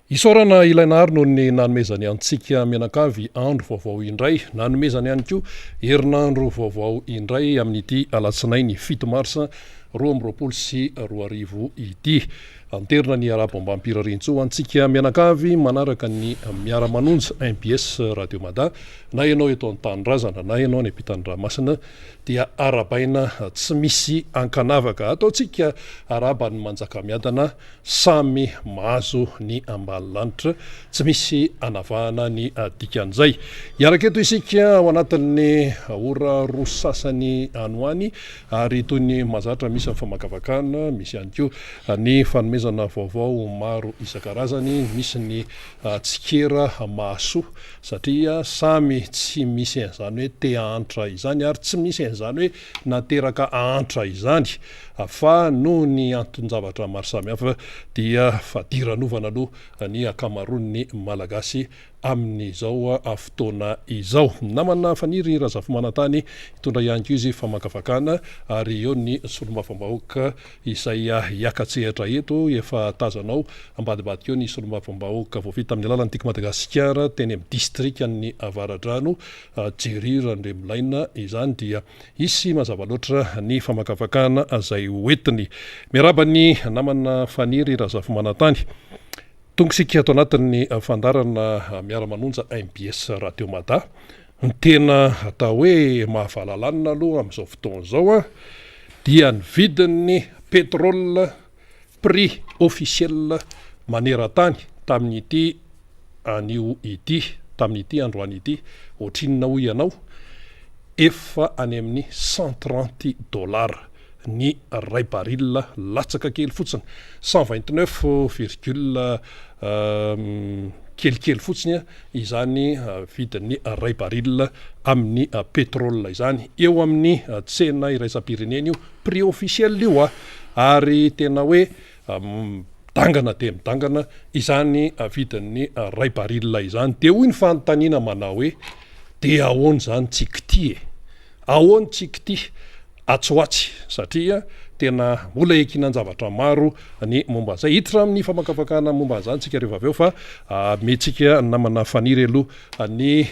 Isorana ilainary noho ny nanomezany antsika mianakavy andro vaovao indray, nanomezany ihany koa herinandro vaovao indray amin'ity alatsinainy 7 marsa 2024 ity. Anterina ny arabo ambam-pirarintso antsika mianakavy manaraka ny miara-manonja MBS Radio Mada, na ianao eto an-tanindrazana na ianao ny ampitan-dramasina dia arabaina tsy misy ankanavaka. Ataontsika araba ny manjakamiadana samy mahazo ny ambanilanitra, tsy misy anavahana ny dikan'izay. Iaraketo isika ao anatin'ny ora roa sasany anoany ary toy ny mazatra misy famakavakana, misy ihany koa ny fanomezana vaovao maro isan-karazany, misy ny tsikera mahasoa satria samy tsy misy an'izany hoe te antra izany ary tsy misy an'izany hoe nateraka antra izany, fa noho ny anton-javatra maro samihafa dia fadiranovana aloha ny akamaroan'ny malagasy amin'izao fotoana izao. Namana faniry Razafy Manantany hitondra ihany koa izy famakavakana ary eo ny solombavambahoaka izay hiakatsehatra eto efa tazanao ambadibadika eo ny solombavambahoaka voavita amin'ny alalan'ny Tika Madagasikara teny amin'ny distrikan'ny Avaradrano Jerira Andremolaina, izany dia isy mazava loatra ny famakavakana izay hoentiny. Miaraba ny namana faniry Razafy Manantany, tonga isika ato anatin'ny fandarana miara-manonja MBS Radio Mada, ny tena atao hoe mahavahalalana aloha amin'izao fotoana izao dia ny vidin'ny pétrole prix officiel maneran-tany tamin'ity anio ity, tamin'ity androany ity, ohatrinona hoy ianao efa any amin'ny $130 ny ray baril latsaka kely fotsiny, 129, kelikely fotsiny izany vidin'ny ray baril amin'ny pétrole izany, eo amin'ny tsena iraisam-pirenena io prix officiel io ary tena hoe midangana dia midangana izany vidin'ny ray baril izany. Dia hoy ny fanontaniana manao hoe dia ahoana zany tsy kity ahoana tsy kity? Atsoatsy satria tena mbola ekinan-javatra maro ny momba an'izay. Hiditra amin'ny famakavakana momba an'izany tsika rehefa avy eo fa mentsika namana faniry aloha ny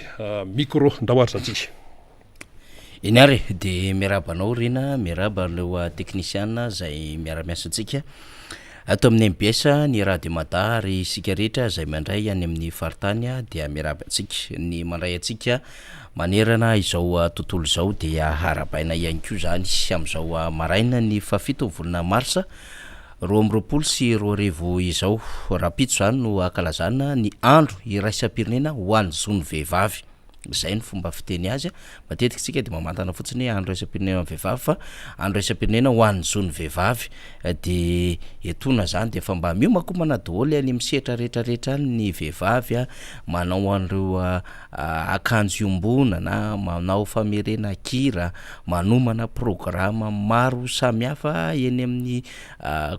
micro ndahoarisantsika. Iny ary dia miarabanao rena, miaraba aloha teknisiana izay miara-miasa antsika ato amin'ny MBS ny Radio Mada ary isika rehetra izay mandray any amin'ny faritany dia miaraba antsika. Ny mandray antsika manerana izao tontolo izao dia harabaina ihany koa zany amin'izao maraina ny 7 volana marsa 2024 izao. Rapitso zany no akalazana ny andro iraisam-pirenena ho an'ny zony vehivavy. Izay ny fomba fiteny azy, matetika tsika dia mamantana fotsiny andro iraisam-pirenena amin'ny vehivavy fa andro iraisam-pirenena ho an'ny zony vehivavy dia etona zany dia efa mba miomakomana daholo any amin'ny sehatra rehetrarehetra ny vehivavy manao an'ireo akanjo iombona na manao famerena kira, manomana programa maro samihafa eny amin'ny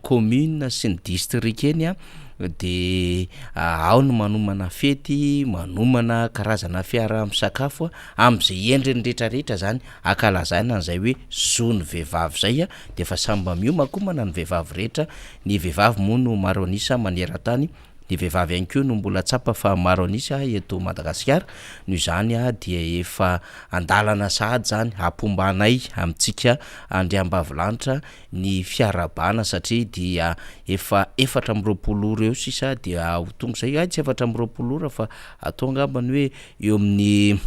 commune sy ny district eny dia ao no manomana fety, manomana karazana fiara misakafo amin'izay endriny rehetrarehetra zany akalazana an'izay hoe zony vehivavy zay dia efa samba miomakomana ny vehivavy rehetra. Ny vehivavy moa no maro anisa maneran-tany, ny vehivavy ihany koa no mbola tsapa fa maro anisa eto Madagasikara. Noho izany dia efa andalana sahady zany hampombanay amintsika andriambavilanitra ny fiarabana satria dia efa 420 ora eo sisa dia ho tonga izay tsy 420 ora fa atao angambany hoe eo amin'ny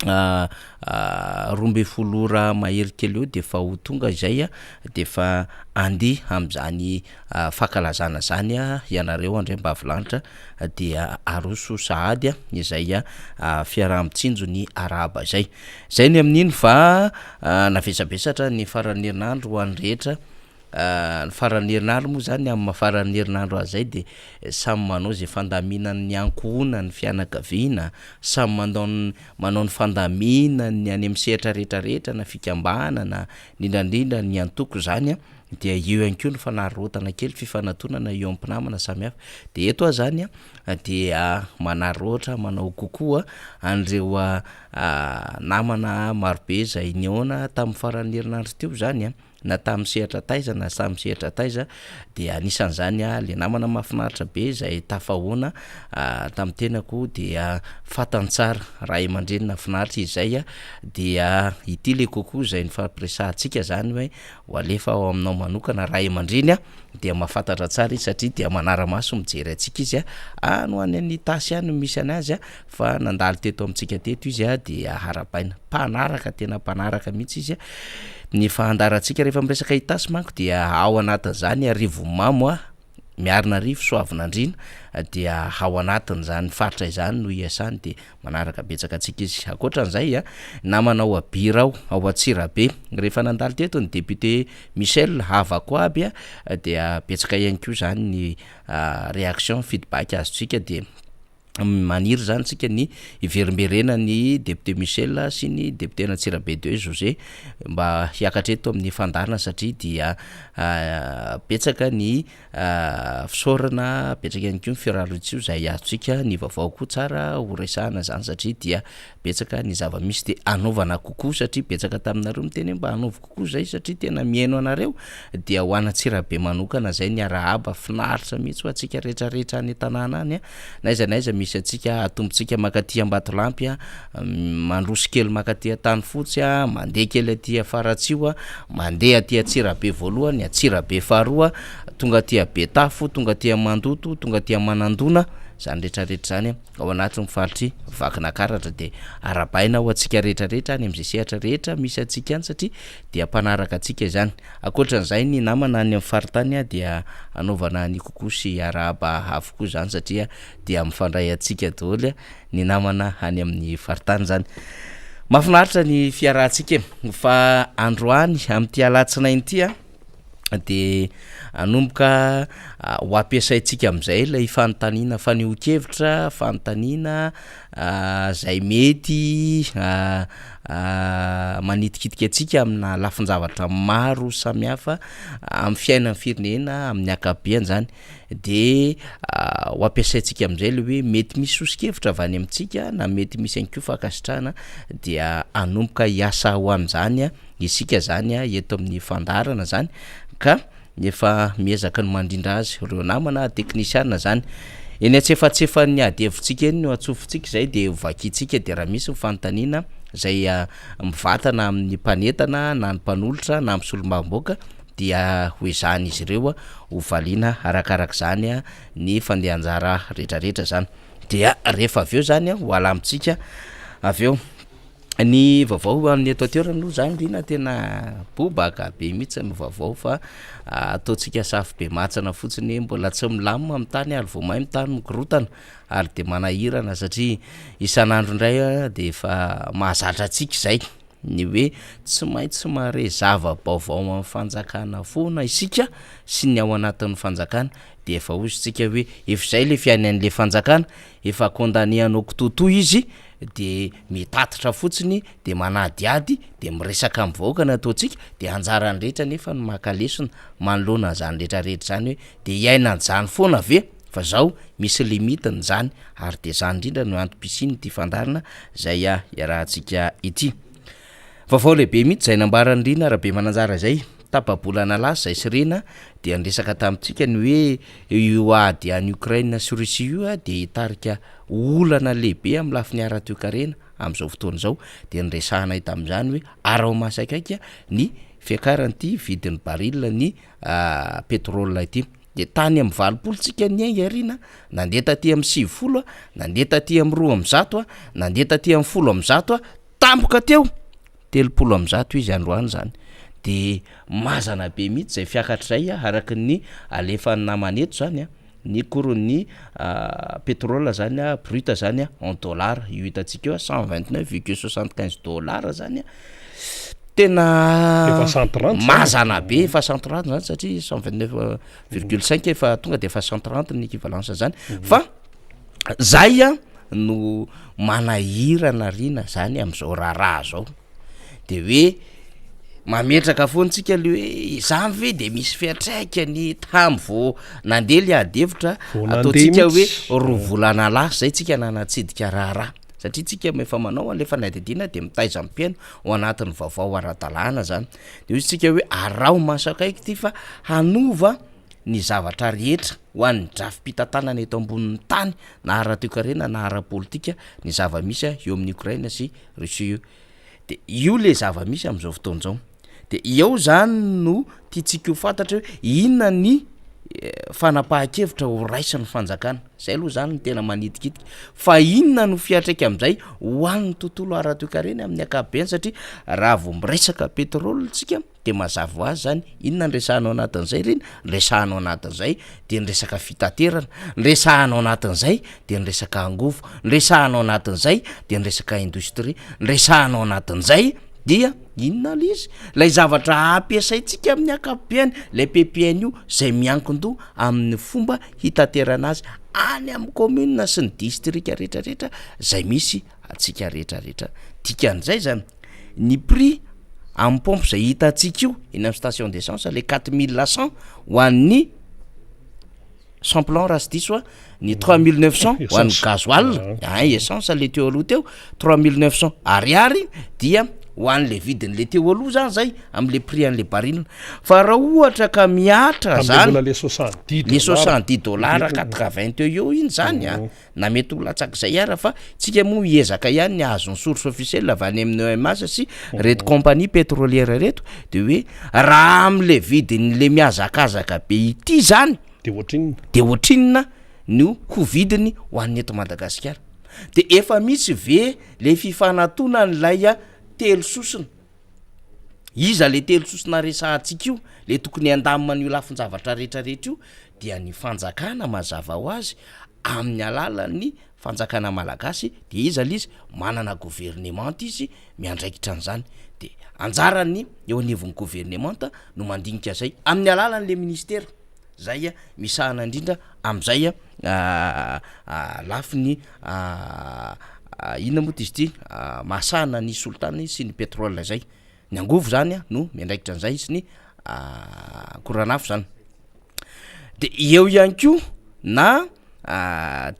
12 ora mahery kely eo dia efa ho tonga izay dia efa andeha amin'izany fankalazana zany ianareo andriambavilanitra dia aroso sahady izay fiaraha-mitsinjo ny araba izay. Zay ny amin'iny fa navesabesatra ny faran'ny herinandro ho an'ny rehetra. Ny faran'ny herinandro moa zany amin'ny faran'ny herinandro azay dia samy manao zay fandaminan'ny ankohona ny fianakaviana, samy manao ny fandaminany any amin'ny sehatra rehetrarehetra na fikambanana, indrindrindra ny antoko zany dia eo ihany koa ny fanarotana kely fifanantonana eo am-mpinamana samihafa. Dia eto zany dia manarota manao kokoa an'ireo namana marobe izay niona tamin'ny faran'ny herinandro teo zany na tamin'ny sehatra taiza na samy sehatra taiza dia anisan'izany le namana mahafinaritra be zay tafahoana tamin'ny tenako dia fatantsara raha aman-drenina finaritra izay dia ity le kokoa zay ny fampiresahantsika zany hoe ho alefa ao aminao manokana raha aman-dreny dia mahafantatra tsara izy satria dia manara-maso mijery atsika izy no any any tasy any misy anazy fa nandalo teto amintsika teto izy dia harapaina mpanaraka tena mpanaraka mihitsy izy ny fahandarantsika rehefa miresaka itasy manko dia ao anatin'izany arivo mamo miarina arivo soavinandrina dia ao anatin'izany faritra izany no iasany de manaraka betsaka atsika izy akoatran'izay namanao abira ao Atsirabe rehefa nandalo teto ny député Michel havako aby dia betsaka ihany koa zany ny réaction feedback azotsika de maniry zany tsika ny iverimberena ny député Michel sy ny député Atsirabe 2 José mba hiakatra eto amin'ny fandarana satria dia betsaka ny fisaorana betsaka ihany koa ny fiarahatsio zay azotsika ny vaovao koa tsara ho resahana zany satria dia betsaka ny zava-misy de anaovana kokoa satria betsaka taminareo miteny mba anaovy kokoa zay satria tena miaino anareo dia ho ana Atsirabe manokana zay ny arahaba finaritra mihitsy ho atsika rehetrarehetra any tanàna any naiza misy atsika atombotsika makaty Ambatolampy mandroso kely makaty Tany Fotsy mandeha kely aty Faratsio mandeha aty Atsirabe voalohany Atsirabe faharoa tonga aty Betafo tonga aty Mandoto tonga aty Manandona zany rehetrarehetra zany ao anatin'ny faritry Vakinakaratra de arabaina ho atsika rehetrarehetra any am'izay sehatra rehetra misy atsika any satria dia mpanaraka atsika izany akoatran'izay ny namana any amin'ny faritany dia anaovana ny kokoa sy arahaba avokoa zany satria dia mifandray atsika daholo ny namana any amin'ny faritany zany mahafinaritra ny fiarahantsika fa androany amin'ity alatsinainy ity de anomboka ho ampiasaintsika am'izay ilay fanontaniana faneho-kevitra fanontaniana zay mety manitikitika atsika amina lafin-javatra maro samihafa amin'ny fiainan'ny firenena amin'ny akabeany zany de ho ampiasaintsika am'izay le hoe mety misy sosikevitra avy any amintsika na mety misy ihany koa fankasitrahana dia anomboka hiasa ho amin'izany isika zany eto amin'ny fandarana zany ka efa miezaka ny mandrindra azy reo namana teknisiana zany eny atsefatsefan'ny adevitsika eny no atsofotsika zay de vakitsika de raha misy mifanontaniana zay mivatana amin'ny mpanetana na ny mpanolotra na misolombamboaka dia hoezany izy ireo ho valiana arakarak' zany ny fandehanjara rehetrarehetra zany dia rehefa aveo zany ho alamitsika aveo ny vaovao amin'ny eto atoerana no zany rina tena bobaka be mihitsy ny vaovao fa ataontsika safy be matsana fotsiny mbola tsy milamina amin'ny tany ary vao mahay mitany mikorotana ary de manahirana satria isan'andro indray de efa mahazatra atsika izay ny hoe tsy maintsy mare zava-baovao amin'ny fanjakana foana isika sy ny ao anatin'ny fanjakana de efa ozytsika hoe efa izay le fiainan'le fanjakana efa kondaneanao kitotoy izy de mitatitra fotsiny de manadiady de miresaka amin'ny vahoaka na ataontsika de anjarany rehetra nefa ny makalesona manoloana zany rehetrarehetra zany hoe de iainany zany foana ave fa zao misy limitiny zany ary de zany indrindra no antom-pisiny ty fandarana zay iarahantsika ity vaovao lehibe mihitsy zay nambarany rina rahabe mananjara zay tapabolana lasa zay sirena de andresaka tamintsika ny hoe io ady any Ukraine sy Russie io de hitarika olana lehibe amin'ny lafiny ara-toe-karena am'izao fotoana zao de nyresahana hita am'izany hoe arao masakaiky ny fiakaran'ity vidin'ny baril ny pétrole ity de tany amin'ny 20 tsika ny aingariana nandeha taty amin'ny 90 nandeha taty amin'ny 200 nandeha taty amin'ny 10 tampoka teo 30 izy androany zany de mazana be mihitsy zay fiakatra zay araky ny alefan'ny namaneto zany ny koron'ny pétrole zany brut zany en dollar io hitantsika eo 129,75 dollars zany tena mazana be efa 130 zany satria 129,5 efa tonga de efa 130 ny équivalence zany fa zay no manahirana rina zany am'izao raharaha zao de hoe mametraka foantsika le hoe izany ve de misy fiatraikany tamvo nandeha le adevitra ataontsika hoe roa volana lasa zay tsika nanatsidika raharaha satria tsika efa manao an'le fanadidina de mitaiza ampiaino ao anatin'ny vaovao ara-dalàna zany de izy tsika hoe arao masakaiky ty fa hanova ny zavatra rehetra ho an'ny drafim-pitantanana eto ambonin'ny tany na ara-toekarena na ara-politika ny zava-misy eo amin'ny Ukraine sy Russie io de io le zava-misy am'izao fotoan'izao de eo zany no tiatsika ho fantatra hoe inona ny fanapahan-kevitra ho raisany fanjakana zay aloha zany ny tena manitikitika fa inona no fiatraika am'izay ho an'ny tontolo ara-toekarena amin'ny ankapobeny satria raha vao miresaka petrôly tsika de mazava ho azy zany inona nresahanao anatin'izay reny nresahanao anatin'izay de nyresaka fitaterana nresahanao anatin'izay de nyresaka angovo nresahanao anatin'izay de nyresaka indostria nresahanao anatin'izay dia inona lizy lay zavatra ampiasaitsika amin'ny ankapobeny lay PPN io zay miankin-doha amin'ny fomba hitaterana azy any amin'ny commune sy ny distrika rehetrarehetra zay misy atsika rehetrarehetra dikan'izay zany ny prix amin'ny pompe zay hitatsika io eny amin'ny station d'essence le 4100 ho an'ny sans-plan raha sy diso ny 3900 ho an'ny gasoil essence le teo aloha teo 3900 ariary dia ho an'le vidin'le teo aloha zany zay am'le prix an'le baril fa raha ohatra ka miatra zany le $70 $80 eo iny zany na mety ho latsak'izay ara fa tsika moa hiezaka ihany ny azony source officiel avy any amin'ny OMS sy reto compagnie pétrolière reto de hoe raha am'le vidin'le miazakazaka be ity zany de ohatrinona no ho vidiny ho an'ny eto Madagasikara de efa misy ve le fifanatona n'lay telo sosina iza le telo sosina resahantsika io le tokony andamina an'io lafin-javatra rehetrarehetra io dia ny fanjakana mazava ho azy amin'ny alalan'ny fanjakana malagasy de iza lizy manana gouvernement izy miandraikitra an'izany de anjarany eo anivon'ny gouvernement no mandinika zay amin'ny alalan'le ministera zay misahana indrindra am'izay lafiny inona moa ty izy ty masahana ny soltany sy ny pétrole zay ny angovo zany no miandraikitra an'izay sy ny koranafo zany de eo ihany ko na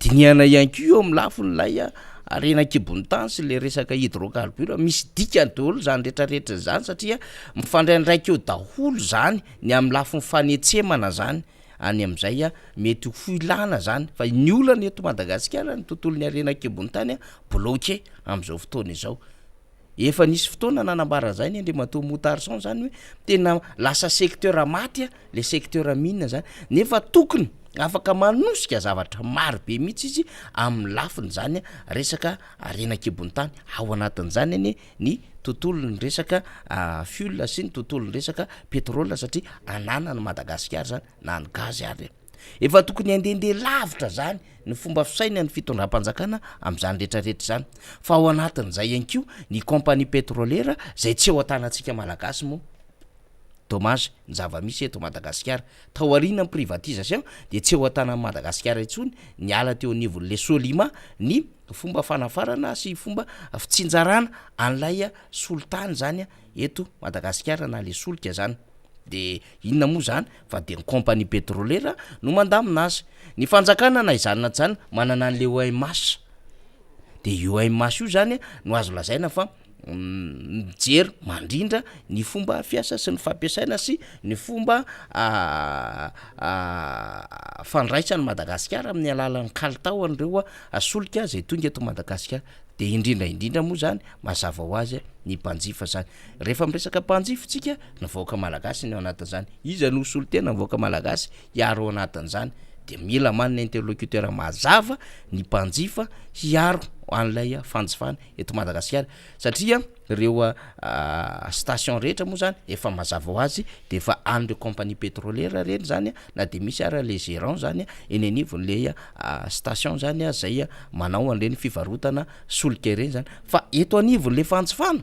diniana ihany ko eo amin'ny lafiny lay arenan-kibon'ny tany sy le resaka hydrocarbure misy dikany daholo zany rehetrarehetra zany satria mifandrandraika eo daholo zany ny amin'ny lafiny fanetsemana zany any am'izay mety ho ilana zany fa ny olana eto Madagasikara ny tontolon'ny arenan-kibon'ny tany bloqué am'izao fotoana izao efa nisy fotoana nanambara zay ny Andriamatoa Motarson zany hoe tena lasa secteur maty le secteur mine zany nefa tokony afaka manosika zavatra maro be mihitsy izy amin'ny lafiny zany resaka arenan-kibon'ny tany ao anatin'izany ny tontolon'ny resaka fuel sy ny tontolon'ny resaka pétrole satria anana ny Madagasikara zany na ny gaz ary efa tokony andehandeha lavitra zany ny fomba fisaina ny fitondram-panjakana am'izany rehetrarehetra zany fa ao anatin'izay ihany ko ny compagnie pétrolière zay tsy eo an-tanantsika malagasy moa dommage ny zava-misy eto Madagasikara taoriana ny privatisation de tsy eo an-tanan'ny Madagasikara itsony ny ala teo anivon'le Solima ny fomba fanafarana sy fomba fitsinjarana an'lay soltany zany eto Madagasikara na le solika zany de inona moa zany fa de ny compagnie pétrolière no mandamina azy ny fanjakana na izanona zany manana an'le OMS de OMS io zany no azo lazaina fa mijery mandrindra ny fomba fiasa sy ny fampiasaina sy ny fomba fandraisany Madagasikara amin'ny alalan'ny kalitao an'ireo solika zay tonga eto Madagasikara de indrindra moa zany mazava ho azy ny mpanjifa zany rehefa miresaka mpanjifa tsika nyvoaka malagasy ny ao anatin'izany iza no solitena nyvoaka malagasy hiaro ao anatin'izany de mila manana interlocuteur mazava ny mpanjifa hiaro an'lay fanjifana eto Madagasikara satria ireo station rehetra moa zany efa mazava ho azy de efa an'ireo compagnie pétrolière reny zany na de misy ara le gérant zany eny anivon'le station zany zay manao an'ireny fivarotana solika reny zany fa eto anivon'le fanjifana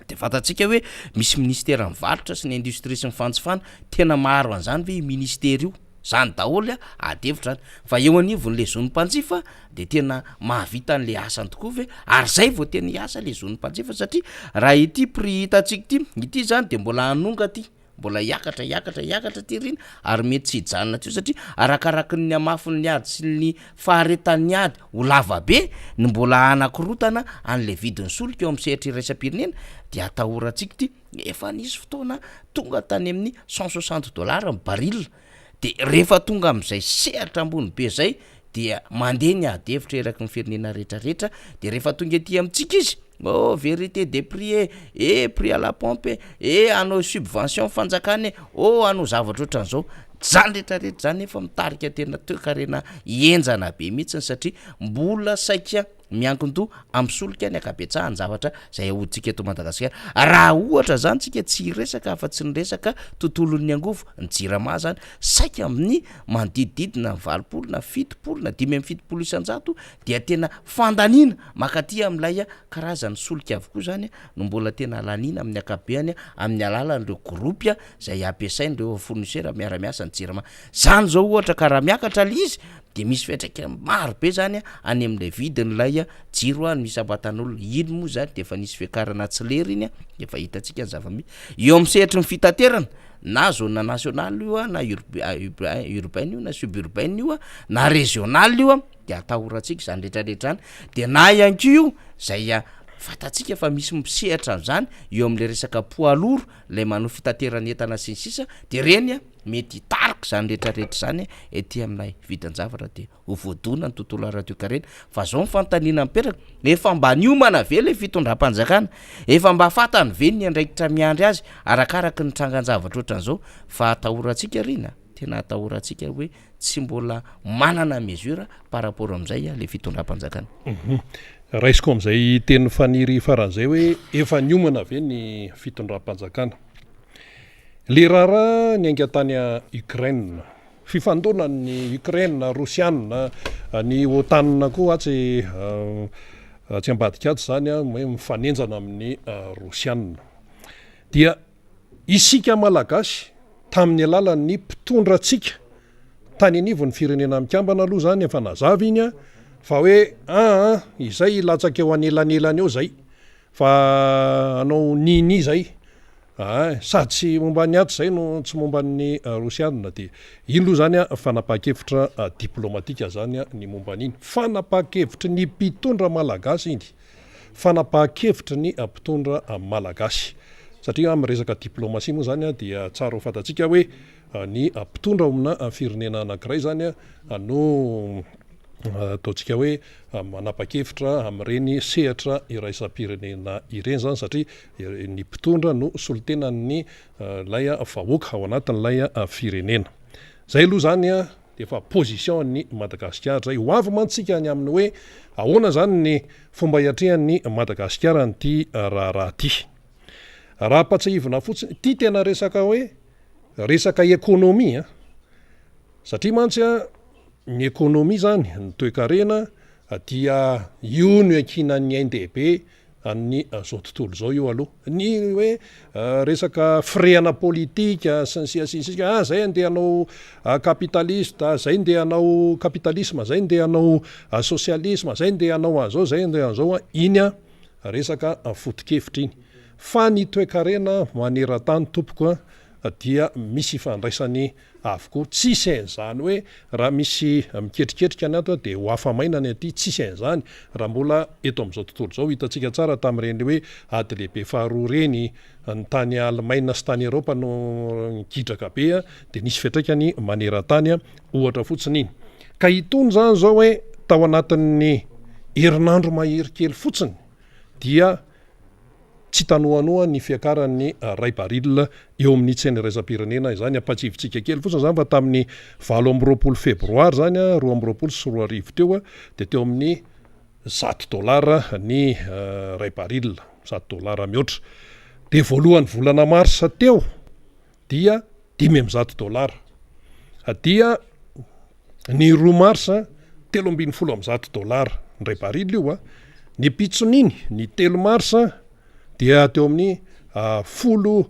de fantatsika hoe misy ministera mivarotra sy ny industrie sy ny fanjifana tena maro an'izany ve ministera io zany daholo adevitra zany fa eo anivon'le zony mpanjifa de tena mahavita an'le asany tokoa ve ary zay vao tena hiasa le zony mpanjifa satria raha ity prix hitatsika ity zany de mbola anonga ty mbola iakatra ty rina ary mety tsy hijanona teo satria arakaraky ny amafiny ady sy ny faharetan'ny ady ho lava be ny mbola anankirotana an'le vidin'ny solika eo amin'ny sehatra iraisam-pirenena dia atahorantsika ty efa nisy fotoana tonga tany amin'ny $160 ny baril de rehefa tonga am'izay sehatra ambony be zay dia mandeha ny ady hevitra eraky ny firenena rehetrarehetra de rehefa tonga ety amintsika izy vérité des prix prix à la pompe anao subvention fanjakany anao zavatra ohatran'izao zany rehetrarehetra zany efa mitarika tena toekarena enjana be mihitsiny satria mbola saika miankinto amin'ny solika ny akabetsahany zavatra zay ahoditsika eto Madagasikara raha ohatra zany tsika tsy resaka afa-tsy ny resaka tontolon'ny angovo ny jirama zany saika amin'ny manodidididina 20 na 70 na 570 isanjato dia tena fandanina makaty amin'ilay karazany solika avokoa zany no mbola tena lanina amin'ny akabeany amin'ny alalan'ireo groupe zay ampiasain'ireo fournisseur miara-miasa ny jirama zany zao ohatra karaha miakatra le izy de misy fiatraikany maro be zany any amin'le vidin'ilay jiro any misy abatan'olona ino moa zany de efa nisy fiakarana tsy lery iny efa hitantsika ny zava-misy eo amin'ny sehatry ny fitaterana na zona nationale io na urbaine io na suburbaine io na régional io de atahorantsika zany rehetrarehetra zany de na ianko io zay fatatsika fa misy misehatra zany eo amin'le resaka poids lourd lay manao fitaterana entana sy ny sisa de reny mety hitarika zany rehetrarehetra zany ety aminay vidin-javatra de ho voadona ny tontolo radio-karena fa zao nyfantanina mipetraka efa mba niomana ve le fitondram-panjakana efa mba fatany ve ny andraikitra miandry azy arakaraky ny trangan-javatra ohatran'izao fa atahorantsika rina tena atahorantsika hoe tsy mbola manana mesure par rapport am'izay le fitondram-panjakana raisiko am'izay teny faniry faran'izay hoe efa niomana ve ny fitondram-panjakana le raharaha ny aingatany Ukraine fifandona ny Ukraine Rosiana ny otanina koa tsy ambadikady zany hoe mifanenjana amin'ny Rosiana dia isika malagasy tamin'ny alalan'ny mpitondra atsika tany anivon'ny firenena mikambana aloha zany efa nazava iny fa hoe izay latsaka eo anelanelany eo zay fa anao nini zay sady tsy momba ny ato zay no tsy momba ny Rosiana de iny loha zany fanapakevitra diplomatika zany ny momba an'iny fanapakevitra ny mpitondra malagasy iny fanapakevitra ny mpitondra malagasy satria amin'ny resaka diplomasia moa zany dia tsara ho fatatsika hoe ny mpitondra amina firenena anankiray zany no ataontsika hoe manapa-kevitra amin'ireny sehatra iraisam-pirenena ireny zany satria ny mpitondra no solitenany lay vahoaka ao anatin'ilay firenena zay aloha zany de efa position ny Madagasikara zay ho avy mantsika ny amin'ny hoe ahoana zany ny fomba hiatrehan'ny Madagasikara nyty raha ty raha ampatsahivina fotsiny ty tena resaka hoe resaka ekônomia satria mantsy ny ekônomia zany ny toe-karena dia io no ankinan'ny NDP amin'ny zao tontolo zao io aloha ny hoe resaka firehana politika sy ny siasisika zay andeha anao kapitalista zay ndeha anao kapitalisma zay ndeha anao sosialisma zay ndeha anao azao zay ndeha an'zao iny resaka foto-kevitra iny fa ny toe-karena maneran-tany tompoko dia misy ifandraisany avokoa tsisy ain'izany hoe raha misy miketriketrika ny ato de ho afamainany aty tsisy ain'izany raha mbola eto amin'izao tontolo zao hitantsika tsara tamin'ireny hoe ady lehibe faharoa reny ny tany Alemaina sy tany Eropa no gidraka be de nisy fiatraikany maneran-tany ohatra fotsiny iny ka itony zany zao hoe tao anatin'ny herinandro mahery kely fotsiny dia tsy tanoanoa ny fiakaran'ny ray baril eo amin'ny tseny raisam-pirenena izany ampatsivitsika kely fotsiny zany fa tamin'ny 20 febroary zany 20 sy 20 teo de teo amin'ny $100 ny ray baril $100 mihoatra de voalohan'ny volana marsa teo dia $500 dia ny 2 marsa $370 ny ray baril io ny pitsoniny ny 3 marsa dia teo amin'ny $10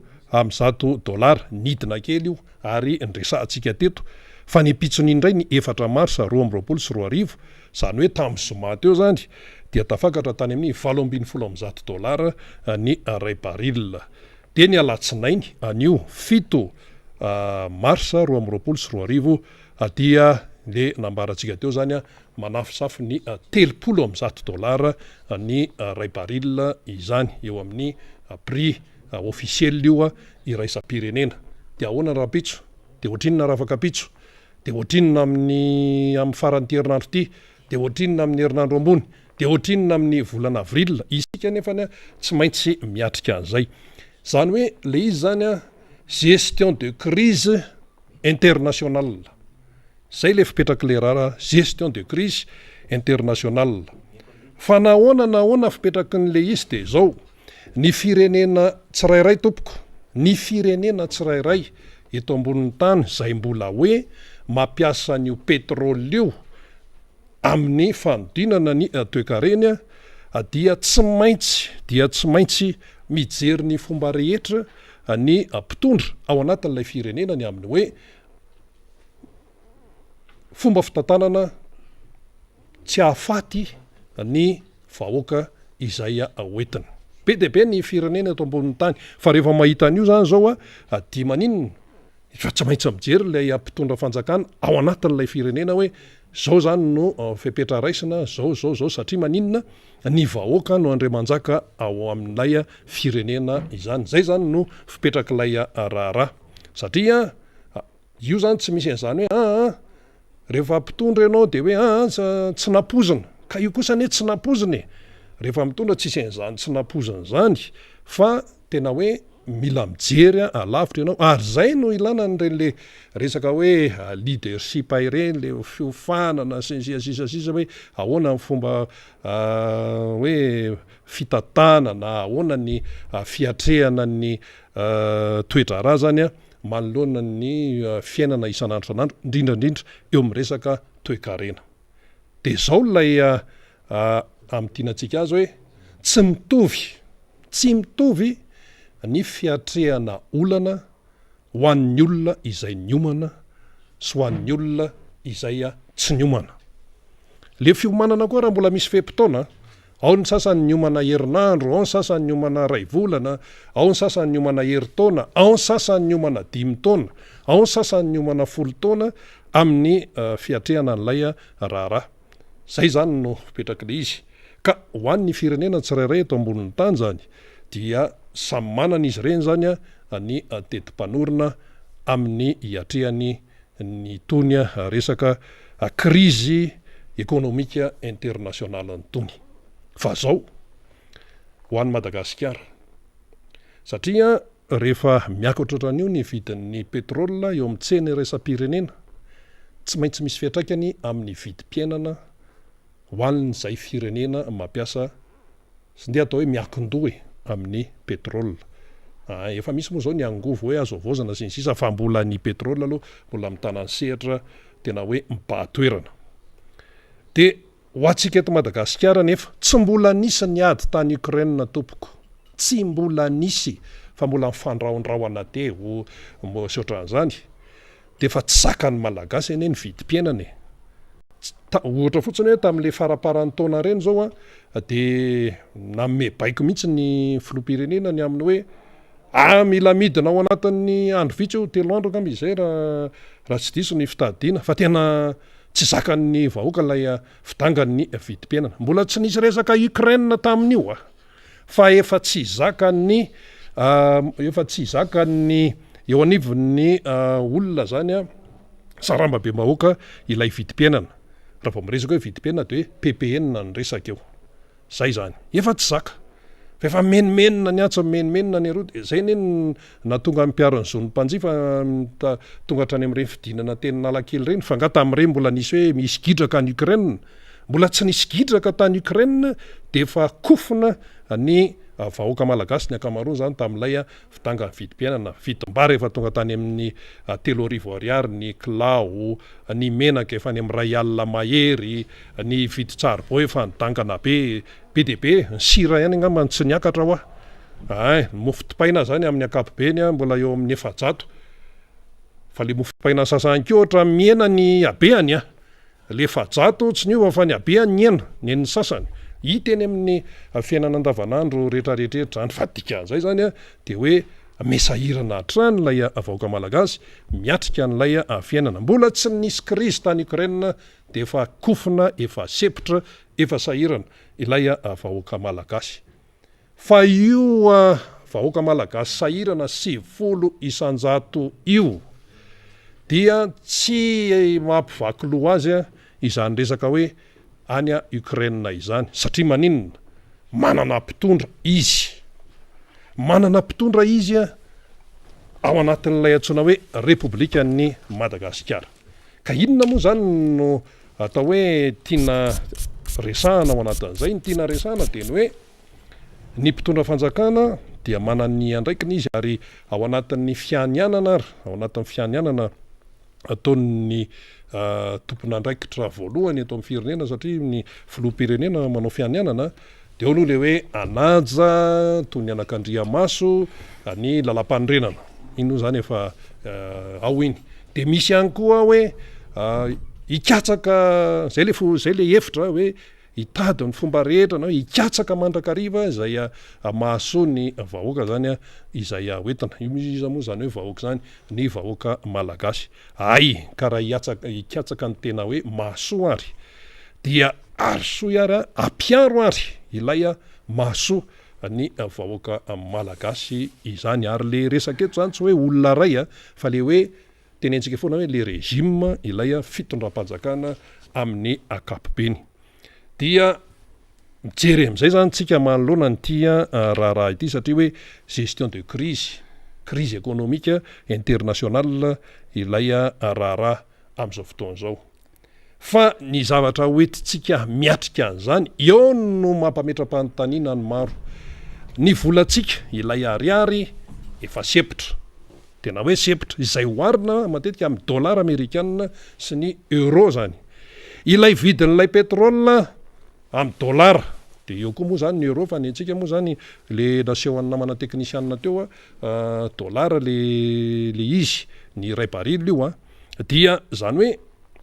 nidina kely io ary ndresahantsika teto fa ny pitsoniny indray ny 4 marsa 20 sy 20 zany hoe tamin'ny zoma teo zany dia tafakatra tany amin'ny $700 ny ray baril de ny alatsinainy anio 7 marsa 2024 dia le nambarantsika teo zany a manafisafy ny $30 ny ray baril izany eo amin'ny prix officiel io iraisam-pirenena. De ahoana ny rapitso, de ohatrinona raha afaka pitso, de ohatrinona amin'ny faran'ny herinandro ity, de ohatrinona amin'ny herinandro ambony, de ohatrinona amin'ny volana avril. Isika nefany tsy maintsy miatrika an'izay. Zany hoe le izy zany a gestion de crise internationale. Zay le fipetraky le rara gestion de crise internationale. Fa nahoana fipetraky n'le izy de zao, ny firenena tsirairay tompoko, ny firenena tsirairay eto ambonin'ny tany zay mbola hoe mampiasa an'io pétrole io amin'ny fanodinana ny toekareny dia tsy maintsy mijery ny fomba rehetra ny mpitondra ao anatin'ilay firenena ny amin'ny hoe fomba fitantanana tsy hahafaty ny vahoaka izay hoentiny. Be de be ny firenena eto ambonin'ny tany, fa rehefa mahita an'io zany zao dia maninona fa tsy maintsy mijery ilay mpitondra fanjakana ao anatin'ilay firenena hoe zao zany no fepetra raisina, zao satria maninona ny vahoaka no andriamanjaka ao amin'ilay firenena izany. Zay zany no fipetrak'ilay raharaha. Satria io zany tsy misy an'izany hoe rehefa mpitondra ianao de hoe tsy nampozina, ka io kosa ne tsy nampozina rehefa mitondra tsisy an'izany tsy nampozina zany, fa tena hoe mila mijery alavitra ianao, ary zay no ilana n'ireny resaka hoe leadership ireny, le fiofanana sisa hoe ahoana ny fomba hoe fitantanana, ahoana ny fiatrehana ny toetra raha zany manoloana ny fiainana isan'andro san'andro, indrindrandrindra eo amin'ny resaka toe-karena. De zao lay am'tianantsika azy hoe tsy mitovy ny fiatrehana olana ho an'ny olona izay niomana sy ho an'ny olona izay tsy niomana. Le fiomanana koa raha mbola misy fepitaona, ao ny sasany niomana herinandro, ao ny sasany niomana ray volana, ao ny sasany niomana herintaona, ao ny sasany niomana 5 taona, ao ny sasany niomana 10 taona amin'ny fiatrehana an'ilay raharaha. Zay zany no fipetrak'le izy. Ka ho an'ny firenena tsirairay eto ambonin'ny tany zany dia samy manana izy ireny zany ny tetim-panorona amin'ny hiatrehany ny tony resaka crise économique internationale nytony. Fa zao ho an'ny Madagasikara, satria rehefa miakatra ohatran'io ny vidin'ny pétrole eo amin'ny tsena iraisam-pirenena, tsy maintsy misy fiantraikany amin'ny vidim-piainana ho an'izay firenena mampiasa sy nde atao hoe miakin-doha amin'ny pétrole. Efa misy moa zao ny angovo hoe azo avaozana sy ny sisa, fa mbola ny pétrole aloha mbola mitanany sehatra tena hoe mibahatoerana. De ho antsika eto Madagasikara nefa tsy mbola nisy ny ady tany Ukraine tompoko, tsy mbola nisy, fa mbola mifandrahondrahona teo sy ohatran'izany. De fa tsy zakan'ny malagasy anie ny vidim-piainana ohatra fotsiny hoe tamin'le faraparan'ny taona reny zao de namme baiko mihitsy ny filoham-pirenena ny amin'ny hoe mila midina ao anatin'ny andro vitsy 3 andro angamba izay raha tsy diso ny fitadiana, fa tena tsy zakan'ny vahoaka lay fidangan'ny vidim-piainana. Mbola tsy nisy resaka Ukraine tamin'io fa efa tsy zakan'ny eo anivon'ny olona zany saramba be vahoaka ilay vidim-piainana. Raha vao miresaka hoe vidim-piainana de hoe PPN ny resaka eo. Zay zany efa tsy zaka, fa efa menimenina ny antso menimenina ny eroa. Zay ne natonga ampiaran'ny zon'ny mpanjifa tonga hatrany amin'ireny fidinana teny Analakely reny, fa nga tamin'ireny mbola nisy hoe misy gidraka ny Ukraine, mbola tsy nisy gidraka tany Ukraine de efa kofina ny vahoaka malagasy ny ankamaroany zany tamin'ilay fidangany vidim-piainana. Vidim-bary efa tonga tany amin'ny 3,000 ariary ny kilao, ny menaka efa any amin'ny 1 alina mahery, ny vidin-tsaribao efa nidangana be de be, ny sira ihany angamba tsy niakatra ho mofo dipaina zany amin'ny ankapobeny mbola eo amin'ny 400, fa le mofo dipaina sasany keo ohatra miena ny abeany le 400 tsy niova fa ny abeany niena ny sasany. Hita eny amin'ny fiainana andavanandro rehetrarehetra zany, fa dikan'izay zany de hoe mesahirana hatrany lay vahoaka malagasy miatrika n'lay fiainana mbola tsy nisy krizy tany Ukraine de efa kofina efa sepitra efa sahirana ilay vahoaka malagasy fa io vahoaka malagasy sahirana 70 isanjato io dia tsy mampivaky loha azy izany resaka hoe any Ukraine izany satria maninona manana mpitondra izy ao anatin'ilay antsoina hoe Republikan'ny Madagasikara ka inona moa zany no atao hoe tiana resahana ao anatin'izay ny tiana resahana de ny hoe ny mpitondra fanjakana dia manany andraikiny izy ary ao anatin'ny fianianana ataon'ny tompon'andraikitra voalohany eto amin'ny firenena satria ny filoham-pirenena manao fianianana de eo aloha le hoe anaja toy ny anakandriamaso ny lalam-panorenana ino zany efa ao iny de misy ihany koa hoe ikatsaka zay le hevitra hoe hitady ny fomba rehetra na hikatsaka mandrakariva zay mahasoa ny vahoaka zany izay hoentina iza moa zany hoe vahoaka zany ny vahoaka malagasy ka raha hikatsaka ny tena hoe mahasoa ary dia arosoa ary ampiaro ary ilay mahasoa ny vahoaka malagasy izany ary le resaka eto zany tsy hoe olona ray fa le hoe tenentsika foana hoe le régime ilay fitondram-panjakana amin'ny akapobeny dia mijery am'izay zany tsika manoloana ny tia raha ity satria hoe gestion de crise économique internationale ilay raha am'izao fotoan'izao fa ny zavatra hoentitsika miatrika an'izany eo no mampametra-panontaniana ny maro ny volatsika ilay ariary efa sepitra tena hoe sepitra izay hoarina matetika amin'ny dollara amerikanina sy ny euro zany ilay vidin'ilay petrole amin'ny dollara de eo koa moa zany ny euro fa ny antsika moa zany le naseho any namana teknisianina teo dollara le izy ny ray barily io dia zany hoe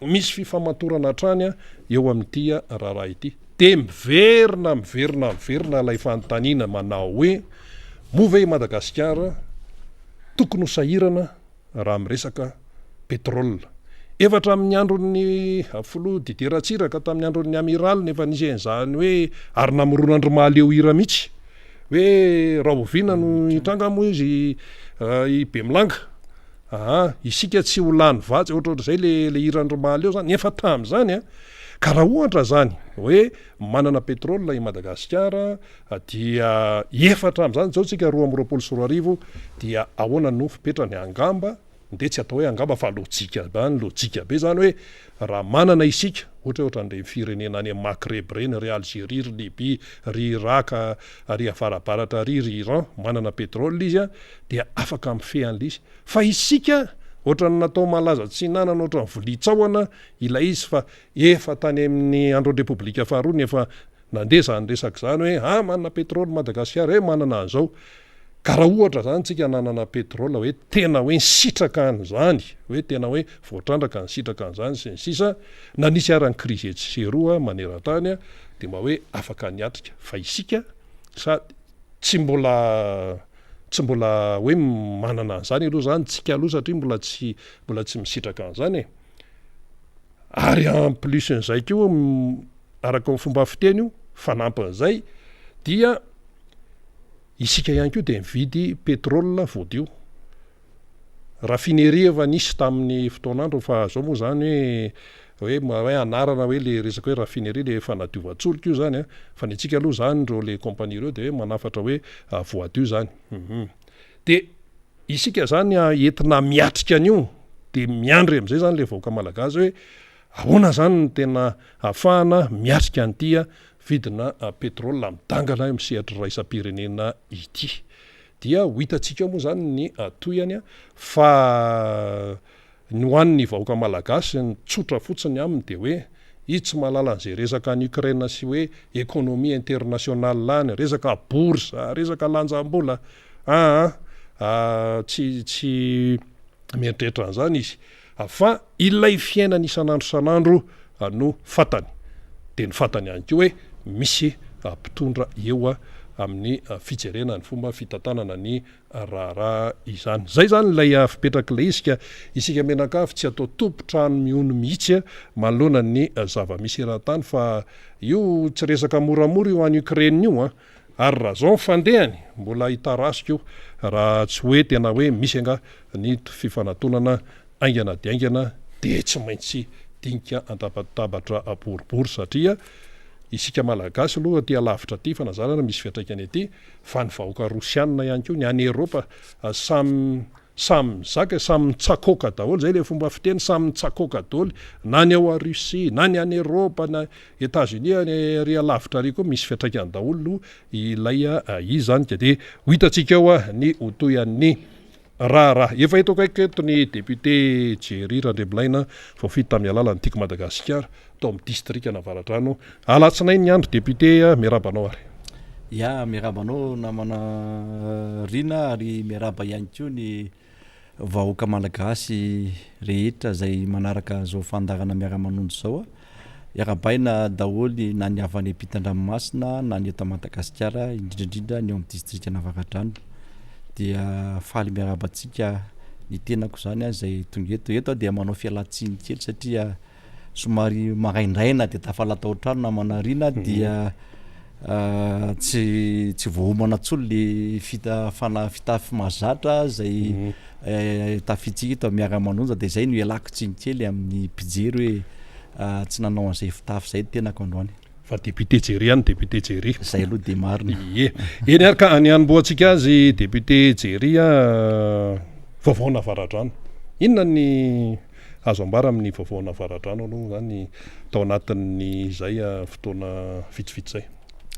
misy fifamatorana hatrany eo amin'ity raha ity de miverina lay fanontaniana manao hoe move Madagasikara tokony ho sahirana raha miresaka petrole efatra amin'ny andron'ny folo dideratsiraka tamin'ny andron'ny amiral nefa nisy an'izany hoe ary namoronandro mahaleo hira mihitsy hoe raha oviana no hitranga moa izy i Bemilanga isika tsy ho lany vatsy ohatraohatrazay le hirandro mahaleo zany nefa tam'zany ka raha ohatra zany hoe manana petrole i Madagasikara dia efatra am'zany zao tsika 2 dia ahoana no fipetrany angamba de tsy atao hoe angamba fa lojika be zany hoe raha manana isika ohatran'ireny firenena any Maghreb reny ry Algérie ry Libye ry Irak ry avarabaratra ry Iran manana petrole izy dia afaka mifehan'le izy fa isika ohatrany natao malaza tsy nanana ohatrany volitsaoana ilay izy fa efa tany amin'ny andron'ny Repoblika faharoa efa nandeha zany resaka zany hoe manana petrole Madagasikara manana an'izao ka raha ohatra zany tsika nanana petrole hoe tena hoe sitraka an'izany hoe tena hoe voatrandraka ny sitraka an'izany sy ny sisa na nisy arany krizy etseroa maneran-tany de mba hoe afaka niatrika fa isika sady tsy mbola hoe manana an'izany aloha zany tsika aloha satria mbola tsy misitraka an'izany ary en plus n'izay koa araka ny fomba fiteny io fanampin'izay dia isika ihany koa de mividy petrole vodio raffinerie efa nisy tamin'ny fotoanandro fa zao moa zany hoe anarana hoe le resaka hoe raffinerie le efa nadiovantsoloka io zany fa ny antsika aloha zany reo le compagnie reo de hoe manafatra hoe voadio zany de isika zany entina miatrika an'io de miandry am'izay zany le vahoaka malagasy hoe ahoana zany ny tena ahafahana miatrika an'ity vidina petrole midangana misehatra raisam-pirenena ity dia ho hitantsika moa zany ny toyany fa ny hoan'ny vahoaka malagasy ny tsotra fotsiny aminy de hoe izy tsy mahalala an'izay resaka ny Ukraine sy hoe économie internationale lany resaka bourse resaka lanjam-bola tsy mieritreritra an'izany izy fa ilay fiainany isan'andro no fatany de ny fatany ihany koa hoe misy mpitondra eo amin'ny fijerena ny fomba fitatanana ny raharaha izany. Zay zany ilay fipetraka ilay isika, isika menakavy tsy atao tompotrano miono mihitsy manoloana ny zava-misy eran-tany, fa io tsy resaka moramora io any Ukraine io ary raha zao mifandehany mbola hitarasika io raha tsy hoe tena hoe misy anga ny fifanantonana aingana dia aingana dia tsy maintsy dinika antabatabatra boribory, satria isika malagasy aloha aty alavitra aty fanazarana misy fiantraikany aty fa ny vahoaka rosianina ihany koa, ny any Eropa samy mizaka samy mitsakoka daholo, zay le fomba fiteny, samy mitsakoka daholo, na ny ao a Russie na ny any Eropa na États-Unis ry alavitra ry koa misy fiantraikany daholo ilay izany ka dia hitantsika ao ny otoyan'ny raharaha. Efa hitako eto ny député Jerry Randrebolaina voafidy tamin'ny alalan'ny Tiako Madagasikara tao amin'ny distrika Navaratrano. Alatsinainy ny andro député, miarabanao ary. Ya, miarabanao namana Rina ary miaraba ihany koa ny vahoaka malagasy rehetra zay manaraka zao fandarana miara-manondro zao. Iarabaina daholy na ny avy any Ampitan-Dranomasina na ny eto Madagasikara, indrindrindrindra ny ao amin'ny distrika Navaratrano. Dia faly miarabantsika ny tenako zany zay tonga eto dia manao fialatsiny kely satria somary maraindraina dia tafalataotrano namana Rina dia tsy voahomana tsolo le fitafy mazatra zay tafitsika eto miara-manonja, dia zay no ialako tsiny kely amin'ny mpijery hoe tsy nanao an'izay fitafy zay tenako androany. Fa député Jerry any, député Jerry zay aloha de marina. Eny araka ny anomboantsika azy député Jerry vaovao Navaratrano. Inona ny azo ambara amin'ny vaovao Navaratrano aloha zany tao anatin'ny zay fotoana vitsivitsy zay?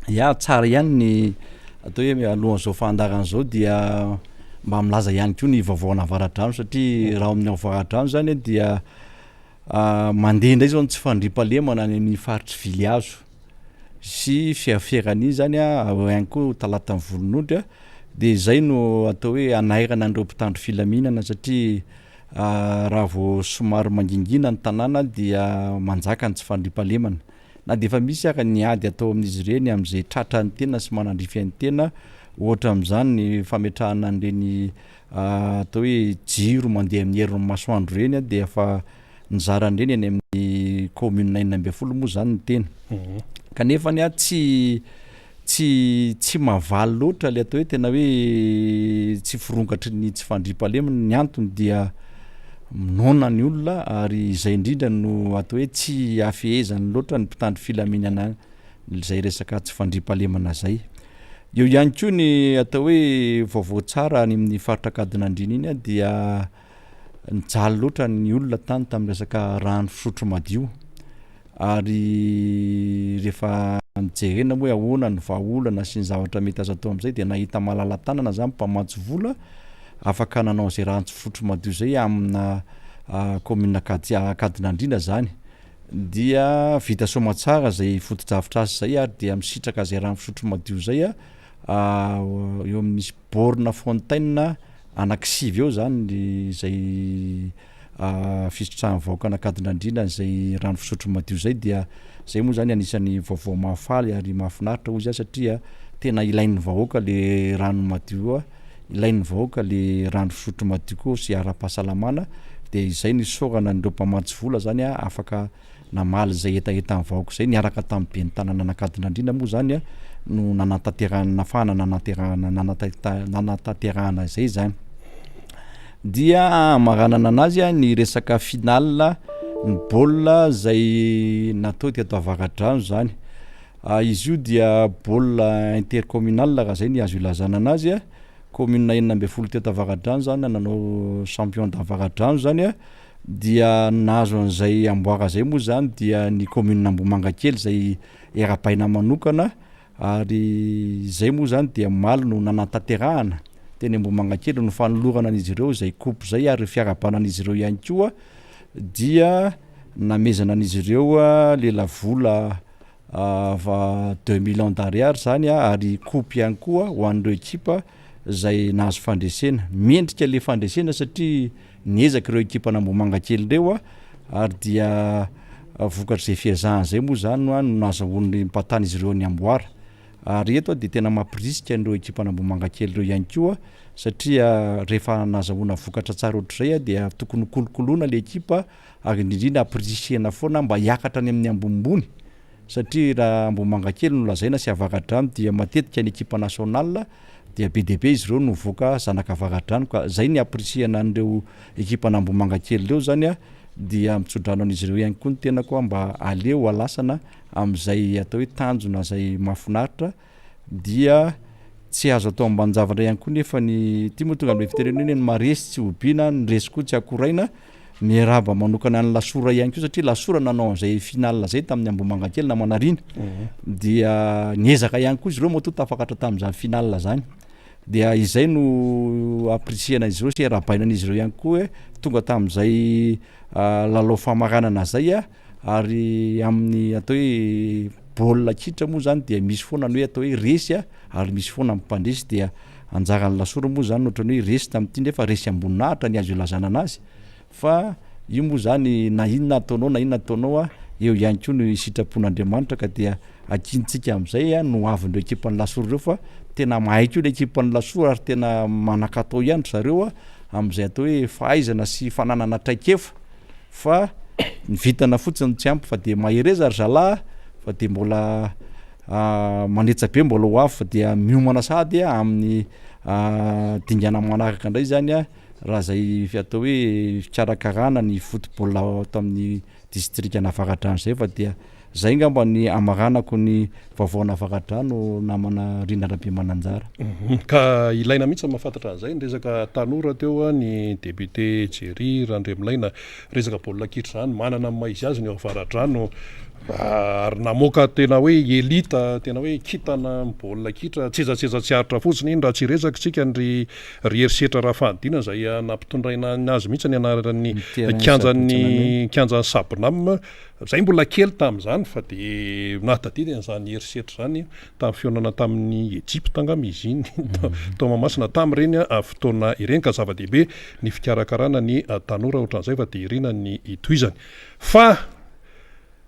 Ya, tsara ihany ny atao hoe alohan'izao fandaran'izao dia mba milaza ihany koa ny vaovao Navaratrano, satria raha amin'ny Navaratrano zany dia mandeha indray zao tsy fandriam-pahalemana ny faritry Vilihazo sy fiaferany zany ihany koa talatany volon'ondry, dia zay no atao hoe anairana an'ireo mpitandro filaminana, satria raha vao somary mangingina ny tanàna dia manjaka ny tsy fandriam-pahalemana, na dia efa misy ary ny ady atao amin'izy ireny amin'izay tratrany tena sy manandrify any tena, ohatra amin'izany ny fametrahana an'ireny atao hoe jiro mandeha amin'ny herin'ny masoandro ireny dia efa nizaran'ireny any amin'ny commune 9 moa zany ny tena. Kanefa ny tsy mavaly loatra le atao hoe tena hoe tsy firongatry ny tsy fandriam-pahalemana, ny antony dia minona ny olona ary izay indrindra no atao hoe tsy afehezany loatra ny mpitandro filaminana izay resaka tsy fandriam-pahalemana zay. Eo ihany koa ny atao hoe vaovao tsara any amin'ny faritra Kadinandriana iny dia nijaly loatra ny olona tany tamin'ny resaka rano fisotro madio, ary rehefa nijerena hoe ahoana ny vahaolana sy ny zavatra mety azo atao amin'izay dia nahita malala-tanana zany mpamatsy vola afaka nanao izay rano fisotro madio zay amina commune Kadinandriana zany, dia vita somatsara zay foto-javitra azy zay ary dia misitraka zay rano fisotro madio zay eo amin'ny borne fontaine anankisivy eo zany zay fisotroahany vahoaka Kadinandriana zay rano fisotro madio zay. Dia zay moa zany anisan'ny vaovao mahafaly ary mahafinaritra hoy zany, satria tena ilain'ny vahoaka le rano madio, ilain'ny vahoaka le rano fisotro madio koa sy ara-pahasalamana, dia izay ny sorana n'ireo mpamatsy vola zany afaka namaly zay etaetan'ny vahoaka zay. Niaraka tamin'ny ben'ny tanàna Kadinandriana moa zany no nanataterahana zay zany. Dia maranana anazy ny resaka finale ny baolina zay natao teto Avaradrano zany. Izy io dia baolina intercommunal raha zay ny azo ilazana anazy. Commune 9 teto Avaradrano zany nanao champion d'Avaradrano zany, dia nahazo an'izay amboara zay moa zany dia ny commune Ambohimangankely zay era-paina manokana, ary zay moa zany dia maly no nanataterahana teny Ambohimangankely no fanolorana an'izy ireo zay coupe zay, ary fiarabana an'izy ireo ihany koa dia namezana an'izy ireo lela-vola 2 millions d'ariary zany, ary coupe ihany koa ho an'ireo ekipa zay nahazo fandresena. Mendrika le fandresena satria niezaka ireo ekipa n'Ambohimangankely ireo, ary dia vokatry zay fiazahana zay moa zany no nahazoany mpatana izy ireo ny amboara, ary eto de tena mampirisika ireo ekipan'Ambohimanga kely ireo ihany koa satria rehefa nazahoana vokatra tsara ohatr'izay dia tokony kolokoloana le ekipa ary indrindrindra ampirisihana foana mba hiakatra any amin'ny ambonimbony satria raha Ambohimanga kely no lazaina sy avakadrano dia matetika ny ekipa nasional dia be dia be izy ireo no voaka zanaka avakadrano ka zay ny ampirisihana an'ireo ekipan'Ambohimanga kely reo zany a dia mitsodrano an'izy ireo ihany koa ny tena koa mba aleo alasana amin'izay atao hoe tanjona zay mahafinaritra dia tsy azo atao ambanjavatra ihany koa nefa ny ty moa tonga amin'ny fitenenana ny maresy tsy hobiana ny resy koa tsy akoraina miaraba manokana ny lasora ihany koa satria lasora nanao an'izay final zay tamin'ny Ambohimanga kely na manarina dia niezaka ihany koa izy ireo moa to tafakatra tamin'izany final zany dia izay no aprisihana izy ireo sy arabainan'izy ireo ihany koa hoe tonga tamin'izay lalao famaranana zay ary amin'ny atao hoe baolina kitra moa zany dia misy foana ny hoe atao hoe resy ary misy foana mimpandresy dia anjaran'ny lasora moa zany ohatrany hoe resy tamin'ity nefa resy amboninahitra ny azo ilazana anazy fa io moa zany na inona ataonao eo ihany koa no sitrapon'Andriamanitra ka dia akintsika amin'izay no avin'ireo ekipan'ny lasora ireo fa tena mahay koa le ekipan'ny lasora ary tena manakatao ihany zareo amin'izay atao hoe fahaizana sy fananana traikefa fa ny vitana fotsiny tsy ampy fa dia mahereza ry zalahy fa dia mbola manetsa be mbola ho avy fa dia miomana sady amin'ny dingana manaraka indray zany raha zay atao hoe fikarakarana ny football ato amin'ny district Navaradrano zay fa dia zay ngamba ny amaranako ny vaovao Navaradrano namana Rindra be mananjara ka ilaina mihitsy mahafantatra an'izay ny resaka tanora teo ny député Jerry Randremilaina resaka baolina kitra zany manana amin'ny maizy azy ny Navaradrano ary namoaka tena hoe elita tena hoe kitana baolina kitra tsejatseza tsy aritra fotsiny iny raha tsy resaka tsika ny erisetra raha fahadina zay nampitondraina azy mihitsy ny anaran'ny kianjan'ny Sabinam zay mbola kely tamin'izany fa dia natadidina zany erisetra zany tamin'ny fionana tamin'ny Egypte angamba izy iny tao Mahamasina tamin'ireny fotoana ireny ka zava-dehibe ny fikarakarana ny tanora ohatran'izay fa dia irina ny itoizany fa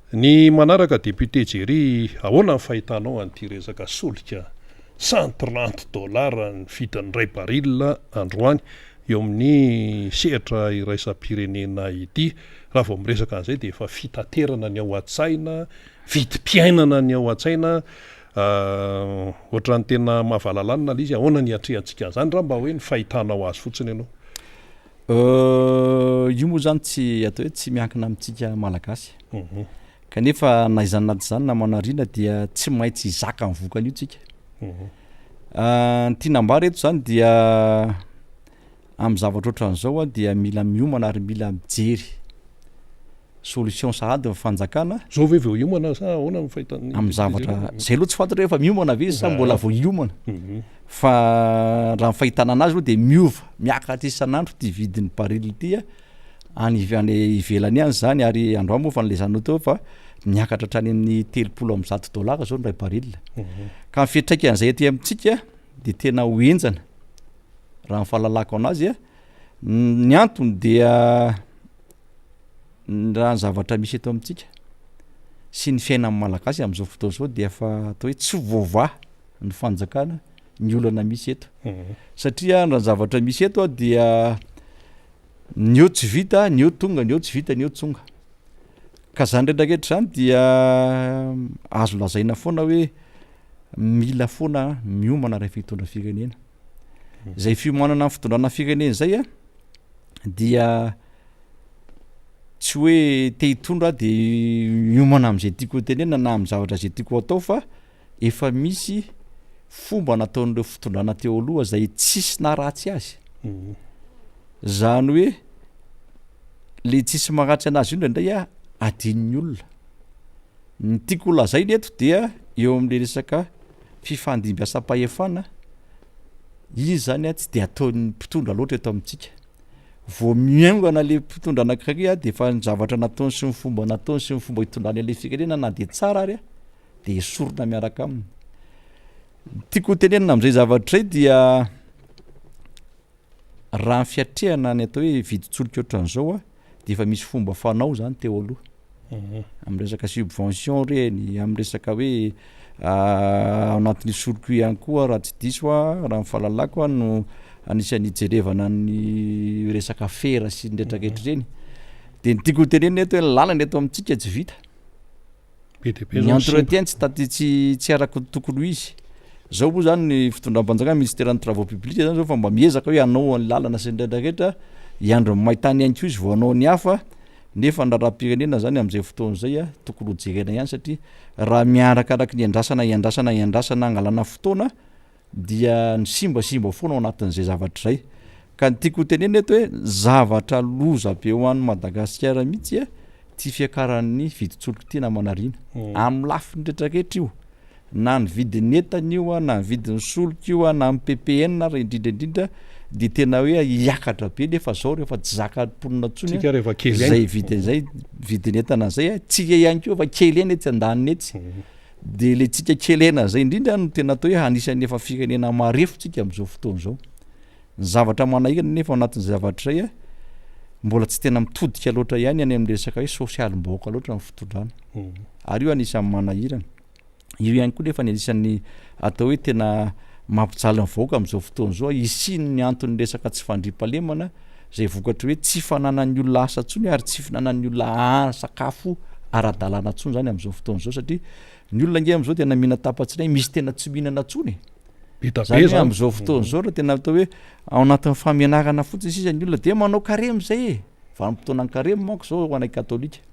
ny manaraka député Jerry ahoana ny fahitanao an'ity resaka solika $130 ny vidin'ny ray baril androany eo amin'ny sehatra iraisam-pirenena ity raha vao miresaka an'izay dia efa fitaterana ny ao an-tsaina vidim-piainana ny ao an-tsaina ohatran'ny tena mahavalalana izy ahoana ny atrehantsika an'izany raha mba hoe ny fahitanao azy fotsiny ianao io moa zany tsy atao hoe tsy miankina amintsika malagasy kanefa na izany naty zany na manarina dia tsy maintsy hizaka ny vokany io tsika ny tianambary eto zany dia amin'ny zavatra ohatran'izao dia mila miomana ary mila mijery solution sahady fanjakana zao ve vao iomana sa ahoana ny fahitany amin'ny zavatra zay aloha tsy fantatra rehefa miomana ve sa mbola vao iomana fa raha ny fahitana anazy aloha dia miova miakatra isan'andro ty vidin'ny baril ity any ivelany any zany ary androany moa fa nilezanao teo fa miakatra hatrany amin'ny $300 zao ny ray baril ka mifetraika an'izay aty amintsika dia tena hoenjana raha ny fahalalako anazy ny antony dia raha ny zavatra misy eto amintsika sy ny fiaina amin'ny malagasy amin'izao fotoana zao dia efa atao hoe tsy voavaha ny fanjakana ny olana misy eto satria raha ny zavatra misy eto dia ny eo tsy vita ny eo tonga ny eo tsy vita ny eo tsonga ka zany retraketra zany dia azo lazaina foana hoe mila foana miomana rehefa hitondra firenena zay fiomanana ny fitondrana firenena zay dia tsy hoe te hitondra dia miomana amin'izay tiako tenena na amin'ny zavatra zay tiako atao fa efa misy fomba nataon'ireo fitondrana teo aloha zay tsisy na ratsy azy zany hoe le tsisy maratsy anazy io ndray adin'ny olona ny tiako lazay neto dia eo amin'le resaka fifandimbiasam-pahefana izy zany tsy dia ataon'ny mpitondra loatra eto amintsika vao miaingana le mpitondra anankiray dia efa ny zavatra nataony sy ny fomba nataony sy ny fomba hitondrany an'le firenena na dia tsara ary dia esorona miaraka aminy tiako tenenina amin'izay zavatra izay dia raha ny fiatrehana ny atao hoe viditsoloka ohatran'izao dia efa misy fomba fanao zany teo aloha am resaka subvention reny, am resaka hoe ao anatin'ny soloko ihany koa raha tsy diso raha mifahalalako no anisan'ny jerevana ny resaka fera sy ndraitraketra reny de ny tiako teneny eto hoe lalana eto amintsika tsy vita ny entretien tsy araka tokony ho izy zao moa zany ny fitondram-panjakana ministèren'ny travaux publics zany zao fa mba miezaka hoe anao ny lalana sy ndraitraketra iandro maitany ihany ko izy vao anao ny hafa nefa ny raharam-pirenena zany am'izay fotoana zay tokony ho jerena ihany satria raha miarakaraky ny andrasana angalana fotoana dia ny simbasimba foana ao anatin'izay zavatra zay ka ny tiako tenena eto hoe zavatra loza be ho an'ny Madagasikara mihitsy ty fiakaran'ny vidintsoloka ty na manarina amin'ny lafiny ndraitraketra io na ny vidin'ny entana io na ny vidin'ny solika io na ny PPN ra indrindraindrindra de tena hoe iakatra be nefa zao rehefa tsy zaka-ponina tsony zay vidin'zay vidin'ny entana zay tsika ihany ko efa kely eny etsy andaniny etsy de le tsika kely ena zay indrindra no tena atao hoe anisan'ny efa firenena marefotsika am'izao fotoana zao ny zavatra manahirana nefa anatin'ny zavatra zay mbola tsy tena mitodika loatra ihany any amin'ny resaka hoe sosialim-baoaka loatra ny fitondrana ary io anisan'ny manahirana io ihany koa nefa ny anisan'ny atao hoe tena mampijaly ny vahoaka am'izao fotoana zao isiny ny antony resaka tsy fandriampalemana zay vokatra hoe tsy fananan'ny olona asa tsony ary tsy finanan'ny olona sakafo ara-dalàna tsony zany am'izao fotoana zao satria ny olona nge am'izao tena mihina tapatsinay misy tena tsy mihinana tsony zany am'izao fotoana zao raha tena atao hoe ao anatin'ny famianarana fotsiny sisa ny olona de manao karemy zay vanim-potoanany karemy manko zao ho anay katolika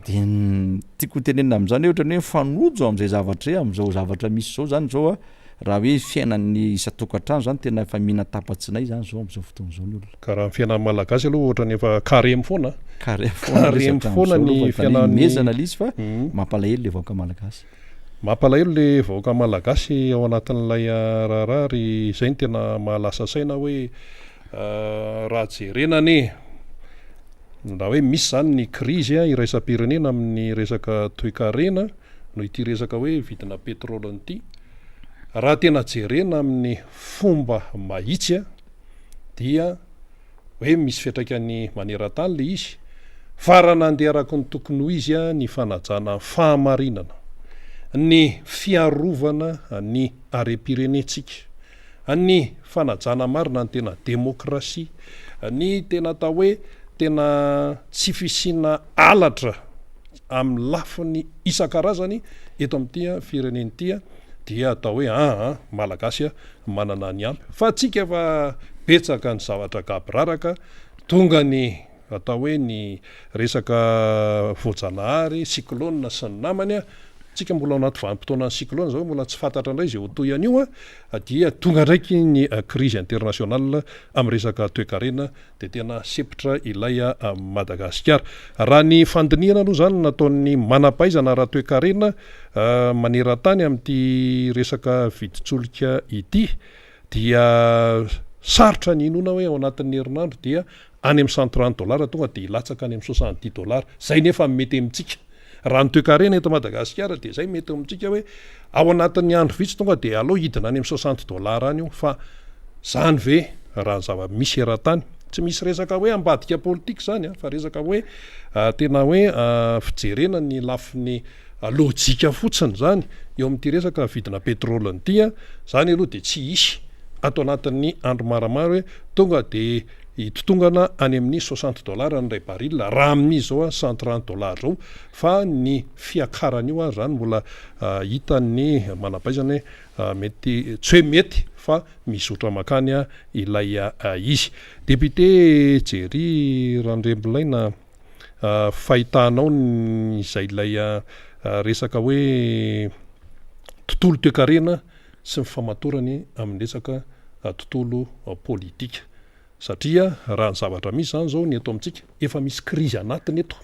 de tiako tenenina am'zany ohatrany hoe fanojo am'izay zavatra hoe am'izao zavatra misy zao zany zao raha hoe fiainan'ny isa-tokantrano zany tena efa mihina tapatsinay zany zao am'izao fotoana zao ny olona ka raha ny fiainan'ny malagasy aloha ohatrany efa karemy foana karemy foana ny fiainanmezana l izy fa mampalahelo le vahoaka malagasy mampalahelo le vahoaka malagasy ao anatin'ilay raharary zay ny tena mahalasa saina hoe raha jerenany raha hoe misy zany ny krizy iraisam-pirenena amin'ny resaka toe-karena no ity resaka hoe vidina petrôly nyity raha tena jerena amin'ny fomba mahitsy dia hoe misy fiatraikany maneran-tany le izy farana andeha araky ny tokony ho izy ny fanajana fahamarinana ny fiarovana ny are-pirenetsika ny fanajana marina ny tena demokrasia ny tena atao hoe tena tsy fisina alatra amin'ny lafiny isan-karazany eto amin'ity firenen'ity dia atao hoe malagasy manana ny ampy fa tsika efa betsaka ny zavatra gabraraka tonga ny atao hoe ny resaka voajanahary cyclone sy ny namany tsika mbola ao anaty vanim-potoana ny cyclone zao mbola tsy fantatra indray zay hotoy an'io dia tonga ndraiky ny crise international amin'ny resaka toe-karena de tena sepitra ilay Madagasikara raha ny fandiniana aloha zany nataon'ny manampaizana raha toe-karena maneran-tany amin'ity resaka vidintsoloka ity dia sarotra ny inona hoe ao anatin'ny herinandro dia any amin'ny $130 tonga de ilatsaka any amin'ny $70 zay nefa mety amintsika raha ny toe-karena eto Madagasikara de zay mety amintsika hoe ao anatin'ny andro vitsy tonga de aleo hidina any amin'ny $60 any io fa zany ve raha zava-misy eran-tany tsy misy resaka hoe ambadika politika zany fa resaka hoe tena hoe fijerena ny lafiny lojika fotsiny zany eo amin'ity resaka vidina petrôly nyity zany aloha de tsy isy ato anatin'ny andro maramaro hoe tonga de hitotongana any amin'ny $60 ny ray baril raha amin'izy zao $130 zao fa ny fiakarany io zany mbola hitan'ny manampaizana mety tsy hoe mety fa mizotra makany ilay izy député Jerry Randrembilaina fahitanao izay ilay resaka hoe tontolo toe-karena sy ny famatorany amin'ny resaka tontolo politika satria raha ny zavatra misy zany zao ny eto amintsika efa misy krizy anatiny eto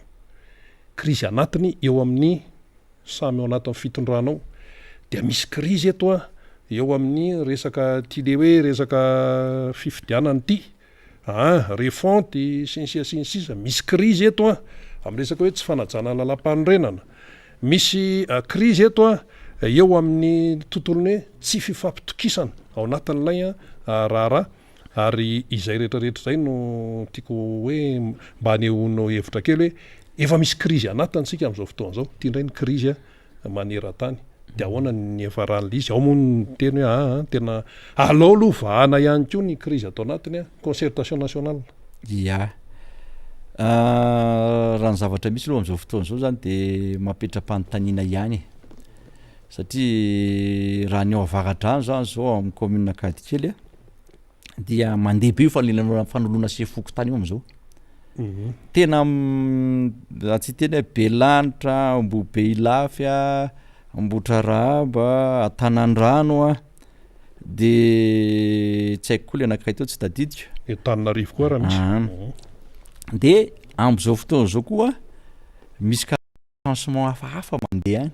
krizy anatiny eo amin'ny samy ao anatin'ny fitondranao dia misy krizy eto eo amin'ny resaka ty le hoe resaka fifidianany ity refonty sinsisa misy krizy eto amin'ny resaka hoe tsy fanajana lalam-panorenana misy krizy eto eo amin'ny tontolony hoe tsy fifampitokisana ao anatin'ilay raharaha ary izay rehetrarehetra zay no tiako hoe mba anehoanao hevitra kely hoe efa misy krizy anatintsika am'izao fotoana zao tia indray ny krizy maneran-tany de ahoana ny efa rany izy ao moa ny teny hoe tena alao aloha vahana ihany koa ny krizy atao anatiny concertation nationale ia raha ny zavatra misy aloha am'izao fotoana zao zany de mampetram-panontaniana ihany satria raha ny ao avaradrano zany zao amin'ny commune Kadikely dia mandeha be io fanoloana sefoko tany io am'izao tena tsy teny hoe Belanitra, Ambohibe Ilafy, Ambohitrarahaba, Antanandrano de tsy haiko koa le anankiray teo tsy tadidika Antananarivo koa raha misy de am'izao fotoana zao koa misy changement hafahafa mandeha any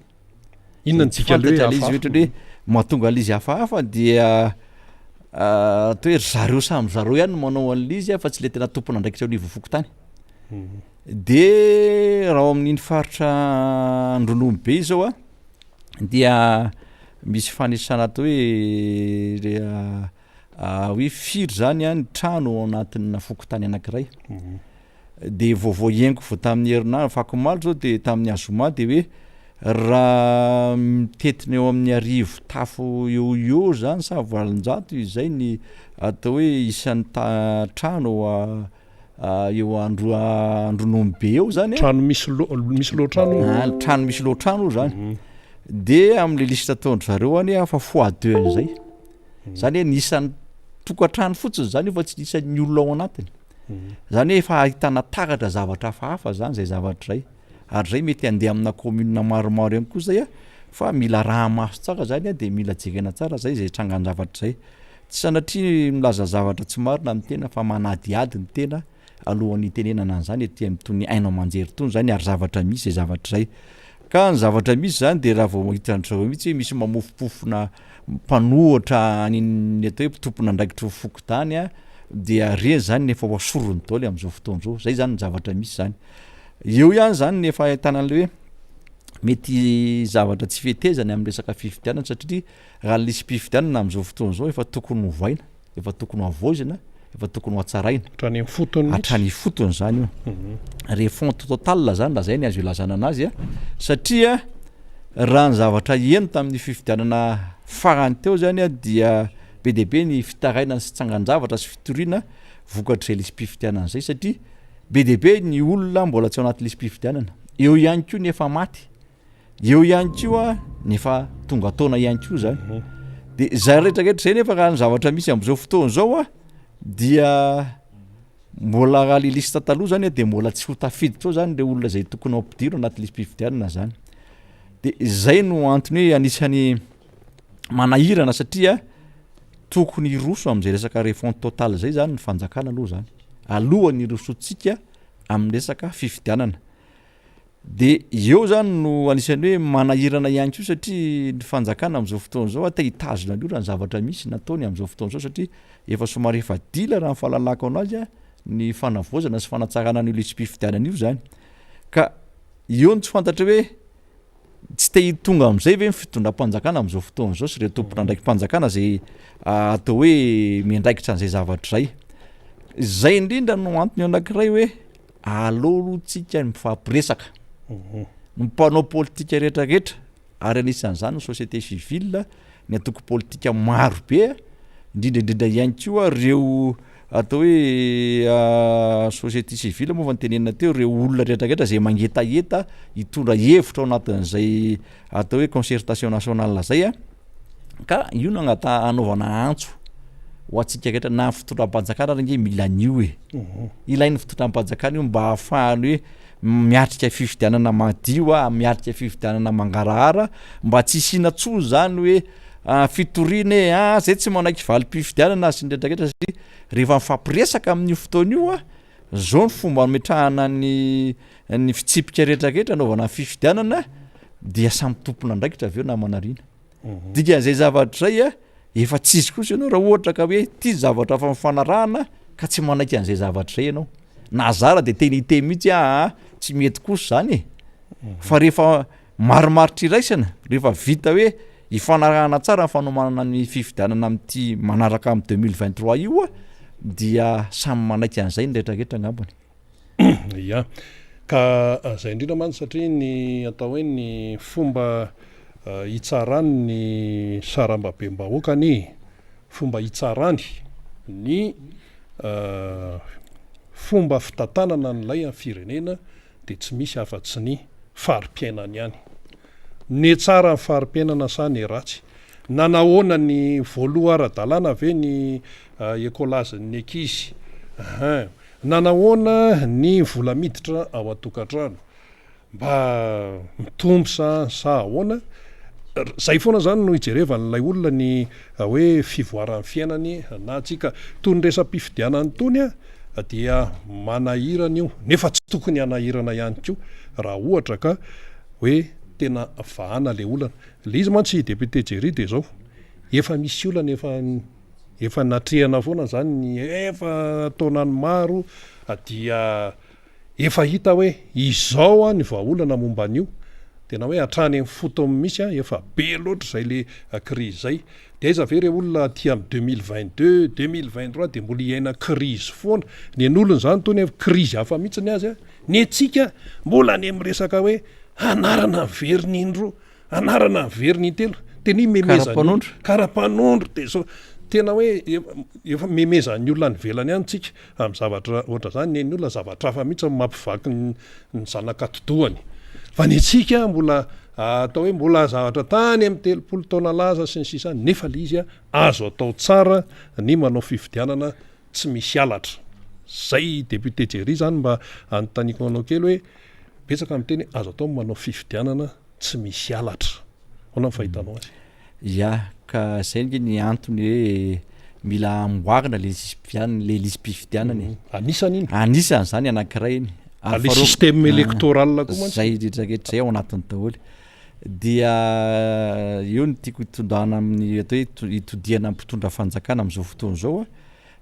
inona ntsika le ohatra hoe mahatonga an'izy hafahafa dia atao hoe zareo samy zareo ihany no manao an'izy fa tsy le tena tompona andraikitra ny vofoko tany de raha amin'iny faritra Andronomy be zao dia misy fanisana atao hoe firy zany ny trano ao anatin'ny fokotany anankiray de vaovao iengo vo tamin'ny herinandro fakomaly zao de tamin'ny azoma de hoe raha mitetiny eo amin'ny arivo tafo eo zany sa valonjato izay ny atao hoe isan'ny trano eo Andronomy be eo zany trano misy lohatrano trano misy lohatrano zany de am'le lista ataondry zareo any fa x2 zay zany hoe nisan'ny tokantrano fotsiny zany fa tsy isan'ny olona ao anatiny zany hoe efa ahitana takatra zavatra hafahafa zany zay zavatra zay ary zay mety andeha amina commune maromaro ihany koa zay fa mila raha maso tsara zany de mila jegena tsara zay trangany zavatra zay tsy sanatria milaza zavatra tsy marina amin'ny tena fa manadiady ny tena alohan'ny tenenana an'izany ety amin'itony hainao manjery tony zany ary zavatra misy zay zavatra zay ka ny zavatra misy zany de raha vao hitan'zareo mihitsy misy mamofopofona mpanohatra aniny atao hoe tompona andraikitra foko tany dia reny zany nefa hoasorony daoly am'izao fotoana zao zay zany ny zavatra misy zany eo ihany zany nefa ahitana an'le hoe mety zavatra tsy fihetezany amin'ny resaka fifidianana satria raha lisy mpifidianana am'izao fotoana zao efa tokony hovaina efa tokony havoazina efa tokony ho atsaraina hatrany fotony zany io refonte total zany la zay ny azo ilazana anazy satria raha ny zavatra eno tamin'ny fifidianana farany teo zany dia be de be ny fitaraina sy tsangan-javatra sy fitoriana vokatr' zay lisy mpifidianana zay satria be de be ny olona mbola tsy ao anaty lisy mpifidianana eo ihany koa nefa maty eo ihany koa nefa tonga taona ihany koa zany de zay rehetrarehetra zay nefa raha ny zavatra misy am'izao fotoana zao dia mbola raha le lista taloha zany de mbola tsy ho tafiditra ao zany le olona zay tokony ao ampidiro anaty lisy mpifidianana zany de zay no antony hoe anisan'ny manahirana satria tokony roso am'izay resaka refonte total zay zany ny fanjakana aloha zany alohan'ny rosotsika amin'ny resaka fifidianana de eo zany no anisan'ny hoe manahirana ihany koa satria ny fanjakana am'izao fotoana zao te hitazona ny olona ny zavatra misy nataony am'izao fotoana zao satria efa somary efa dila raha ny fahalalako anazy ny fanavoazana sy fanatsarana ny lisy mpifidianana io zany ka eo ny tsy fantatra hoe tsy te hitonga am'izay ve fitondram-panjakana am'izao fotoana zao sy re tompona ndraiky mpanjakana zay atao hoe miandraikitra an'izay zavatra zay indrindra no antony anankiray hoe aloalotsika mifampiresaka ny mpanao politika rehetrarehetra ary anisan'izany ny société civile ny atoko politika maro be indrindraindrindra ihany koa reo atao hoe société civile moa fa nytenenina teo reo olona rehetrarehetra zay mangetaheta hitondra hevitra ao anatin'izay atao hoe concertation nationale zay ka io no agnata anaovana antso ho atsika rehetra na fitondram-panjakana range mila an'io ilain'ny fitondram-panjakana io mba ahafahany hoe miatrika fifidianana madio miatrika fifidianana mangarahara mba tsy isina tsoa zany hoe fitoriana zay tsy manaiky valim-pifidianana sy nrehetrarehetra satria rehefa mifampiresaka amin'io fotoana io zao ny fomba metrahana ny fitsipika rehetrarehetra anaovana ny fifidianana dia samy tompona andraikitra aveo namanarina dikan'izay zavatra zay efa tsisy kosa ianao raha ohatra ka hoe ty zavatra fa mifanarahana ka tsy manaiky an'izay zavatra zay ianao nazara de tenite mihitsy tsy mety kosa zany fa rehefa maromaritra iraisana rehefa vita hoe ifanarahana tsara ny fanomanana ny fifidianana amin'ity manaraka amin'ny 2023 io dia samy manaiky an'izay ny rehetrarehetra angambany ya ka zay indrindra many satria ny atao hoe ny fomba hitsarany ny sarambabem-bahoakany fomba hitsarany ny fomba fitantanana nylay amin'ny firenena de tsy misy afa-tsy ny fari-piainany ihany ny tsara ny fari-piainana sa ny ratsy nanahoana ny voaloha ara-dalàna ve ny ekolazin'ny ankizy nanahoana ny vola miditra ao an-tokantrano mba mitombo sa ahoana zay foana zany no hijerevan'ilay olona ny hoe fivoaran'ny fiainany na tsika toy ny resam-pifidianany tony a dia manahirana io nefa tsy tokony hanahirana ihany ko raha ohatra ka hoe tena vahana le olana le izy mantsy député Jerry de zao efa misy olana efa natrehana foana zany ny efa taonany maro dia efa hita hoe izao a ny vahaolana momba an'io tena hoe hatrany amin'ny fotoany misy a efa be loatra zay le crise zay de iza ve re olona aty amin'ny 2022 2023 de mbola iaina crise foana ny an'olony zany tony crise hafa mihitsy ny azy a ny atsika mbola any amin'ny resaka hoe anarana veriny indro anarana veriny intelo teny memezany karapanondro de so tena hoe efa memezany olona ny velany ihany tsika amin'ny zavatra ohatra zany ny olona zavatra hafa mihitsy mampivaky ny zanakatotoany fa ny atsika mbola atao hoe mbola zavatra tany amin'ny 30 taona laza sy ny sisany nefa le izy a azo atao tsara ny manao fifidianana tsy misy alatra zay député Jerry zany mba anontaniako anao kely hoe betsaka amin'ny teny azo atao manao fifidianana tsy misy alatra hoana ny fahitanao azy ya ka zay ny antony hoe mila amboarina le lisy-pifidianany anisany zany anankiray iny le système électoral koa zay retraretra zay ao anatiny daholo dia io ny tiako hitondana amin'ny atao hoe hitodiana mpitondra fanjakana am'izao fotoana zao a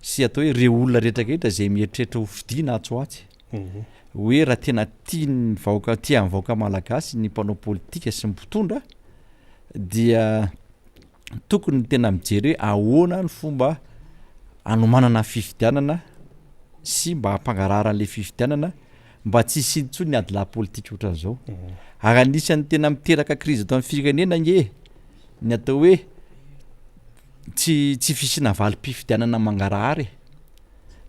sy atao hoe re olona retraretra zay mieritreritra ho fidiana atsoatsy hoe raha tena tiany vahoaka tia amin'ny vahoaka malagasy ny mpanao politika sy mpitondra dia tokony tena mijery hoe ahoana ny fomba anomanana fifidianana sy mba hampangaraharaan'le fifidianana mba tsy sintsony ny adila politika ohatran'izao ary anisan'ny tena miteraka crise atao amin'ny firenena nge ny atao hoe tsy fisina valim-pifidianana mangarahary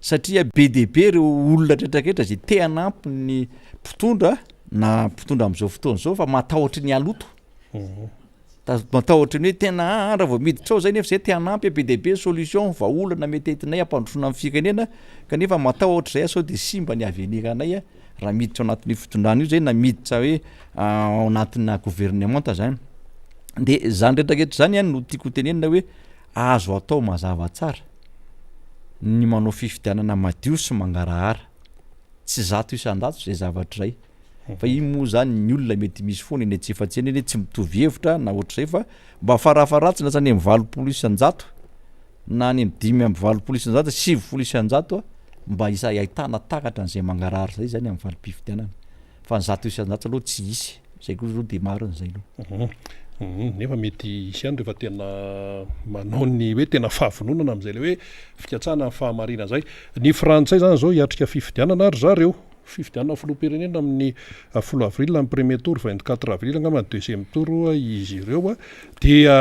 satria be de be reo olona retraretra zay te hanampy ny mpitondra na mpitondra am'izao fotoana zao fa matahotra ny aloto matahotra ny hoe tena raha vao miditra ao zay nefa zay te hanampy be de be solution vahaolana mety entinay hampandrosona amin'ny firenena kanefa matahotra zay sao de simba ny aveniranay a raha miditra ao anatin'ny fitondrana io zay na miditra hoe ao anatina gouvernementa zany de zany retraretra zany no tiako tenenina hoe azo atao mazava tsara ny manao fifidianana madio sy mangarahara tsy zato isan-dato zay zavatra zay fa iny moa zany ny olona mety misy foana eny tsy efatsy eny tsy mitovy hevitra na ohatr'izay fa mba farafaratsy na zany amin'ny 20 isan-jato na any amin'ny 5 20 isan-jato 7 isan-jato mba ahitana takatra an'izay mangarahara zay zany amin'ny valim-pifidianana fa ny zato isan-jato aloha tsy isy zay koa aloha de maro an'izay aloha nefa mety isy ihany rehefa tena manao ny hoe tena fahavononana am'izay le hoe fikatsahana ny fahamarina zay ny frantsay zany zao hiatrika fifidianana ary zareo fifidianana filoham-pirenena amin'ny 10 avril amin'ny premier tour 24 avril angamba ny deuxième tour izy ireo dia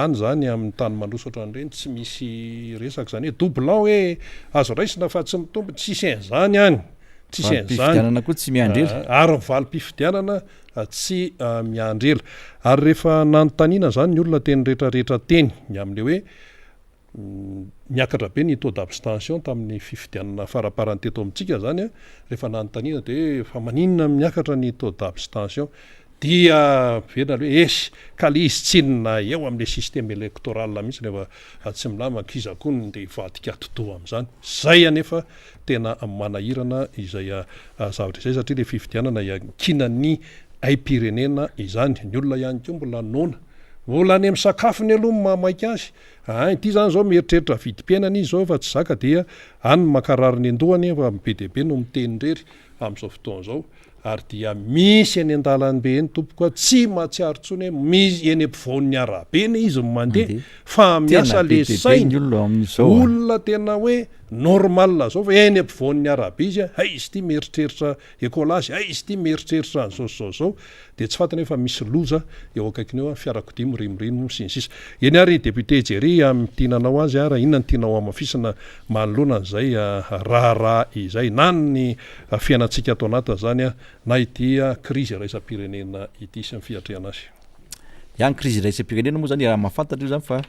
any zany amin'ny tany mandroso ohatran'ireny tsy misy resaka zany hoe doublan hoe azo raisina fa tsy mitombo tsisy an'izany any tsisy an'izany koa tsy miandrela ary valim-pifidianana tsy miandrela ary rehefa nanontaniana zany ny olona teny rehetrarehetra teny ny am'le hoe miakatra be ny taux d'abstention tamin'ny fifidianana faraparany teto amintsika zany a rehefa nanontaniana de fa maninona miakatra ny taux d'abstention dia vena le hoe esy ka le izy tsinona eo am'le système électoral mihitsy rehefa tsy milama kiza koa ny de vadika totoa am'zany zay anefa tena manahirana izay zavatra izay satria le fifidianana iakinany aim-pirenena izany ny olona ihany koa mbola nona mbola any amin'ny sakafony aloha mamaika azy ty zany zao mieritreritra vidim-piainana izy zao fa tsy zaka dia any makarary ny andohany fa be de be no mitenindrery am'izao fotoana zao ary dia misy eny an-dalany be eny tompokoa tsy mahatsiaro tsony hoe misy eny ampivaon'ny arabe ny izy mandeha fa miasa le sainy olona tena hoe normal zao fa eny ampivoan'ny arabe izy hay izy ty mieritreritra écolasy hay izy ty mieritreritra zao de tsy fantany efa misy loza eo akaikiny eo fiarakodia mirimorino sy ny sisa eny ary député Jerry am'ty nanao azy raha inona ny tianao amafisana manoloana an'izay raharaha izay na ny fiainatsika atao anatiny zany na ity crise raisam-pirenena ity sy ny fiatrehana azy ny crise raisam-pirenena moa zany raha mahafantatra io zany fa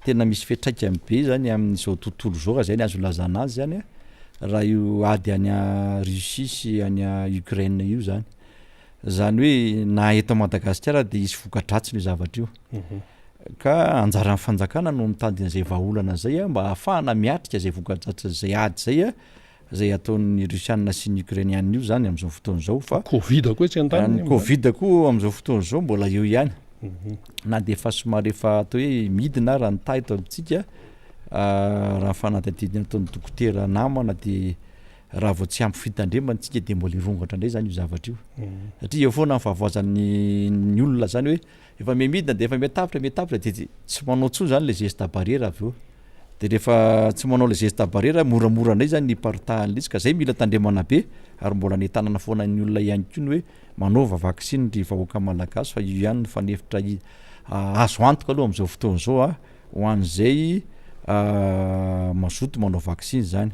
tena misy fiatraikany be zany amin'izao tontolo zao raha zay ny azo lazana azy zany raha io ady any Russie sy any Ukraine io zany hoe na eto Madagasikara de isy vokadratsiny io zavatra io ka anjaran'ny fanjakana no mitady an'izay vahaolana zay mba ahafahana miatrika zay vokadratsy zay ady zay ataon'ny Russianina sy ny Ukrainianina io zany am'izao fotoana zao fa Covid koa tsy antany Covid koa am'izao fotoana zao mbola eo ihany na de efa somary efa atao hoe midina raha ny taito amintsika raha fanadadidina ataon'ny dokotera namana de raha vao tsy ampy fitandremantsika de mbola irongatra ndray zany io zavatra io satria eo foana fahavoazan'ny olona zany hoe efa midina de efa metapitra de tsy manao tsony zany le geste barrière avy eo de rehefa tsy manao le geste barrière moramora ndray zany ny partahan'izy ka zay mila tandremana be ary mbola ny tanana foana ny olona ihany koa ny hoe manaova vaksiny ry vahoaka malagasy fa io ihany fanefitra azo antoka aloha am'izao fotoana zao ho an'izay mazoto manao vaksiny zany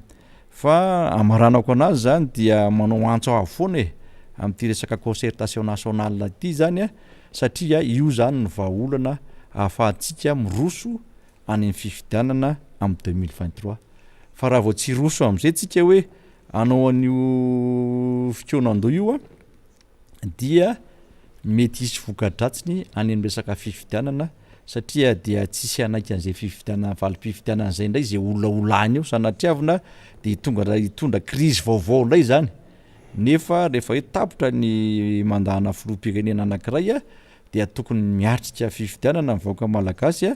fa amaranako anazy zany dia manao antso avoana am'ty resaka concertation nationale ty zany satria io zany ny vahaolana ahafahantsika miroso any amin'ny fifidianana amin'ny 2023 fa raha vao tsy roso am'izay tsika hoe anao an'io fikonan-doha io dia mety isy vokadratsiny any amin'ny resaka fifidianana satria dia tsisy anaiky an'izay fifidianana valim-pifidianana zay ndray zay olona io sanatriavina de hitondra crise vaovao ndray zany nefa rehefa hoe tapitra ny mandahana filoham-pirenena anankiray dia tokony miatrika fifidianana ny vahoaka malagasy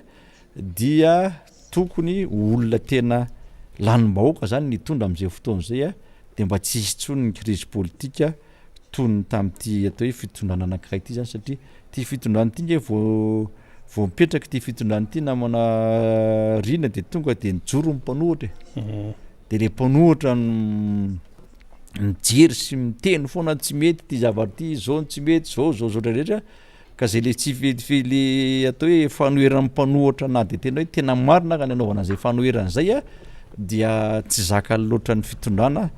dia tokony olona tena lanim-bahoaka zany nitondra am'izay fotoana zay de mba tsy hisy tsony ny crise politika tony tam'ty atao hoe fitondrana anankiray ty zany satria ty fitondrana ty nge vao mipetraka ty fitondrana ty namana rina de tonga de nijoro mpanohatra de le mpanohatra mijery sy miteny foana tsy mety ty zavatra ty zao tsy mety zao rehetra ka zay le tsy le atao hoe fanoheran'ny mpanohatra na de tena hoe tena marina ka ny anaovana zay fanoheran'zay dia tsy zaka loatra ny fitondrana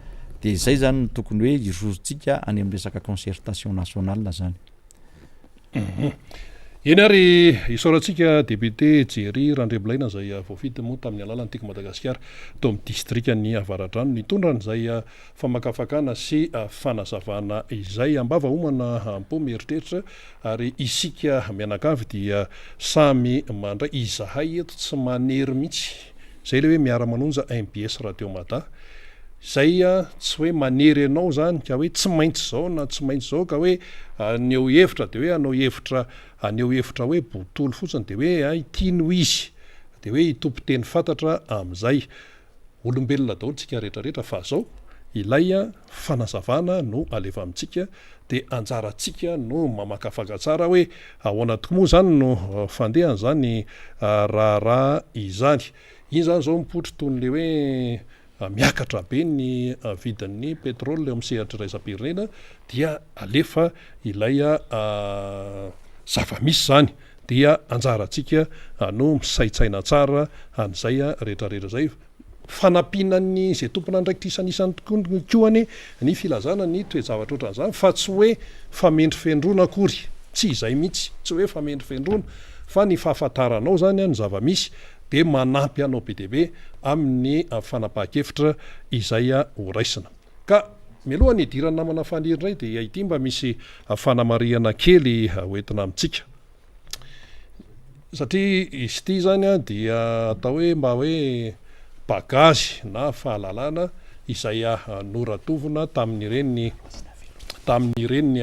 de zay zany ny tokony hoe irozontsika any amin'ny resaka concertation nationale zany eny ary isaorantsika député Jerry Randrebolaina zay voafity moa tamin'ny alalany tiako Madagasikara tao amin'ny distriktan'ny Avaradrano nitondran'izay famakafakana sy fanazavana izay ambava homana ampo mieritreritra ary isika mianakavy dia samy mandray izahay eto tsy manery mihitsy zay le hoe miara-manonja MBS Radio Mada zay tsy hoe manery anao zany ka hoe tsy maintsy zao na tsy maintsy zao ka hoe aneo hevitra de hoe anao aneo hevitra hoe botolo fotsiny de hoe itiano izy de hoe hitompo teny fantatra am'izay olombelona daholo tsika rehetrarehetra fa zao ilay fanazavana no aleva amintsika de anjaratsika no mamakafaka tsara hoe ahoana tokoa moa zany no fandehan zany raharaha izany iny zany zao mipotry toyn'le hoe miakatra be ny vidin'ny pétrole amin'ny sehatra raisam-pirenena dia alefa ilay zava-misy zany dia anjaratsika no misaitsaina tsara an'izay rehetrarehetra zay fanapinan'ny zay tompona ndraikitra isanisan'ny tokoany ny filazana ny toejavatra ohatran'izany fa tsy hoe famendry fendrona akory tsy izay mihitsy tsy hoe famendry fendrona fa ny fahafantaranao zany ny zava-misy de manampy anao be debe amin'ny fanapaha-kevitra izay horaisina ka mialoha ny idirany namana faniry indray de ity mba misy fanamariana kely hoentina amintsika satria izy ity zany dia atao hoe mba hoe bagazy na fahalalana izay noratovina tamin'ny ireny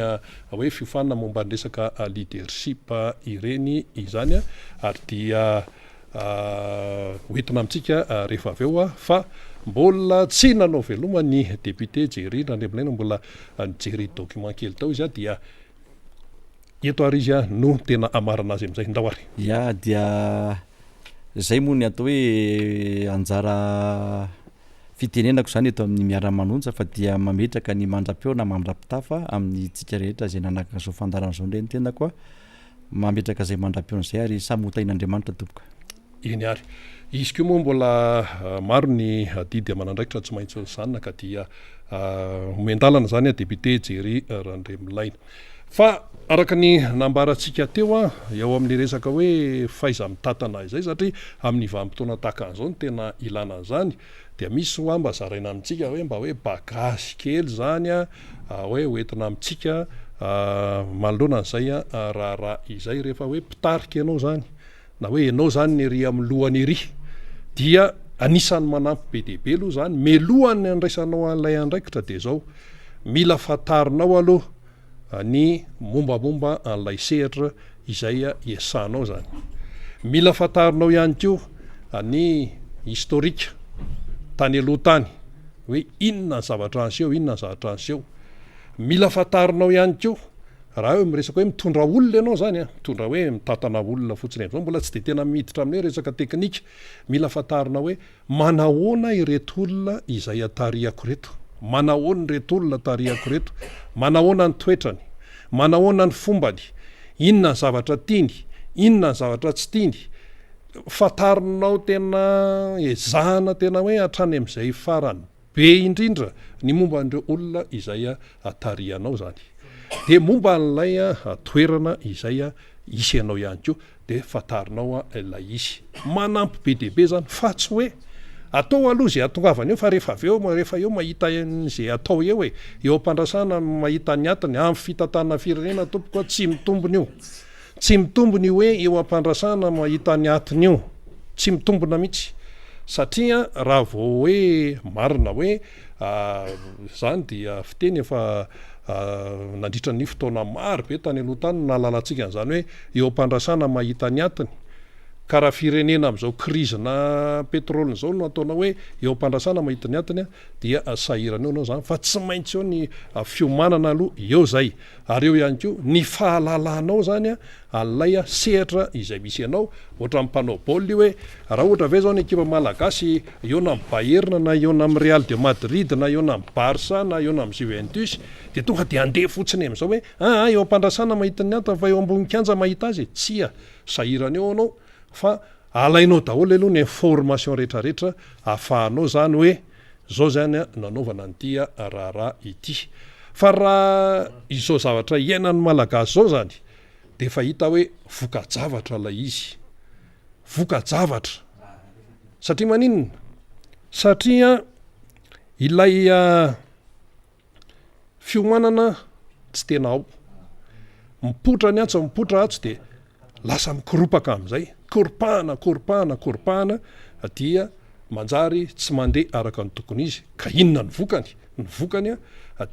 hoe fiofanana momba ny resaka leadership ireny izany ary dia hoentina amintsika rehefa avy eo fa mbola tsy nanao veloma ny député Jerry Randrebolaina mbola nijery document kely tao izy dia eto ary izy no tena amarana azy am'izay ndao ary dia zay moa ny atao hoe anjara fitenenako zany eto amin'ny miara-manonja fa dia mametraka ny mandra-peo na mandrapitafa amin'ny tsika rehetra zay nanaka zao fandaran'zao ndre ny tena koa mametraka zay mandra-peon'zay ary samy hotain'andriamanitra tompoka iny ary izy ko moa mbola maro ny didy amanandraikitra tsy maintsy zanona ka dia omendalana zany a debité jery randre milaina fa araka ny nambarantsika teo a eo amin'ny resaka hoe faiza mitatana izay satria amin'ny vanim-potoana tahaka an'izao ny tena ilana an'izany dia misy hoa mba zaraina amintsika hoe mba hoe bagazy kely zany a hoe hoentina amintsika manoloana n'izay a raharaha izay rehefa hoe mpitarika ianao zany na hoe ianao zany ny ery amin'ny lohany ery dia anisan'ny manampy be dehibe aloha zany melohany andraisanao an'ilay andraikitra de zao mila fatarinao aloha ny mombamomba an'ilay sehatra izay iasanao zany mila fatarinao ihany ko ny historika tany aloha tany hoe inona ny zavatra anseho inona ny zavatra anseho mila fatarinao ihany ko raha hoe miresaka hoe mitondra olona ianao zany a mitondra hoe mitatana olona fotsiny am'zao mbola tsy de tena miditra amin'ny hoe resaka teknika mila fatarinao hoe manahoana ireto olona izay atariako reto manahoana ireto olona tariako reto manahoana ny toetrany manahoana ny fombany inona ny zavatra tiany inona ny zavatra tsy tiany fatarinao tena ezahana tena hoe hatrany am'izay farany be indrindra ny momba an'ireo olona izay atarianao zany de momba n'lay toerana izay isy ianao ihany ko de fatarinao ilay izy manampy be dehibe zany fa tsy hoe atao aloha zay atongavany eo fa rehefa avy eo rehefa eo mahita zay atao eo e eo am-pandrasana mahita ny atiny amin'ny fitatana firenena tompoka tsy mitombony io tsy mitombony hoe eo am-pandrasana mahita ny atiny io tsy mitombona mihitsy satria raha vao hoe marina hoe zany dia fiteny efa nandritra ny fotoana maro be tany aloha tany nalalantsika n'zany hoe eo am-pandrasana mahita ny atiny ka raha firenena am'izao krizina petrolina zao no ataona hoe eo am-pandrasana mahita ny atiny a dia sahirana eo anao zany fa tsy maintsy eo ny fiomanana aloha eo zay ary eo ihany ko ny fahalalanao zany a an'ilay sehatra izay misy ianao ohatra mpanao baolina hoe raha ohatra ave zao ny ekipa malagasy eo na mibaherina na eo na amin'ny Real de Madrid na eo na amin'ny Barça na eo na amin'ny Juventus de tonga de andeha fotsiny am'izao hoe eo am-pandrasana mahita ny atiny fa eo ambony kianja mahita azy tsia sahirana eo anao fa alainao daholo aloha ny information rehetrarehetra ahafahanao zany hoe zao zany nanaovana nytia raharaha ity fa raha izao zavatra iainan'ny malagasy zao zany de fa hita hoe voka-javatra lay izy voka-javatra satria maninona satria ilay fiomanana tsy tena ao mipotra ny antsa mipotra atsy de lasa mikoropaka am'izay korpahana dia manjary tsy mandeha araka ny tokony izy ka inona ny vokany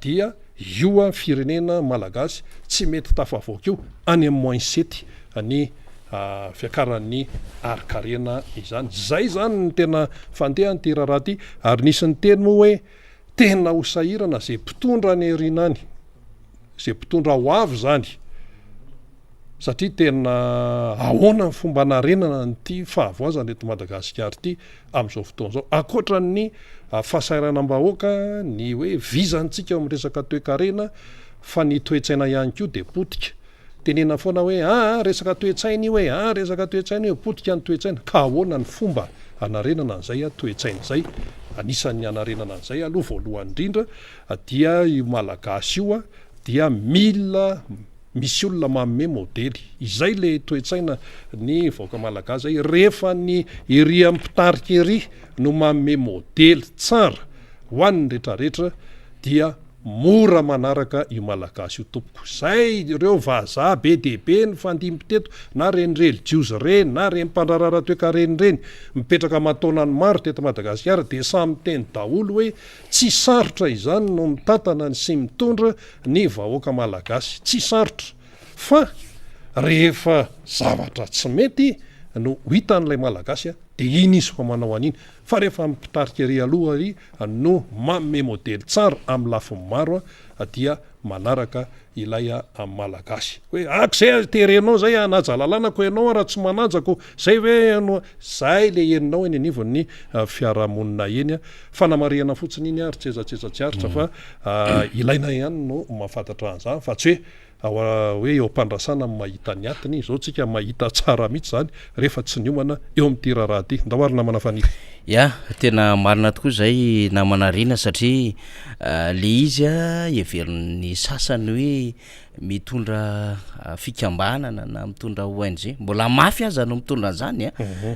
dia io firenena malagasy tsy mety tafavoaka io any amin'ny moinsety ny fiakaran'ny arikarena izany zay zany ny tena fandehany ty raharaha ty ary nisy ny teny moa hoe tena ho sahirana zay mpitondra ny erinany zay mpitondra ho avy zany satria tena ahoana ny fomba narenana nyty fahavoazany reto Madagasikara ty am'izao fotoana zao akoatra ny fahasahiranam-bahoaka ny hoe vizantsika eo am'resaka toe-karena fa ny toe-tsaina ihany ko de potika tenena foana hoe resaka toe-tsaina io hoe resaka toe-tsaina io potika ny toe-tsaina ka ahoana ny fomba anarenana an'izay toe-tsaina zay anisan'ny anarenana an'izay aloha voalohany indrindra dia io malagasy io dia mila misy olona manome modely izay le toe-tsaina ny vahoaka malagasy zay rehefa ny ery ampitarika ery no manome modely tsara ho an'ny rehetrarehetra dia mora manaraka io malagasy io tompoko zay ireo vazaha be dehibe ny fandimpiteto na reny religiose reny na reny mpandrarara toe-kareny reny mipetraka mataonany maro teto Madagasikara de samy teny daholo hoe tsy sarotra izany no mitatana ny sy mitondra ny vahoaka malagasy tsy sarotra fa rehefa zavatra tsy mety no hitan'ilay malagasy de iny izy fa manao an'iny fa rehefa mipitarika ery aloha ary no mamme modely tsara amin'ny lafiny maro dia manaraka ilay amin'ny malagasy hoe akzay terenao zay anajalalànako ianao raha tsy manajako zay hoe no zay le eninao eny anivon'ny fiarahamonina eny fanamariana fotsiny iny ary tsezatseza-tsiaritra fa ilaina ihany no mahafantatra an'zany fa tsy hoe eo ampandrasana mahita ny atiny zao tsika mahita tsara mihitsy zany rehefa tsy niomana eo amin'ty raharaha ty ndahoarina manafanify ya tena marina tokoa zay namanariana satria le izy everiny sasany hoe mitondra fikambanana na mitondra ONG mbola mafy aza no mitondra an'zany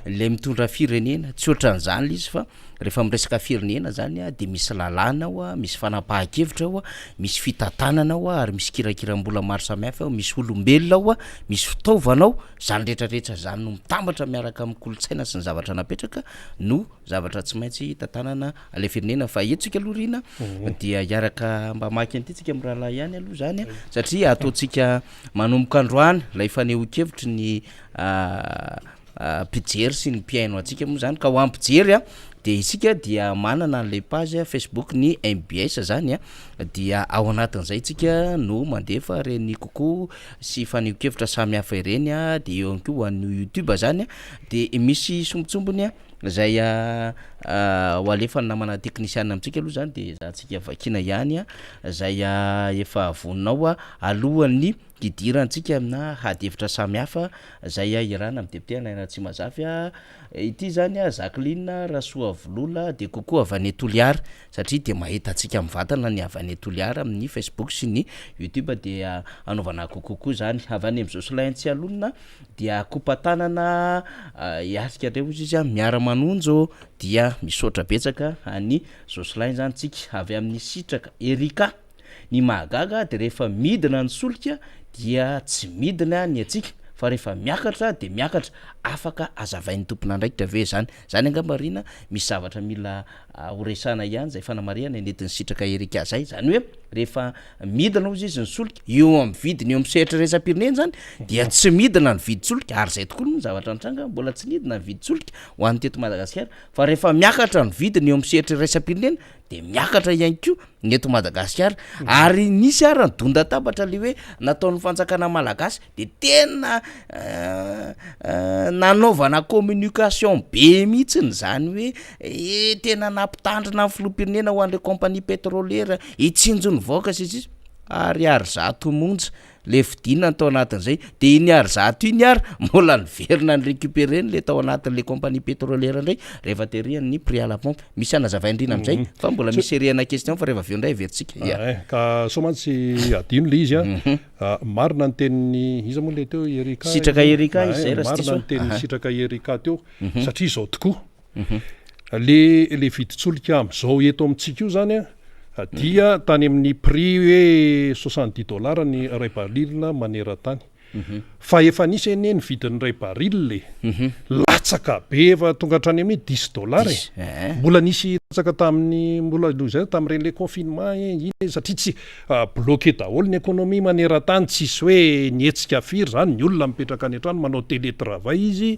le mitondra firenena tsy ohatran'zany le izy fa rehefa miresaka firenena zany de misy lalàna ao misy fanapahan-kevitra ao misy fitantanana ao ary misy kirakiram-bola maro samihafa ao misy olombelona ao misy fitaovanao zany rehetrarehetra zany no mitambatra miaraka amin'ny kolotsaina sy ny zavatra napetraka no zavatra tsy maintsy tantanana le firenena fa etsika alorina dia iaraka mba maky an'ity tsika amin'ny rahalahy ihany aloha zany satria ataotsika manomboka androany lay faneho-kevitry ny mpijery sy ny mpiaino atsika moa zany ka ho ampijery de isika dia manana an'le page Facebook ny MBS zany dia ao anatin'izay tsika no mandefa reny kokoa sy faneho-kevitra samy hafa ireny de eo ihany koa hoan'ny YouTube zany de misy sombitsombony zay ho alefa ny namana teknisiana amitsika aloha zany de zatsika vakina ihany zay efa voninao alohan'ny idirantsika amina hadevitra samy hafa zay irana amin'ny député Alain Tsimazafy ity zany Jacqueline Rasoavolola de kokoa avy any Toliara satria de mahita antsika mivantana ny avy any Toliara amin'ny Facebook sy ny YouTube dia anaovana kokoa zany avy any amin'ny Jocelyn Tsialonina dia kopatanana iasika reo izy miara-manonjo dia misaotra betsaka any Jocelyn zany tsika avy amin'ny sitraka Erika ny mahagaga de rehefa midina ny solika dia tsy midina ny atsika fa rehefa miakatra de miakatra afaka azavain'ny tompona ndraikitra ve zany angambarina misy zavatra mila horesana ihany zay fanamariana enetiny sitraka Erika zay zany hoe rehefa midina ozy izy ny solika eo amin'ny vidiny eo amin'ny sehatra resa-pirenena zany dia tsy midina ny vidy solika ary zay tokoa ny zavatra nitranga mbola tsy midina ny vidy solika ho an'ny teto Madagasikara fa rehefa miakatra ny vidiny eo amin'ny sehatra resa-pirenena de miakatra ihany koa ny eto Madagasikara ary nisy ary ny donda-tabatra le hoe nataon'ny fanjakana malagasy de tena nanaovana communication be mihitsiny zany hoe tena nampitandrina amin'ny filoham-pirenena ho an'le compagnie pétrolière itsinjo ny vaoka izy ary zato monja le fidina tao anatin'izay de iny ary zato iny ary mbola niverina ny récupérer le tao anatin'le compagnie pétrolière ndray rehefa terihany ny prix à la pompe misy anazavaindrina am'izay fa mbola misy erihana question fa rehefa aveo ndray everitsika ka somantsy adino le izy marina ny tenin'ny iza moa le teo Erika sitraka Erika izay marina ny tenin'ny sitraka Erika teo satria zao tokoa le viditsolika am'zao eto amintsika io zany dia tany amin'ny prix hoe $70 ny ray baril maneran-tany fa efa nisy eny ny vidin'ny ray baril latsaka be efa tonga hatrany amin'ny $10 mbola nisy latsaka tamin'ny mbola zay tamin'ireny le confinement iny satria tsy bloqué daholo ny économie maneran-tany tsisy hoe nietsika firy zany ny olona mipetraka any an-trano manao télétravail izy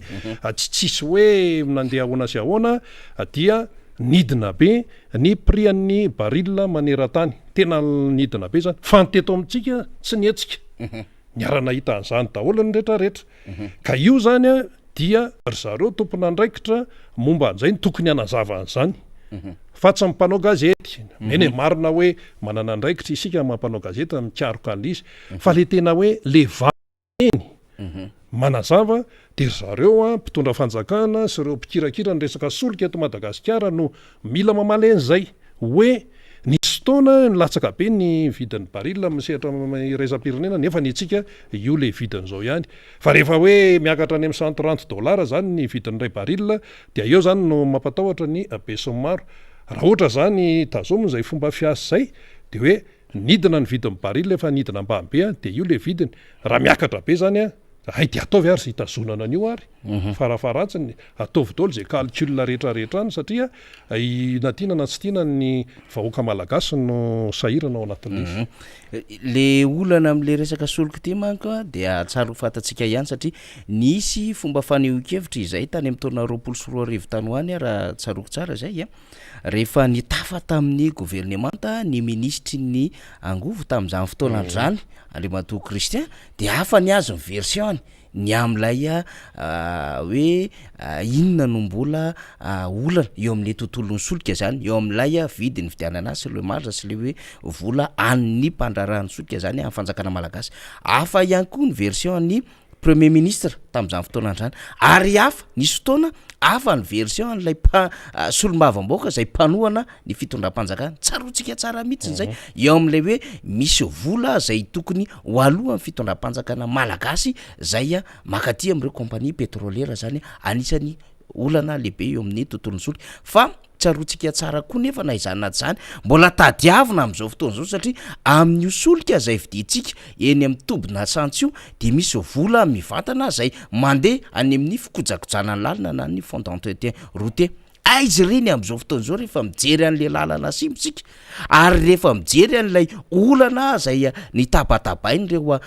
tsisy hoe nandeha ahoana sy ahoana dia nidina be ny prix an'ny baril maneran-tany tena nidina be zany fa nyteto amintsika tsy nietsika niara-nahita an'izany daholo ny rehetrarehetra ka io zany dia ry zareo tompona andraikitra momba an'izay ny tokony hanazava an'izany fa tsy mampanao gazety eny marina hoe manana andraikitra isika mampanao gazety mikaroka an'izy fa le tena hoe le eny manazava de ry zareo mpitondra fanjakana sy ireo mpikirakira ny resaka solika eto Madagasikara no mila mamaly an'izay hoe nisy fotoana nilatsaka be ny vidin'ny baril misehatra resa-pirenena nefa ny antsika io le vidin'izao ihany fa rehefa hoe miakatra any amin'ny $130 zany ny vidin'ny ray baril dia eo zany no mampatahotra ny besin'ny maro raha ohatra zany tazominy zay fomba fiasa zay de hoe nidina ny vidin'ny baril efa nidina ambany be de io le vidiny raha miakatra be zany ay de ataovy ary sy hitazonana an'io ary farafaratsiny ataovy dolo zay calcul rehetrarehetra any satria natiana na tsy tiana ny vahoaka malagasy no sahirana ao anatin'le le olana am'le resaka solika ty manko dia tsara ho fatatsika ihany satria nisy fomba fanehoan-kevitra izay tany amin'ny taona 2024 tany hoany raha tsaroko tsara zay rehefa nitafa tamin'ny gouvernemanta ny ministry ny angovo tamin'izany fotoana androzany Andriamatoa Christian dia hafa ny azo ny version ny am'lay hoe inona no mbola olana eo amin'ny tontolon'ny solika zany eo am'lay vidiny fidianana sy le marge sy le hoe vola an'ny mpandrarahany solika zany amin'ny fanjakana malagasy hafa ihany koa ny version ny premier ministre tamin'izany fotoana androzany ary hafa nisy fotoana hafa ny version an'ilay solombavamboaka zay mpanohana ny fitondram-panjakana tsarotsika tsara mihitsy zay eo am'lay hoe misy vola zay tokony ho alohan'ny fitondram-panjakana malagasy zay makaty am'ireo compagnie pétrolière zany anisany olana lehibe eo amin'ny tontolon'ny solika fa tsarotsika tsara koa nefa na izany naty zany mbola tadiavina am'izao fotoana zao satria amin'io solika zay vidintsika eny amin'ny tobina santsio de misy vola mivantana zay mandeha any amin'ny fikojakojana ny lalina na ny fond d'entretien routier aizy reny am'izao fotoana zao rehefa mijery an'le lalana simitsika ary rehefa mijery an'ilay olana zay ny tabatabainy reo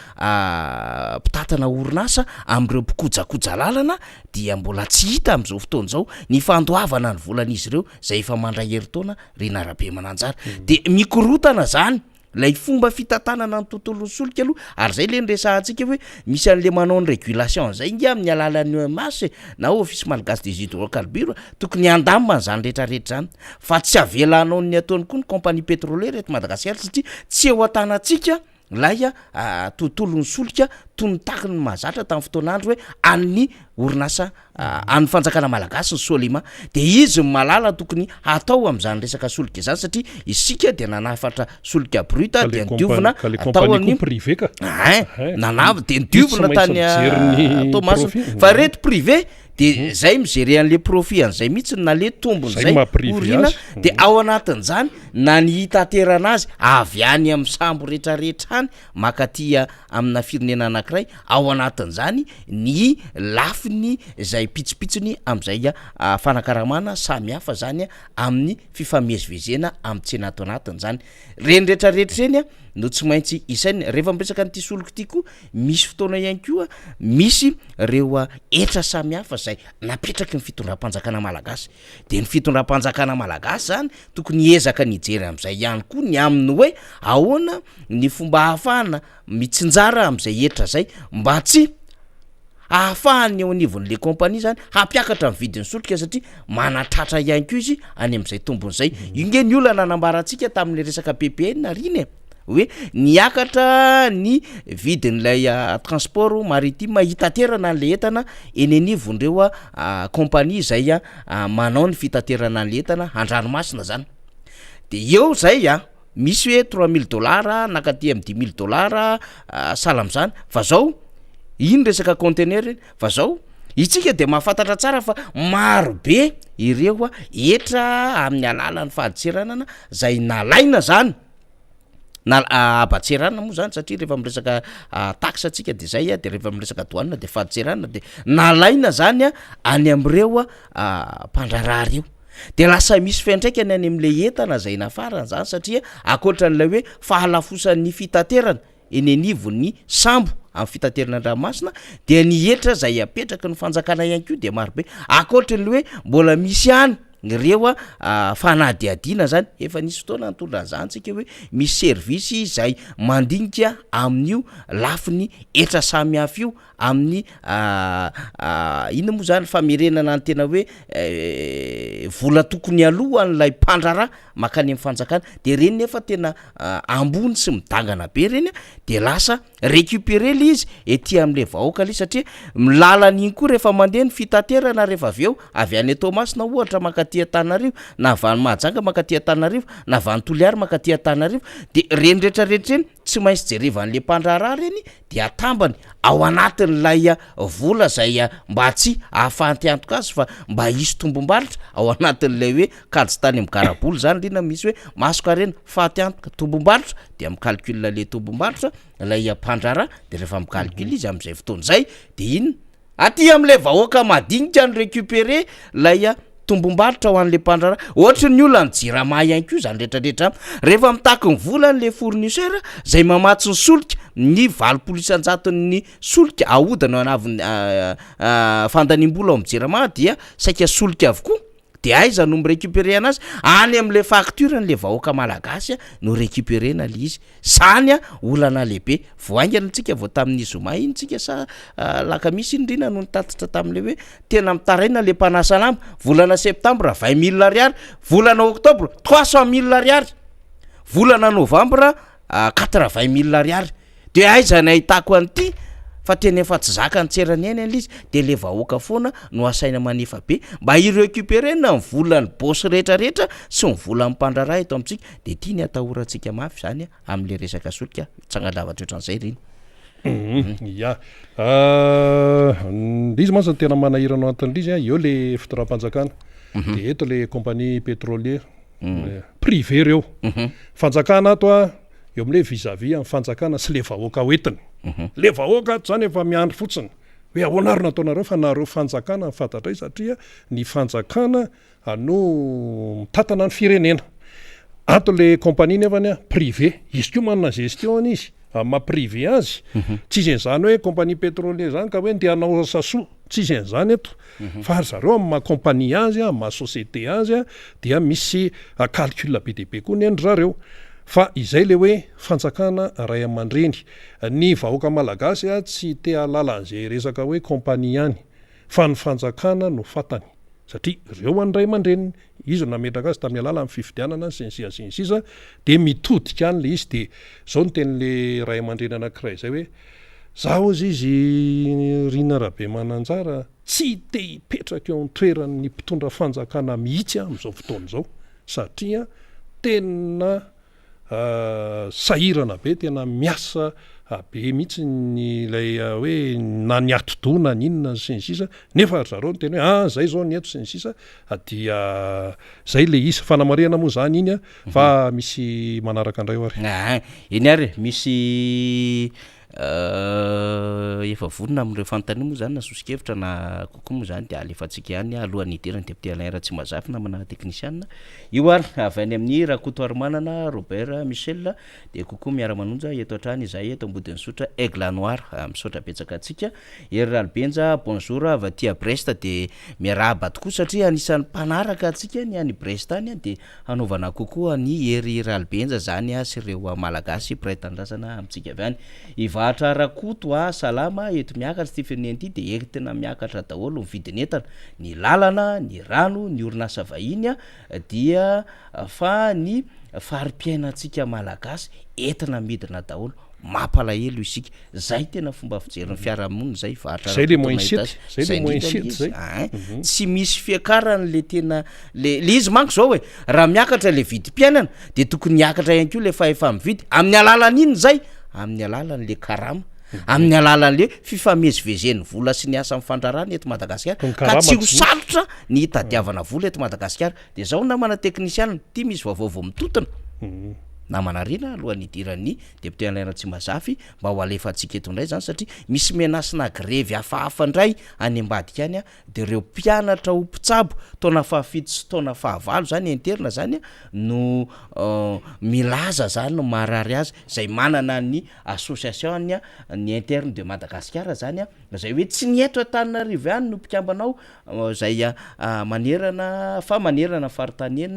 mpitatana orinasa am'ireo mpikojakoja lalana dia mbola tsy hita am'izao fotoana zao ny fandoavana ny volan'izy ireo zay efa mandray herintaona reny arabe mananjara de mikorotana zany lay fomba fitantanana ny tontolon'ny solika aloha ary zay le nyresahantsika hoe misy an'le manao ny régulation zay inga amin'ny alalan'ny OMS na office malagasy des hydrocarbures tokony andamina zany rehetrarehetra zany fa tsy avelanao ny ataony koa ny compagnie pétrolière eto Madagasikara satria tsy eo an-tanantsika lay tontolon'ny solika tony takiny mahazatra tamin'ny fotoanandro hoe an'ny orinasa an'ny fanjakana malagasy ny Solima de izy malala tokony atao am'izany resaka solika zany satria isika de nanafatra solika bruta de ndiovina atao amin'ny privé ka nanava de ndiovina tany Thomas fa reto privé de zay migerer an'le profit an'izay mihitsy na le tombony zay orina de ao anatin'izany na ny hitaterana azy avy any amin'ny sambo rehetrarehetra any makatia amina firenena anankiray ao anatin'izany ny lafiny zay pitsopitsony am'izay fanakaramana samy hafa zany amin'ny fifamezivezena amin'ny tsena ato anatin'izany reny rehetrarehetra reny no tsy maintsy isainy rehefa miresaka n'ity soloko ty koa misy fotoana ihany koa misy reo etra samy hafa zay napetraky ny fitondram-panjakana malagasy de ny fitondram-panjakana malagasy zany tokony ezaka nijery am'izay ihany koa ny aminy hoe ahoana ny fomba hahafahana mitsinjara am'izay etra zay mba tsy ahafahany eo anivon'le compagnie zany hampiakatra ny vidin'ny solika satria manatratra ihany koa izy any am'izay tombony zay inge ny olana nanambaratsika tamin'le resaka PPN riny hoe niakatra ny vidin'ilay transport maritime hitaterana an'le entana eny anivon'ireo compagnie zay manao ny fitaterana an'le entana an-dranomasina zany de eo zay misy hoe $3000 nakaty amin'ny $10,000 salam'izany fa zao iny resaka conteneur fa zao itsika de mahafantatra tsara fa maro be ireo etra amin'ny alalan'ny fahadiseranana zay nalaina zany na abatserana moa zany satria rehefa miresaka taxe atsika de zay de rehefa miresaka douane de faditserana de nalaina zany any am'ireo mpandrarah reo de lasa misy fiantraikany any am'le entana zay nafarana zany satria akoatran'ilay hoe fahalafosan'ny fitaterana eny anivon'ny sambo amin'ny fitaterana an-dranomasina de ny etra zay apetraky ny fanjakana ihany koa de maro be akoatran'le hoe mbola misy any reo fanadiadiana zany efa nisy fotoana nitondra an'izany tsika hoe misy servisy zay mandinika amin'io lafiny etra samy hafa io amin'ny ina moa zany famerenana ny tena hoe vola tokony aloha an'ilay mpandrarah makany amin'ny fanjakana de reny nefa tena ambony sy midangana be reny de lasa récupérer le izy ety am'le vahoaka le satria milalan'iny koa rehefa mandeha ny fitaterana rehefa avy eo avy any Thomas na ohatra makaty Antananarivo na avany Mahajanga makaty Antananarivo na avany Toliary makaty Antananarivo de reny rehetrarehetra reny tsy maintsy jerevan'le mpandrarah reny de atambany ao anatin'ilay vola zay mba tsy ahafahanty antoka azy fa mba hisy tombom-barotra ao anatin'ilay hoe kajy tany amin'ny garaboly zany lina misy hoe masoka reny fahaty antoka tombom-barotra de amin'ny calcul le tombom-barotra lay mpandrarah de rehefa amin'ny calcul izy am'izay fotoana zay de iny aty am'le vahoaka madinika ny récupérer lay tombom-barotra ho an'le mpandrara ohatra ny olona mijirama ihany ko zany rehetrarehetra rehefa mitaky ny volany le fournisseur zay mamatsy ny solika ny 9 ny solika ahodina anaviny fandanimbola ao mijirama dia saika solika avokoa de aiza no mirécupérer anazy any am'le facture n'le vahoaka malagasy no récupérena le izy zany olana lehibe voaingana antsika vao tamin'ny zoma iny tsika sa lakamisy indrina no nitatitra tam'le hoe tena mitaraina le mpanasa lamba volana septembre 20 000 ariary volana octobre 300 000 ariary volana novembre 80 000 ariary de aiza ny ahitako an'ity fa tena efa tsy zaka ny tserany eny izy de le vahoaka foana no asaina manefa be mba irécupérena ny volany bosy rehetrarehetra sy ny volan'ny mpandrara eto amintsika de tiany atahorantsika mafy zany am'le resaka solika tsangalavatra ohatran'izay reny ya izy mansa tena manahirana anton'izy eo le fitoram-panjakana de eto le compagnie pétrolière privé reo fanjakana ato eo am'le vis-à-vis amin'ny fanjakana sy le vahoaka hoentina le vahoaka zany efa miandry fotsiny hoe ahoanary nataonareo fa nareo fanjakana nyfantatray satria ny fanjakana no mitatana ny firenena ato le compagnie nefany privé izy ko manana gestion izy maha-privé azy tsy izy an'izany hoe compagnie pétrolière zany ka hoe nde hanao saso tsy izy an'izany eto fa zareo amin'ny maha-compagnie azy maha-société azy dia misy calcul be deaibe koa ny endry zareo fa izay le hoe fanjakana ray aman-dreny ny vahoaka malagasy tsy te halala an'izay resaka hoe compagnie ihany fa ny fanjakana no fatany satria reo any ray aman-dreniny izy nametraka azy tamin'ny alala amin'ny fifidianana sy ny sisa de mitodika any le izy de zao no tenyle ray aman-dreny anankiray zay hoe zaho ozy izy Rina Rabe Mananjara tsy te hipetraka eo an-toeran'ny mpitondra fanjakana mihitsy amin'izao fotoana zao satria tena sahirana be tena miasa be mihitsy nylay hoe na ny atodona ny inona sy ny sisa nefa zareo ny tena hoe zay zao ny eto sy ny sisa dia zay le isa fanamarihana moa zany iny fa misy manaraka andray ary iny ary misy efa vonona am'ireo fanontaniana moa zany na sosikevitra na kokoa moa zany de alefatsika ihany alohan'ny hidirany deputé Alain Ratsimazafy namana technicien io ary avy any amin'ny Rakotoarimanana Robert Michel de kokoa miara-manonja eto atrany izay eto ambodin'ny sotra Aigle Noir misaotra betsaka atsika ery Albenja bonjour avy aty à Brest de miarahaba tokoa satria anisan'ny mpanaraka atsika ny any Brest any de hanaovana kokoa ny ery Albenja zany sy ireo malagasy praitandrasana amintsika avy any ivatra Rakoto salama eto miakatra Stephen Nty de entina miakatra daholo mividiny entana ny lalana ny rano ny orinasa vahiny dia fa ny fari-piainantsika malagasy entina midina daholo mampalahelo isika zay tena fomba fijeriny fiarahamonina zay vatra zay le moinsity zay tsy misy fiakarany le tena le izy manko zao hoe raha miakatra le vidim-piainana de tokony miakatra ihany ko le fahefa mividy amin'ny alalany iny zay amin'ny alalan'le karama amin'ny alalan'le fifamezivezen'ny vola sy ny asa mifandrarana eto Madagasikara ka tsy ho sarotra ny hitadiavana vola eto Madagasikara de zao namana technicien ty misy vaovao mitotona namana rina alohan'ny hidiran'ny deputé Alain Ratsimazafy mba ho alefantsika eto indray zany satria misy menasina grevy hafahafa indray any ambadika any de ireo mpianatra ho mpitsabo taona fahafito sy taona fahavalo zany interna zany no milaza zany no marary azy zay manana ny association ny interne de Madagasikara zany zay hoe tsy ny eto Antananarivo ihany no mpikambanao zay manerana fa manerana faritany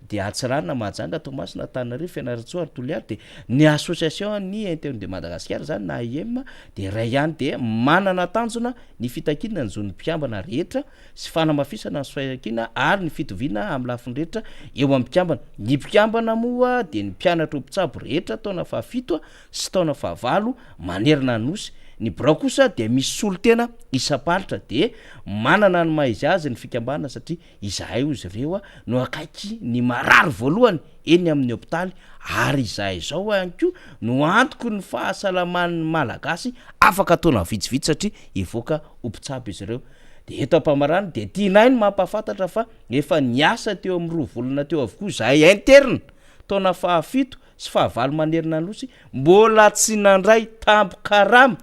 de Atsirana Mahajanga Tomasina Antananarivo Fianarantsoa Toliary de ny association ny interne de Madagasikara zany na IM de ray ihany de manana tanjona ny fitakina ny zon'ny mpikambana rehetra sy fanamafisana ny fitakina ary ny fitoviana amin'ny lafiny rehetra eo amin'ny mpikambana ny mpikambana moa de ny mpianatra mpitsabo rehetra taona fahafito sy taona fahavalo manerana nosy ny birao kosa de misy solotena isapalitra de manana ny maizy azy ny fikambana satria izahay ozy ireo no akaiky ny marary voalohany eny amin'ny hôpitaly ary izahay zao ihany ko no antoko ny fahasalaman'ny malagasy afaka taona vitsivitsy satria evoaka mpitsabo izy ireo de eto ampamarana de tianay ny mampahafantatra fa efa niasa teo amin'ny 2 volana teo avokoa zahay interne taona fahafito sy fahavalo manerina nosy mbola tsy nandray tampokarama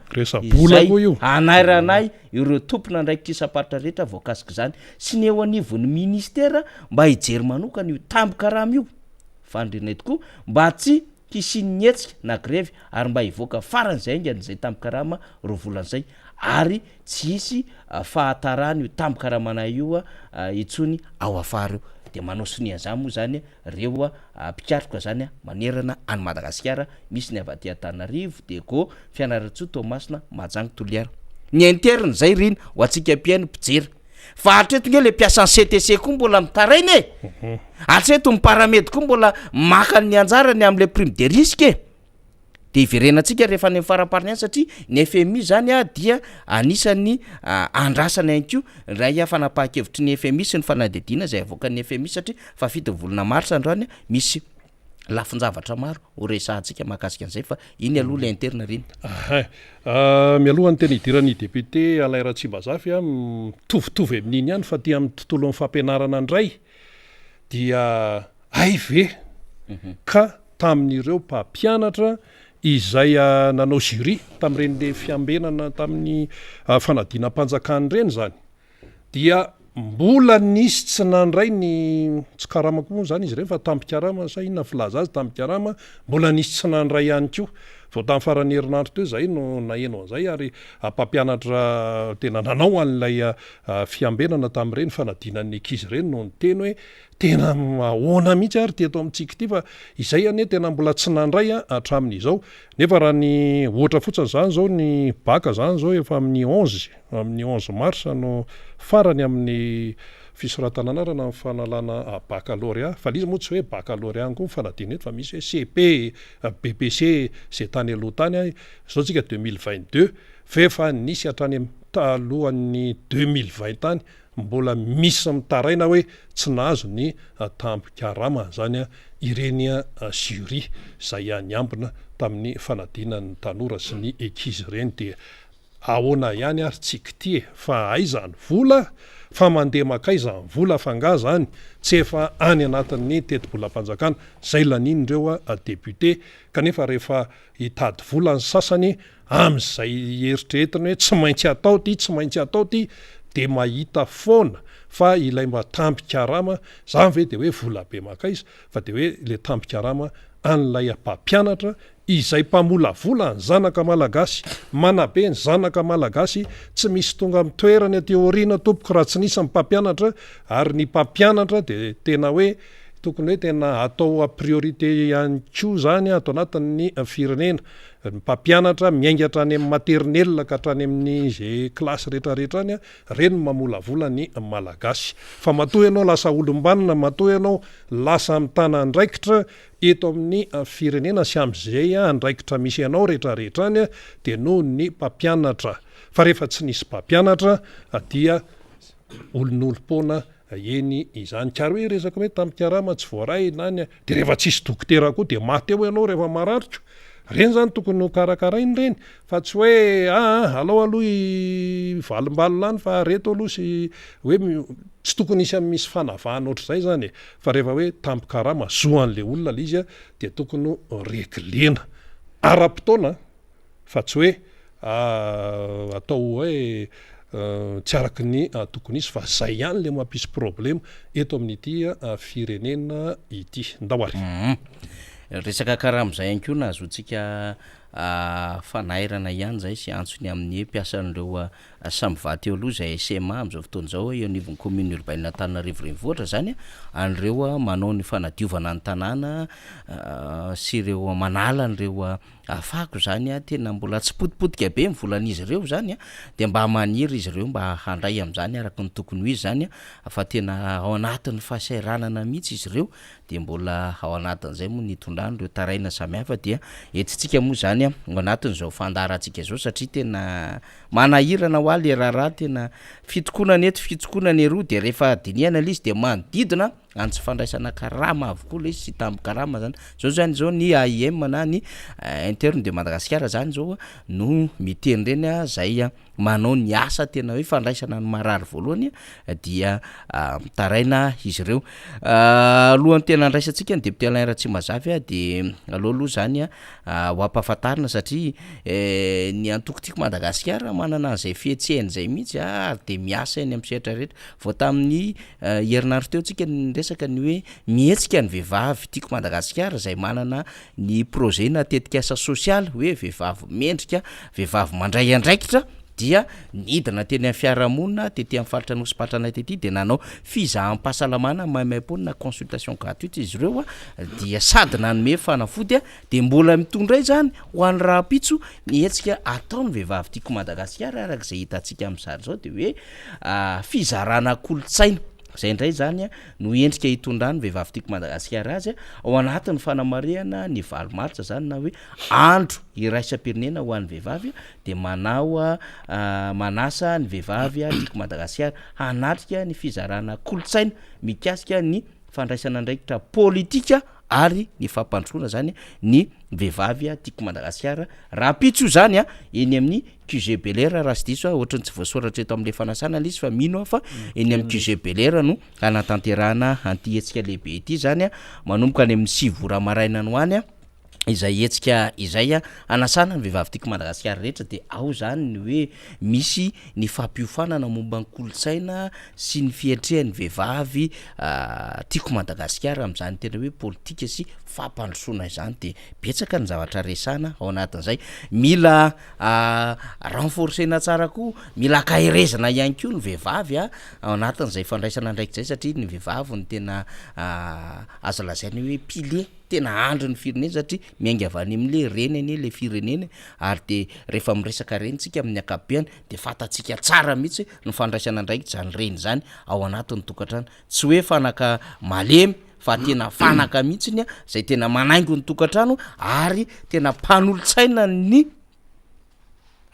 anairanay ireo tompona ndraiky tisapatra rehetra voakasika zany sy ny eo anivon'ny ministera mba hijery manokana io tampokarama io fandrinay tokoa mba tsy hisinnyetsika na grevy ary mba hivoaka faran'zay ingan'zay tampokarama ro volan'zay ary tsy hisy fahatarany io tampokaramana io itsony ao afara io de manao siniazany moa zany reo mpikatroka zany manerana any Madagasikara misy ny avaty Antananarivo de go Fianaratsoa Toamasina Mahajanga Toliara ny interne zay riny ho atsika mpiaino mpijery fa hatreto nge le mpiasan'ny CTC koa mbola mitarainy hatreto miparamedy koa mbola maka ny anjarany am'le prime de risque de iverenatsika rehefa any farapariny any satria ny FMI zany dia anisan'ny andrasany anko ray fanapaha-kevitry ny FMI sy ny fanadidina zay avoakan'ny FMI satria fa fito volana marsa androany misy lafinjavatra maro horesahantsika mahakasika an'izay fa iny aloha le interne riny mialohan'ny teny hidiran'ny député Alain Ratsimbazafy mitovitovy amin'iny ihany fa ty amin'ny tontolon'ny fampianarana andray dia ve ka tamin'ireo mpampianatra izay nanao jury tamin'ireny fiambenana tamin'ny fanadinam-panjakany reny zany dia mbola nisy tsy nandray ny tsy karamako moa zany izy reny fa tampikarama sa inona filaza azy tampikarama mbola nisy tsy nandray ihany koa vao tamin'ny farany herinandro teo zay no naheno an'izay ary mpampianatra tena nanao an'ilay fiambenana tamin'ireny fanadinan'ny ankizy reny no nyteny hoe tena ahoana mihitsy ary teto amintsika ity fa izay ane tena mbola tsy nandray hatramin'izao nefa raha ny ohatra fotsiny zany zao ny baka zany zao efa amin'ny 11 mars no farany amin'ny fisoratananarana amin'ny fanalana baccalauréat fa lizy moa tsy hoe baccalauréat any koa fanadina eto fa misy hoe CP BBC zay tany aloha tany zao tsika 2022 fefa nisy hatrany talohan'ny 2020 tany mbola misy mitaraina hoe tsy nahazo ny tampikarama zany ireny jury zay niambina tamin'ny fanadinan'ny tanora sy ny ankizy reny de ahoana ihany ary tsy kity fa aizany vola fa mandeha makay zany vola fanga zany tsy efa any anatin'ny teti-bolam-panjakana zay lanin'ireo député kanefa rehefa hitady vola ny sasany am'izay eritreretiny hoe tsy maintsy atao ty de mahita foana fa ilay mba tampikarama zany ve de hoe vola be makaiza fa de hoe le tampikarama an'ilay mpampianatra izay mpamolavola ny zanaka malagasy manabe ny zanaka malagasy tsy misy tonga amin'ny toerany aty aoriana tompoko raha tsy nisy ny mpampianatra ary ny mpampianatra de tena hoe tokony hoe tena atao priorité ihany koa zany atao anatin'ny firenena ny mpampianatra miaingatra any amin'ny maternelle ka hatrany amin'ny zay klasy rehetrarehetra any reny mamolavola ny malagasy fa matoa ianao lasa olombanina matoa ianao lasa mitana andraikitra eto amin'ny firenena sy am'izay andraikitra misy ianao rehetrarehetra any de noho ny mpampianatra fa rehefa tsy nisy mpampianatra dia olon'olom-pona eny izany kary hoe resaka hoe tampikarama tsy voaray nany de rehefa tsisy dokotera koa de maty eo ianao rehefa mararitra reny zany tokony ho karakarainy reny fa tsy hoe alao aloha valimbalo lany fa reto aloha sy hoe tsy tokony isy misy fanavahana ohatr'izay zany fa rehefa hoe tampikarama zoan'le olona le izy de tokony reglena ara-potoana fa tsy hoe atao hoe tsy araky ny tokony izy fa zay ihany le mampisy problema eto amin'ity firenena ity ndawary resaka karam'izay ihany koa nahazoantsika fanairana ihany zay sy antsony amin'ny mpiasan'ireo samivaty eo aloha zay SMA am'izao fotoana zao eo anivon'ny commune urbaine Antananarivo renivohitra zany an'ireo manao ny fanadiovana ny tanàna sy ireo manala an'ireo afako zany tena mbola tsy potipotika be mivolan'izy ireo zany de mba maniry izy ireo mba handray am'izany araky ny tokony ho izy zany fa tena ao anatin'ny fahasairanana mihitsy izy ireo de mbola ao anatin'izay moa nitondrany ireo taraina samihafa dia etitsika moa zany ao anatin'izao fandarantsika zao satria tena manahirana hoaly raharaha tena fitokonana eto fitokonana eroa de rehefa diniana l'izy de manodidina antsy fandraisana karama avokoa le izy sy tamby karama zany zao zany zao ny AIM na ny interne de Madagascar zany zao no miteny reny zay manao ny asa tena hoe fandraisana ny marary voalohany dia mitaraina izy ireo alohan'ny tena andraisantsika ny député Alain Ratsimazavy de aloha zany ho ampahafantarina satria ny antokotiko Madagascar manana zay fihetsehany zay mihitsy ary de miasa eny amin'ny sehatra rehetra vao tamin'ny herinandro teo tsika resaka ny hoe mihetsika ny vehivavy tiako Madagascar zay manana ny projet natetika asa sosialy hoe vehivavy mendrika vehivavy mandray andraikitra dia nidina teny amin'ny fiarahamonina tety amin'ny faritra Nosy tety de nanao fizaham-pahasalamana maimaimpona consultation gratuite izy ireo dia sady nanome fanafody de mbola mitondray zany ho an'ny Rapitso mihetsika ataony vehivavy tiako Madagascar arak'izay hitantsika amin'izany zao de hoe fizarana kolontsaina zay indray zany no endrika hitondrany vehivavy tiako Madagascar azy ao anatin'ny fanamarihana ny 20 martsa zany na hoe andro iraisam-pirenena ho an'ny vehivavy de manao manasa ny vehivavy tiako Madagascar hanatrika ny fizarana kolontsaina mikasika ny fandraisana andraikitra politika ary ny fampandrosoana zany ny vehivavy tiako Madagascar Rapitso zany eny amin'ny QG Belair raha sy diso ohatrany tsy voasoratra eto amin'le fanasana izy fa mino fa eny amin'ny QG Belair no anatanterahana anty hetsika lehibe ity zany manomboka any amin'ny 6 ora maraina no any izay hetsika izay anasana ny vehivavy tiako Madagascar rehetra de ao zany ny hoe misy ny fampiofanana momba ny kolontsaina sy ny fietrehan'ny vehivavy tiako Madagascar amin'izany tena hoe politika sy fampandrosoana izany de betsaka ny zavatra resana ao anatin'izay mila renforcena tsara koa mila kaherezana ihany koa ny vehivavy ao anatin'izay fandraisana ndraiky zay satria ny vehivavy ny tena azo lazaina hoe pilier tena andro ny firenena satria miainga avy any amin'le reneny le firenena ary de rehefa miresaka renitsika amin'ny akabeany de fatatsika tsara mihitsy ny fandraisana ndraiky zany reny zany ao anatin'ny tokantrano tsy hoe fanaka malemy fa tena fanaka mihitsy zay tena manaingo ny tokantrano ary tena mpanolotsaina ny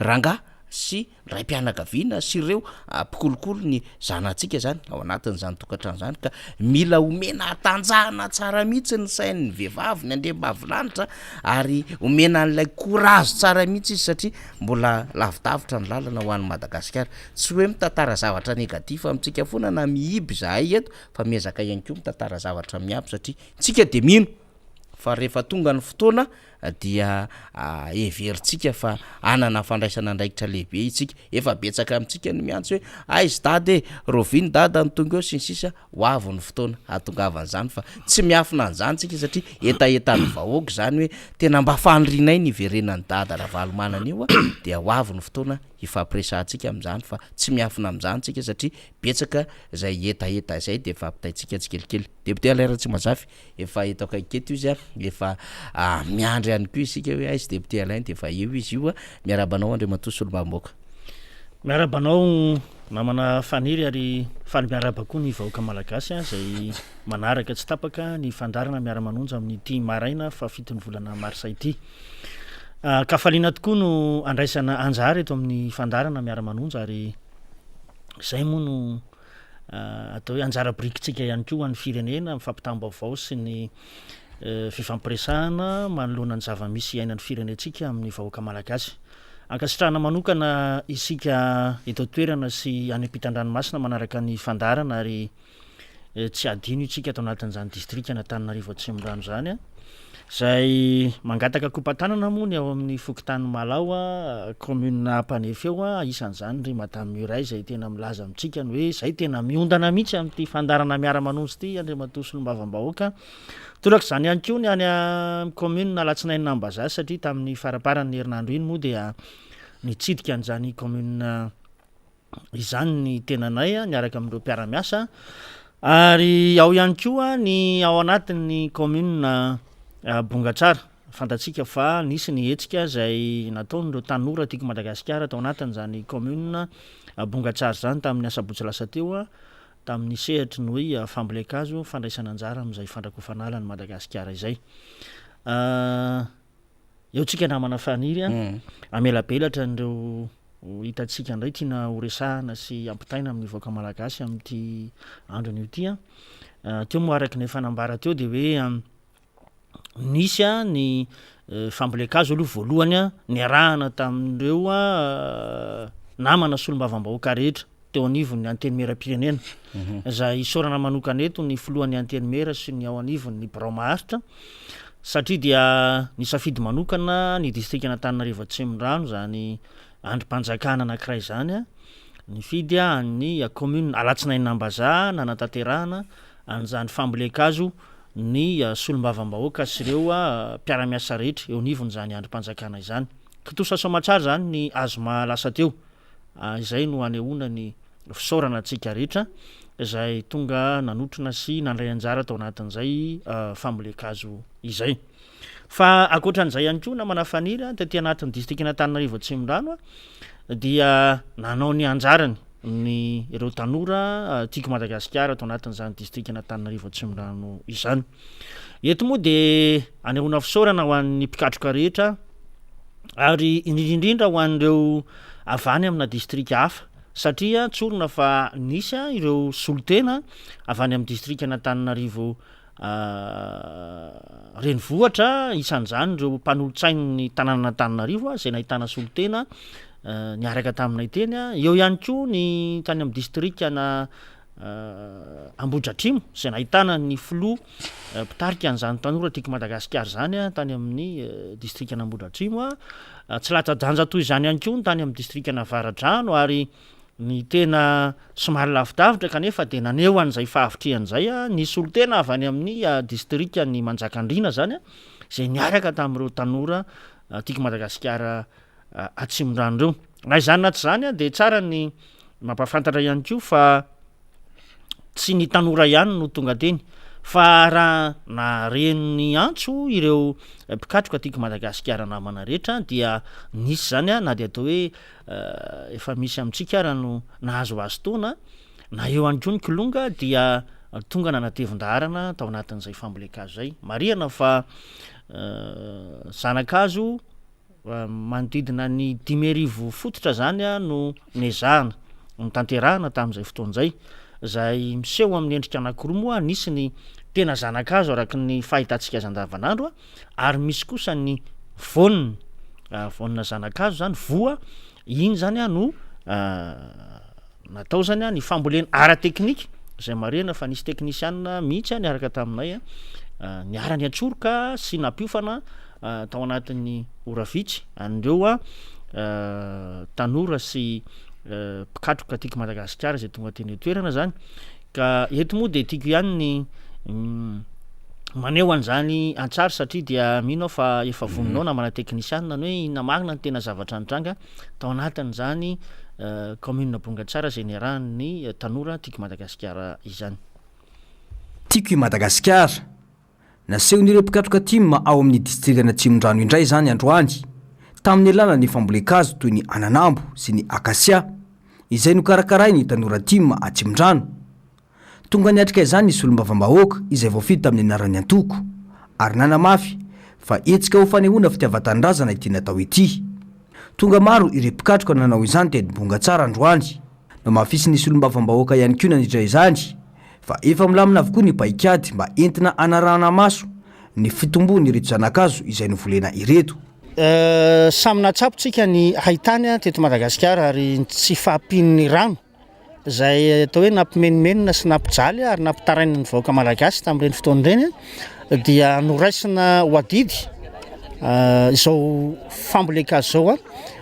ranga sy raim-pianakaviana sy ireo mpikolokolo ny zanatsika zany ao anatin'izany tokantrano zany ka mila omena atanjahana tsara mihitsy ny sain'ny vehivavy ny andriambavilanitra ary omena an'ilay courage tsara mihitsy izy satria mbola lavidavitra ny lalana ho an'ny Madagasikara tsy hoe mitantara zavatra negatif amintsika foana na mihiby zahay eto fa miezaka ihany koa mitantara zavatra miampy satria tsika de mino fa rehefa tonga ny fotoana dia everitsika fa anana fandraisana andraikitra lehibe itsika efa betsaka amintsika ny miantso hoe aizy dady roviny dada ny tonga eo sy ny sisa ho avy ny fotoana atongavan'izany fa tsy miafina an'izany tsika satria etaetan'ny vahoaka zany hoe tena mba fanrinay ny iverenany dada raha valomanana io dia ho avy ny fotoana ifampiresantsika amin'izany fa tsy miafina amin'izany tsika satria betsaka zay etaeta zay de efa ampitaitsika tsikelikely député Alain Ratsimazavy efa eto akaiketo izy efa miandry ihany koa isika hoe aizy député Alain de efa eo izy io miarabanao Andriamatoa Solombamoaka miarabanao namana faniry ary faly miaraba koa ny vahoaka malagasy zay manaraka tsy tapaka ny fandarana miaramanonja amin'ny ty maraina fa fitony volana marsa ity kafaliana tokoa no andraisana anjara eto amin'ny fandarana miaramanonja ary zay moa no atao hoe anjara brikitsika ihany koa an'ny firenena mifampitambaovao sy ny fifampiresahana manoloana ny zava-misy ainan'ny firenetsika amin'ny vahoaka malagasy ankasitrahana manokana isika eto toerana sy any ampitan-dranomasina manaraka ny fandarana ary tsy adino itsika atao anatin'izany distrika na Antananarivo Atsimondrano zany zay mangataka kopatanana moa ny ao amin'ny fokotany Malao commune Ampanefy eo isan'izany ry madame Muray zay tena milaza amintsika ny hoe zay tena miondana mihitsy amin'ity fandarana miaramanonjy ity Andriamatoa Solombavam-bahoaka tolaka zany ihany koa ny any commune Alatsinainy Nambazazy satria tamin'ny faraparany herinandro iny moa dia nitsidika an'izany commune izany ny tenanay niaraka amin'ireo mpiara-miasa ary ao ihany koa ny ao anatin'ny commune Bongatsara fantatsika fa nisy ny hetsika zay nataon'ireo tanora tiako Madagasikara tao anatin'izany commune Bongatsara zany tamin'ny asabotsy lasa teo tamin'ny sehatra ny hoe fambolekazo fandraisana anjara amin'izay fandrakofanala ny Madagasikara izay eo tsika namana faniry amelabelatra n'ireo hitatsika indray tiana horesahana sy ampitaina amin'ny vaoaka malagasy amin'ity andro an'io ty teo moa araky ny fanambara teo de hoe nisy ny fambolekazo aloha voalohany ny arahana tamin'ireo namana solombavam-bahoaka rehetra teo anivon'ny anteny mera-pirenena zay isorana manokana eto ny filohan'ny anteny mera sy ny ao anivon'ny Birao Maharitra satria dia ny safidy manokana ny distrika Antananarivo Atsimondrano zany androm-panjakana anankiray zany ny fidy ny commune Alatsinainambazaha nanatanterahana an'izany fambolekazo ny solombavam-bahoaka sy ireo mpiara-miasa rehetra eo anivony zany androm-panjakana izany kitosa somatsara zany ny azoma lasa teo izay no anehoana ny fisaorana antsika rehetra izay tonga nanotrona sy nandray anjara tao anatin'izay fambolekazo izay fa akoatran'izay ihany koa na manafaniry taty anatin'ny distrika Antananarivo Atsimondrano dia nanao ny anjarany ny ireo tanora tiako Madagasikara tao anatin'izany distrika Antananarivo Atsimondrano izany eto moa de anehoana fisaorana ho an'ny mpikatroka rehetra ary indrindrindrindra ho an'ireo avany amina distrika hafa satria tsorona fa nisy ireo solotena avany amin'ny distrika Antananarivo renivohatra isan'izany ireo mpanolotsainy ny tanàna Antananarivo zay nahitana solotena niaraka taminay teny eo ihany koa ny tany amin'ny distrika na Ambohidratrimo zay nahitana ny filoha mpitarika an'izany tanora tiako Madagasikara zany tany amin'ny distrika n'Ambohidratrimo tsy latsa-danja toy izany ihany koa tany amin'ny distrika Navaradrano ary ny tena somary lavidavitra kanefa de naneo an'izay fahavitrihan'izay ny solotena avy any amin'ny distrika ny Manjakandriana zany zay niaraka tamin'ireo tanora tiako Madagasikara Atsimondrano ireo na izany na tsy zany de tsara ny mampafantatra ihany koa fa tsy ny tanora ihany no tonga teny fa raha naren'ny antso ireo mpikatroka tiako Madagasikara namana rehetra dia nisy zany na de atao hoe efa misy amintsika raha no nahazo azy tona na eo any koa ny kilonga dia tonga nanatevin-daharana tao anatin'izay fambolekazo zay marihana fa zanakazo manodidina ny 10,000 fototra zany no nezahana ny tanterahana tamin'izay fotoan'izay zay miseho amin'ny endrika anankiroa moa nisy ny tena zanakazo araky ny fahitantsika azy andavanandro ary misy kosa ny vaonina zanakazo zany voa iny zany no natao zany ny fambolena ara-teknika zay marena fa nisy teknisianina mihitsy niaraka taminay niara-ny atsoroka sy nampiofana tao anatin'ny oravitsy an'ireo tanora sy mpikatroka tiako Madagasikara zay tonga teny toerana zany ka eto moa de tiako ihany ny maneho an'izany antsara satria dia mino fa efa voninao namana teknisianina ny hoe inona marina ny tena zavatra nitranga tao anatin'izany commune Bongatsara zay niarahan'ny tanora tiako Madagasikara izany tiako Madagasikara nasehon'ireo mpikatroka timma ao amin'ny distrika Atsimondrano indray zany androany tamin'ny alalan'ny fambolekazo toy ny ananambo sy ny akasia izay no karakaray ny tanora timma Atsimondrano tonga niatrika izany ny solombavam-bahoaka izay voafidy tamin'ny anaran'ny antoko ary nanamafy fa etsika ho fanehoana fitiavan-tanindrazana ity natao ity tonga maro ireo mpikatroka nanao izany teny Bongatsara androany no mafisy ny solombavam-bahoaka ihany koa nanindray izany fa efa milamina avokoa ny paikady mba entina anarahana maso ny fitombony ireto zanakazo izay novolena ireto samy natsapotsika ny haitany teto Madagasikara ary tsy fahampian'ny rano zay atao hoe nampimenimenina sy nampijaly ary nampitaraina ny vahoaka malagasy tamin'ireny fotoan'ireny dia noraisina ho adidy izao fambolekazo zao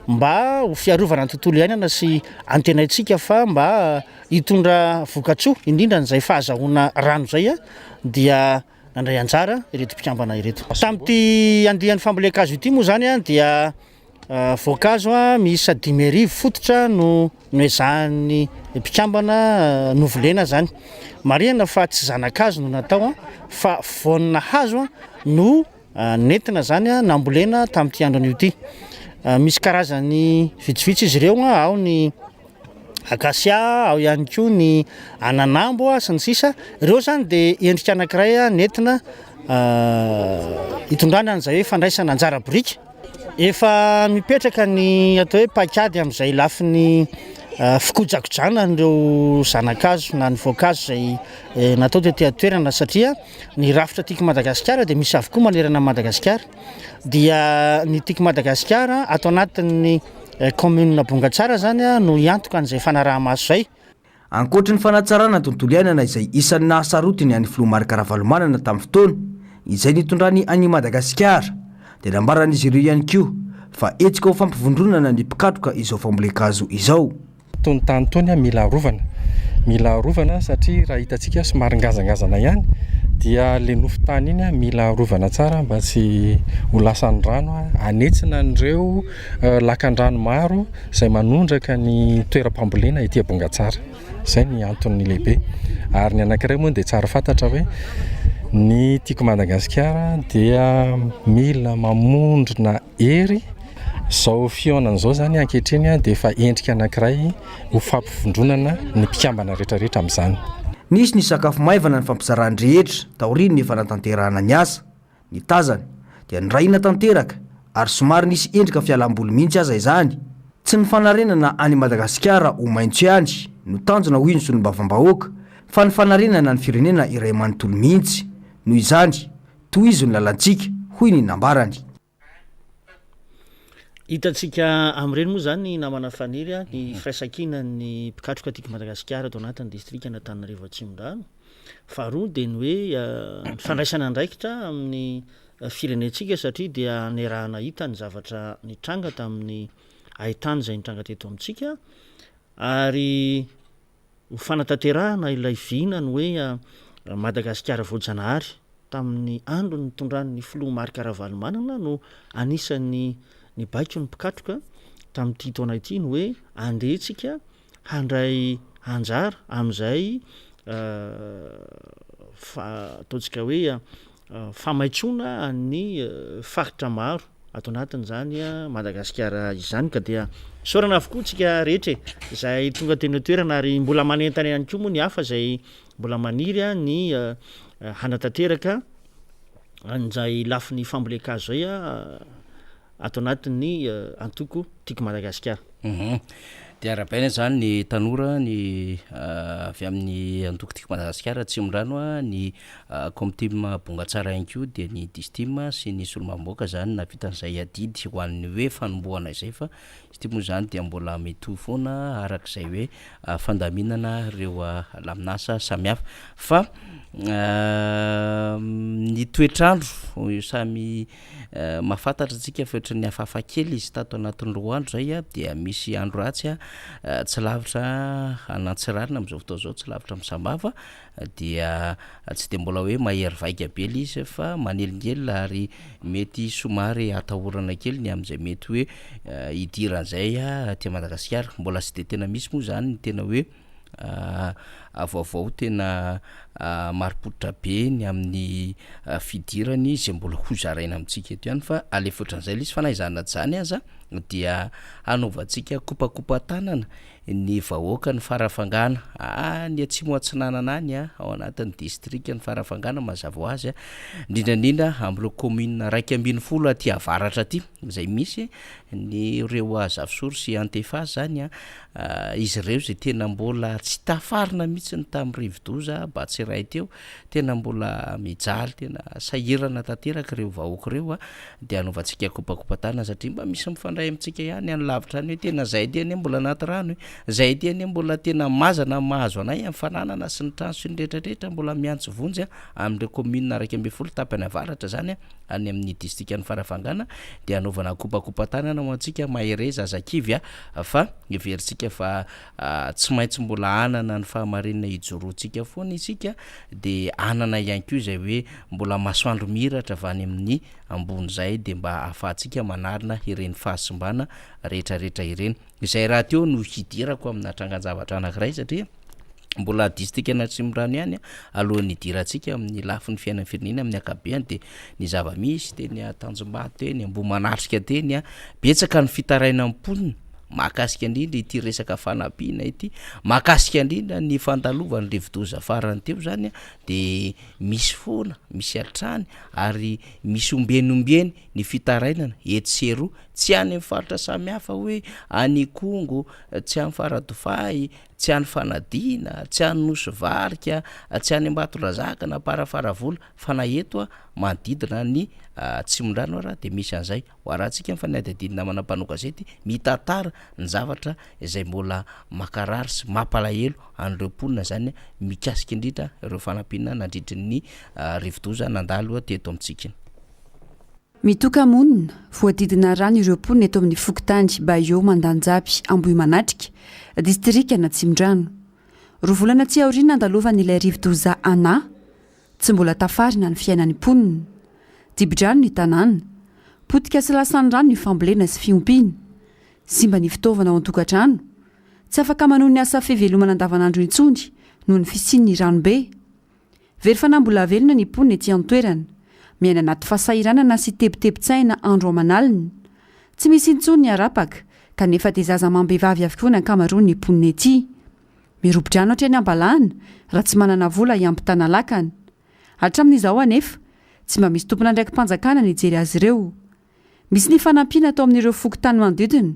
mba ho fiarovana ny tontolo iainana sy antenaitsika fa mba hitondra vokatsoa indrindra n'izay fahazahoana rano zay dia nandray anjara ireto mpikambana ireto tamin'ity andihan'ny fambolekazo ity moa zany dia voankazo miisa 10,000 fototra no ezahan'ny mpikambana novolena zany marihana fa tsy zanakazo no natao fa vaonina hazo no nentina zany nambolena tamin'ity andro an'io ity misy karazany vitsivitsy izy ireo ao ny akasia ao ihany koa ny ananambo sy ny sisa ireo zany de endrika anankiray nentina hitondrana an'izay hoe fandraisana anjara borika efa mipetraka ny atao hoe pakady amin'izay lafi ny fikojakojana nireo zanakazo na ny voankazo zay natao tety atoerana satria ny rafitra tiako Madagasikara dia misy avokoa manerana Madagasikara dia ny tiako Madagasikara atao anatin'ny commune Bongatsara zany no iantoka an'izay fanaraha-maso zay. Ankoatra ny fanatsarana tontolo iainana izay isan'ny nahasarotiny any filomarika Ravalomanana tamin'ny fotoana izay nitondrany any Madagasikara dia nambaran'izy ireo ihany koa fa etsika ho fampivondronana ny mpikatroka izao fambolekazo izao. Tony tany tony mila rovana satria raha hitantsika somary ngazangazana ihany dia le nofo tany iny mila rovana tsara mba tsy ho lasan'ny rano anetsina an'ireo lakan-drano maro izay manondraka ny toeram-pambolena ety Bongatsara. Zay ny antony lehibe ary ny anankiray moa dia tsara fantatra hoe ny tiako Madagasikara dia mila mamondrona ery zao fionan'izao zany ankehitriny dia efa endrika anankiray ho fampivondronana ny mpikambana rehetrarehetra amin'izany. Nisy ny sakafo maivana ny fampizarany rehetra taoriny efa natanterahana ny asa ny tazany dia nyrahina tanteraka ary somary nisy endrika fialam-boly mihitsy aza izany. Tsy ny fanarenana any Madagasikara ho maintso ihany no tanjona hoy ny solombavam-bahoaka fa ny fanarenana ny firenena iray manontolo mihitsy noho izany toy izy ny lalantsika hoy ny nambarany. Hitantsika amin'ireny moa zany namana faniry ny firaisankina ny mpikatroka tiako Madagasikara atao anatin'ny distrika Antananarivo Atsimondrano. Faharoa dia ny hoe ny fandraisana andraikitra amin'ny firenentsika satria dia nerahana hita ny zavatra nitranga tamin'ny ahitany izay nitranga teto amintsika ary ho fanatanterahana ilay vina ny hoe Madagasikara voajanahary tamin'ny andro ny tondrany filomarika Ravalomanana no anisan'ny ny baiko ny mpikatroka tamin'ity taona ity ny hoe andehetsika handray anjara amin'izay ataontsika hoe famaitsoana ny faritra maro atao anatin'izany Madagasikara izany ka dia saorana avokoa tsika rehetra izay tonga teny toerana ary mbola manentana ihany koa moa ny hafa izay mbola maniry ny hanatanteraka an'izay lafi ny fambolekazo zay atao anatin'ny antoko tiako Madagasikara. Dia arabaina zany ny tanora ny avy amin'ny antoko tiako Madagasikara Atsimondrano ny comtim Bongatsara ihany koa dia ny distim sy ny solomamboaka zany navitan'izay adidy ho an'ny hoe fanomboana izay fa izy ty moa zany dia mbola mety ho foana arak'izay hoe fandaminana ireo laminasa samihafa fa ny toetrandro samy mahafantatra antsika fa ohatran'ny hafahafa kely izy tato anatin'ny roa andro zay dia misy andro ratsy tsy lavitra anatsirarina amin'izao fotoana zao tsy lavitra misambava dia tsy dia mbola hoe mahery vaika be le izy fa manelingely ary mety somary atahorana kely ny amin'izay mety hoe hidiran'izay ty Madagasikara. Mbola tsy dia tena misy moa zany ny tena hoe avaovao tena maripotra be ny amin'ny fidirany izay mbola hozaraina amintsika eto ihany fa alefa ohatran'izay le izy fa naizana zany aza dia hanaovantsika kopakopa tanana ny vahoaka ny farafangana ny atsimo atsinanana any ao anatin'ny distrika ny farafangana mazava ho azy indrindrandrindra amin'ireo commune raiky ambin'ny folo aty avaratra aty izay misy ny reo Zavisoro sy Antefazy zany izy ireo zay tena mbola tsy tafarina mihitsy ny tamin'ny rivodoza Batsiray teo tena mbola mijaly tena sahirana tanteraka ireo vahoaka ireo dia hanaovantsika kopakopa-tanana satria mba misy mifandray amintsika ihany any lavitra any hoe tena zay ty any mbola anaty rano zay ty any mbola tena mazana mahazo anay amin'ny fananana sy ny trano sy ny rehetrarehetra mbola miantso vonjy amin'ireo commune raiky ambin'ny folo tapany avaratra zany any amin'ny distrika ny farafangana dia hanaovana kopakopa-tanana ho antsika mahere zazakivy fa everitsika fa tsy maintsy mbola anana ny fahamarinana hijoroantsika foana isika dia anana ihany koa izay hoe mbola masoandro miratra avy any amin'ny ambony zay dia mba ahafahantsika manarina ireny fahasimbana rehetrarehetra ireny izay raha teo no hidirako amin'ny atrangan-javatra anankiray satria mbola distrika Atsimondrano ihany alohan'ny hidirantsika amin'ny lafin'ny fiainan'ny firenena amin'ny akabeany dia ny zavamisy teny Tanjombato teny Ambohimanatrika teny betsaka ny fitaraina am-ponina mahakasika indrindra ity resaka fanampiana ity, mahakasika indrindra ny fantalovany rivodoza farany teo zany de misy foana, misy atrany ary misy ombienombeny ny fitarainana etseroa tsy any amin'ny faritra samihafa hoe any Kongo, tsy any Faradofay, tsy any Fanadina, tsy any Nosovarika, tsy any Ambatondrazaka na Parafaravola fa na eto manodidina ny Tsimondrano raha de misy an'izay ho arahantsika ny fanadidina manam-pano gazety mitantara ny zavatra izay mbola makarary sy mampalahelo an'ireo mponina zany mikasika indrindra ireo fanampina nandritry ny rivodoza nandalo teto amintsika. Mitoka monina voadidina rano ireo mponina eto amin'ny Fokontany, Bayeux, Mandanjapy, Ambohimanatrika, distrika na Tsimondrano. Roa volana tsy aoriana andalovan'ilay rivodoza ana, tsy mbola tafarina ny fiainan'ny mponina. Dibidrano ny tanàna, potika sy lasan'ny rano ny fambolena sy fiompiana, simba ny fitaovana ao an-tokantrano, tsy afaka manohy ny asa fivelomana andavanandro intsony noho ny fisian'ny ranobe. Very fanambola velona ny mponina ety an-toerana, miaina anaty fahasahiranana sy tebitebitsaina andro aman'alina. Tsy misy intsony ny arapaka, kanefa dia zaza amam-behivavy avokoa ny ankamaroany ny mponina ety. Mirobo-drano hatrany ambalahana raha tsy manana vola iampitana lakana. Hatramin'izao anefa tsy mba misy tompona ndraiky mpanjakana ny jery azy ireo. Misy ny fanampiana atao amin'ireo fokotany manodidina,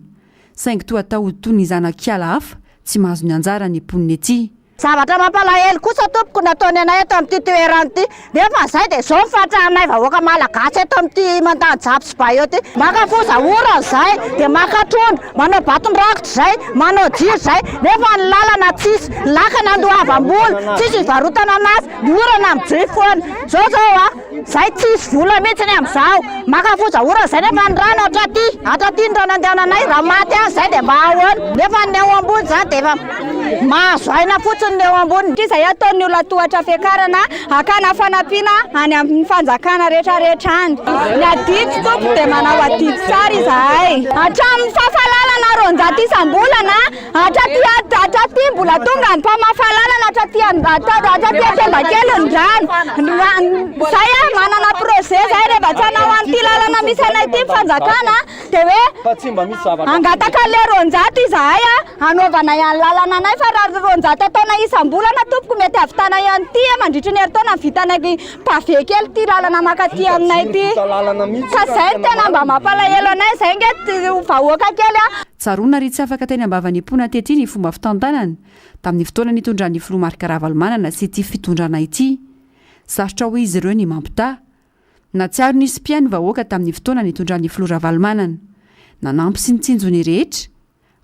saingy toa atao toy ny zanan-kiala hafa tsy mahazo ny anjara ny mponina ety. Zavatra mampalahelo kosa tompoko nataony anay eto amin'ity toerana ity, nefa izay dia izao mifatrahanay vahoaka malagasy eto amin'ity Mandanjapy sy Bayeux ity. Maka fozaorana izay dia maka trondro, manao baton-drakitra izay, manao jiro izay, nefa ny lalana tsisy, lakana andoavam-bola, tsisy ivarotana anazy, orana mijoy foana. Zao izay tsisy vola mihitsy amin'izao. Maka fozaorana izay nefa ny rano hatraty ny rano andehananay, raha maty azy izay dia mba ahoana. Nefa ny eo ambony izany dia efa mahazo aina fotsiny eo ambony. Izay ataon'ny olona tohatra fiakarana hakana fanampiana any amin'ny fanjakana rehetrarehetra any. Ny adity tompo dia manao adity tsara izahay. Hatramin'ny fahafalalana roanjato isam-bolana, hatraty mbola tonga ny mpamafalalana, hatraty atsembakely ny rano. Izay manana projet zay rehefa tsy hanao an'ity lalana misy anay ity fanjakana dia hoe angataka le roanjato izahay anaovana ihany lalana anay, fa raha roanjato ataona isam-bolana tompoko mety avitana ihany ity mandritry ny herintaona vitanay pavé kely ity lalana makaty aminay ity. Ka izay tena mba mampalahelo anay izay nge vahoaka kely. Tsaroana ry tsy afaka teny ambavany mponina tety ny fomba fitantanana tamin'ny fotoana nitondran'ny filoha Marc Ravalomanana sy ity fitondrana ity. Sarotra ho izy ireo ny mampita. Na tsy ary nisy mpiainy vahoaka tamin'ny fotoana nitondran'ny filoha Ravalomanana, nanampy sy nitsinjo ny rehetra.